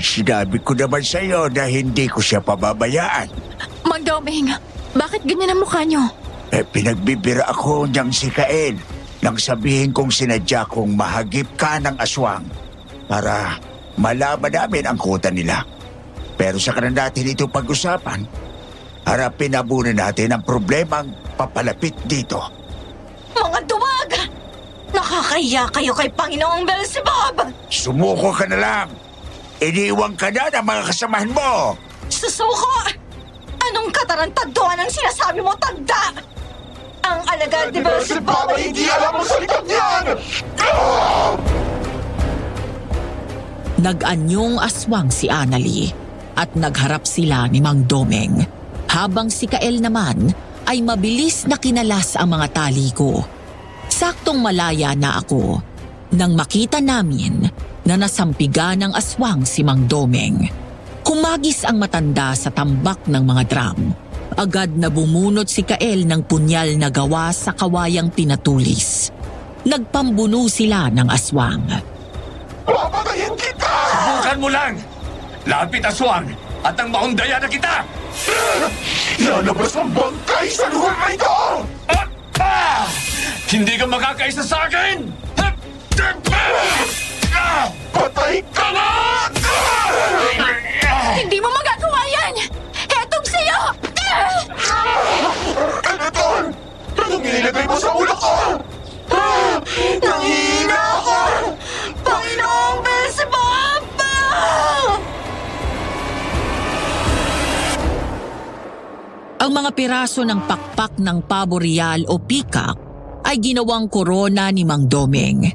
Sinabi ko naman sa iyo na hindi ko siya pababayaan. Mang Doming, bakit ganyan ang mukha niyo? Pinagbibira ako niyang si Kael nang sabihin kong sinadya kong mahagip ka ng aswang para malaman namin ang kuta nila. Pero sa kanan natin ito pag-usapan, harapin na muna natin ang problemang papalapit dito. Mga duwag! Nakakahiya kayo kay Panginoong Beelzebub! Sumuko ka na lang! Iniiwan ka na ng mga kasamahan mo! Susuko! Anong katarantaduan ang sinasabi mo, tanda? Ang alagad ni Beelzebub ay hindi alam mo sa likod niyan! Nag-anyong aswang si Annalie at nagharap sila ni Mang Domeng. Habang si Kael naman ay mabilis na kinalas ang mga tali ko. Saktong malaya na ako nang makita namin na nasampiga ng aswang si Mang Domeng. Humagis ang matanda sa tambak ng mga drum. Agad na bumunot si Kael ng punyal na gawa sa kawayang pinatulis. Nagpambuno sila ng aswang. Papatayin kita! Subukan mo lang! Lapit aswang at ang maundaya na kita! Lalabas ang bangkay sa lugar na ito! Hindi ka makakaisa sa akin! Patay ka na! Hindi mo magagawa yan! Hetong sa'yo! Ano ito? Anong inilagay mo sa ulo ko? Nangihina ako! Panginoong Beelzebub! Ang mga piraso ng pakpak ng pabo real o peacock ay ginawang korona ni Mang Domeng.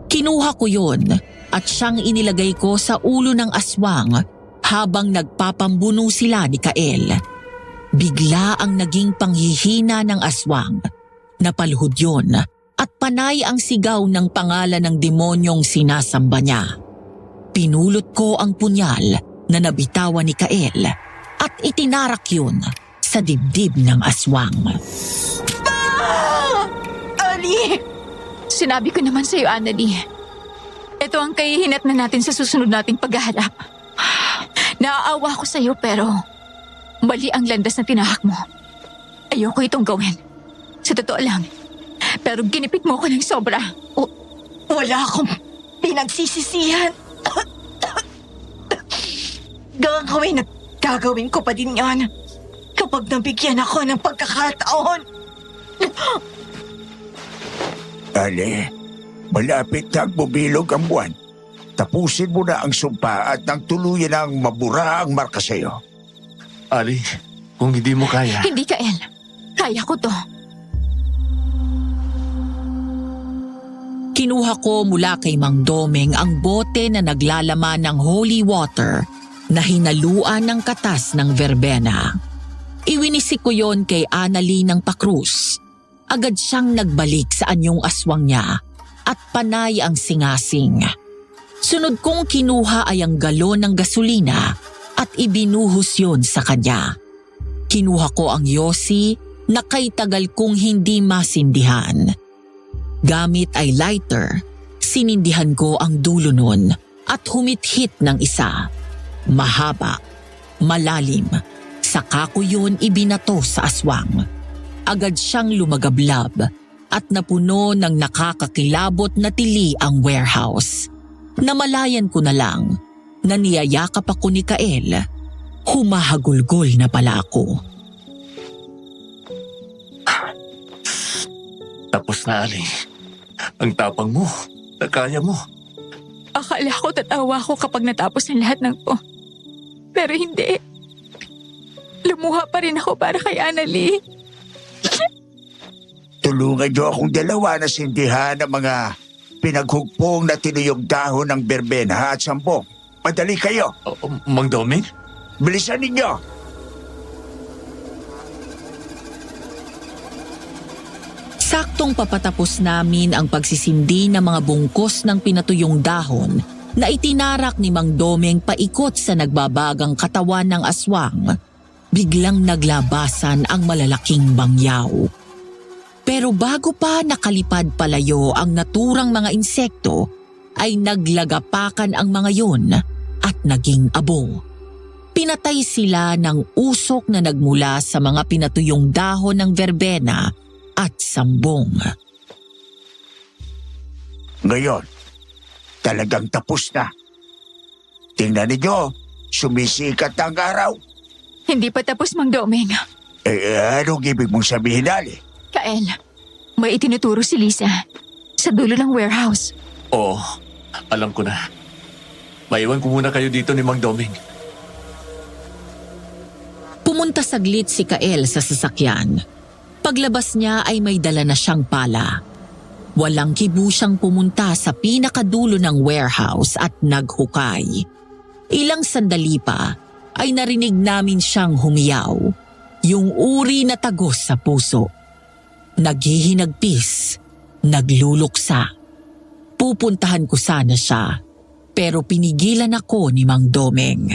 Kinuha ko yun at siyang inilagay ko sa ulo ng aswang habang nagpapambuno sila ni Kael. Bigla ang naging panghihina ng aswang. Napalhod yun at panay ang sigaw ng pangalan ng demonyong sinasamba niya. Pinulot ko ang punyal na nabitawan ni Kael at itinarak yun sa dibdib ng aswang. Ali! Sinabi ko naman sa'yo, Annalie. Ito ang kahihinat na natin sa susunod nating paghaharap. Naaawa ko sa'yo pero mali ang landas na tinahak mo. Ayoko itong gawin. Sa totoo lang. Pero ginipit mo ko ng sobra. Wala akong pinagsisisihan. Gagawin at gagawin ko pa din yan kapag nabigyan ako ng pagkakataon. Ale, malapit na bubilog ang buwan. Tapusin mo na ang sumpa at nang tuluyan ang mabura ang marka sa'yo. Ali, kung hindi mo kaya... Hindi, Kael. Kaya ko to. Kinuha ko mula kay Mang Domeng ang bote na naglalaman ng holy water na hinaluan ng katas ng verbena. Iwinisik ko yon kay Annalie ng pakrus. Agad siyang nagbalik sa anyong aswang niya at panay ang singasing. Sunod kong kinuha ay ang galon ng gasolina at ibinuhos yon sa kanya. Kinuha ko ang yosi na kay tagal kong hindi masindihan. Gamit ay lighter, sinindihan ko ang dulo nun at humithit ng isa. Mahaba, malalim, Saka ko yun ibinato sa aswang. Agad siyang lumagablab at napuno ng nakakakilabot na tili ang warehouse. Namalayan ko na lang na niyayakap ako ni Kael. Humahagulgol na pala ako. Tapos na, Ali. Ang tapang mo. Nakaya mo. Akala ko tatawa ko kapag natapos ang lahat ng to. Pero hindi. Lumuha pa rin ako para kay Annalie. Tulungan niyo akong dalawa na sindihan ng mga pinaghugpong na tinuyong dahon ng berbena at sambong. Madali kayo. Mang Doming? Bilisan ninyo. Saktong papatapos namin ang pagsisindi ng mga bungkos ng pinatuyong dahon na itinarak ni Mang Domeng paikot sa nagbabagang katawan ng aswang. Biglang naglabasan ang malalaking bangyaw. Pero bago pa nakalipad palayo ang naturang mga insekto, ay naglagapakan ang mga yun at naging abo. Pinatay sila ng usok na nagmula sa mga pinatuyong dahon ng verbena at sambong. Ngayon, talagang tapos na. Tingnan ninyo, sumisikat ang araw. Hindi pa tapos, Mang Domeng. Anong ibig mong sabihin, Ali? Kael, may itinuturo si Lisa sa dulo ng warehouse. Oo, alam ko na. Maiwan ko muna kayo dito ni Mang Doming. Pumunta saglit si Kael sa sasakyan. Paglabas niya ay may dala na siyang pala. Walang kibu siyang pumunta sa pinakadulo ng warehouse at naghukay. Ilang sandali pa ay narinig namin siyang humiyaw, yung uri na tagos sa puso. Naghihinagpis, nagluluksa. Pupuntahan ko sana siya, pero pinigilan ako ni Mang Domeng.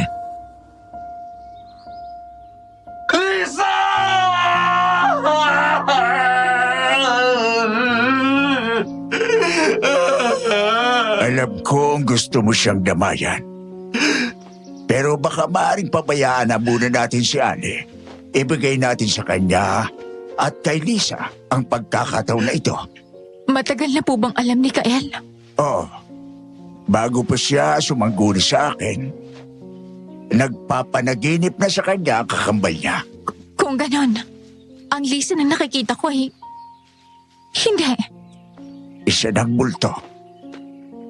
Lisa! Alam ko ang gusto mo siyang damayan. Pero baka maaaring pabayaan na muna natin si Annie. Ibigay natin sa kanya at kay Lisa ang pagkakataon na ito. Matagal na po bang alam ni Kael? Oo. Bago pa siya sumangguni sa akin, nagpapanaginip na sa kanya ang kakambal niya. Kung ganon, ang Lisa na nakikita ko ay... Hindi. Isa ng multo.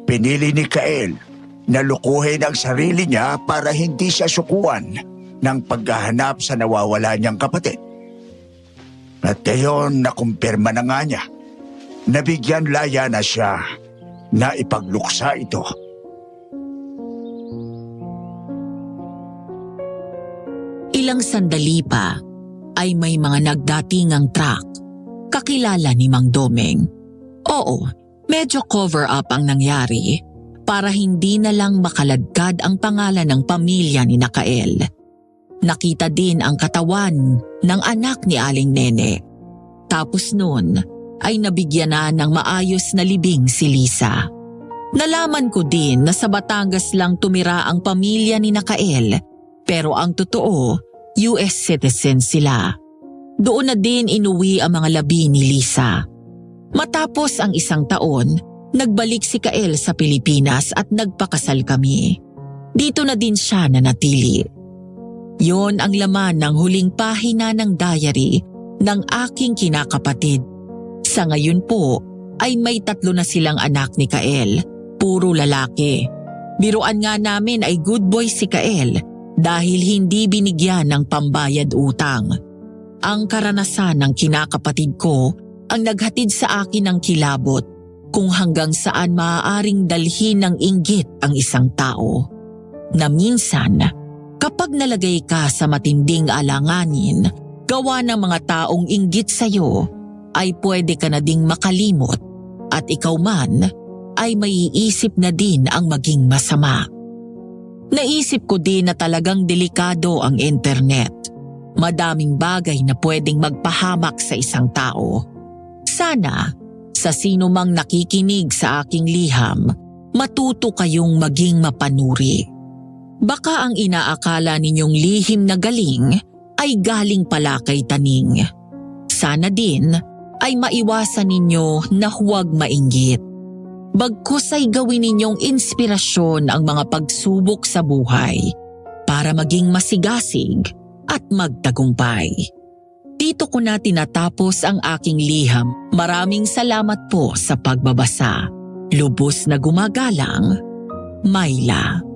Pinili ni Kael na lukuhin ang sarili niya para hindi siya sukuan ng paghahanap sa nawawala niyang kapatid. At ngayon nakumpirma na nga niya. Nabigyan laya na siya na ipagluksa ito. Ilang sandali pa ay may mga nagdatingang truck. Kakilala ni Mang Domeng. Oo, medyo cover up ang nangyari para hindi na lang makaladkad ang pangalan ng pamilya ni Kael. Nakita din ang katawan ng anak ni Aling Nene. Tapos noon ay nabigyan na ng maayos na libing si Lisa. Nalaman ko din na sa Batangas lang tumira ang pamilya ni Kael, pero ang totoo, US citizen sila. Doon na din inuwi ang mga labi ni Lisa. Matapos ang isang taon, nagbalik si Kael sa Pilipinas at nagpakasal kami. Dito na din siya nanatili. Yon ang laman ng huling pahina ng diary ng aking kinakapatid. Sa ngayon po ay may 3 na silang anak ni Kael, puro lalaki. Biruan nga namin ay good boy si Kael dahil hindi binigyan ng pambayad utang. Ang karanasan ng kinakapatid ko ang naghatid sa akin ng kilabot kung hanggang saan maaaring dalhin ng inggit ang isang tao. Na minsan, kapag nalagay ka sa matinding alanganin, gawa ng mga taong inggit sa'yo, ay pwede ka na ding makalimot at ikaw man ay maiisip na din ang maging masama. Naisip ko din na talagang delikado ang internet. Madaming bagay na pwedeng magpahamak sa isang tao. Sana, sa sino mang nakikinig sa aking liham, matuto kayong maging mapanuri. Baka ang inaakala ninyong lihim na galing ay galing pala kay Taning. Sana din ay maiwasan ninyo na huwag mainggit. Bagkus ay gawin ninyong inspirasyon ang mga pagsubok sa buhay para maging masigasig at magtagumpay. Dito ko na tinatapos ang aking liham. Maraming salamat po sa pagbabasa. Lubos na gumagalang, Myla.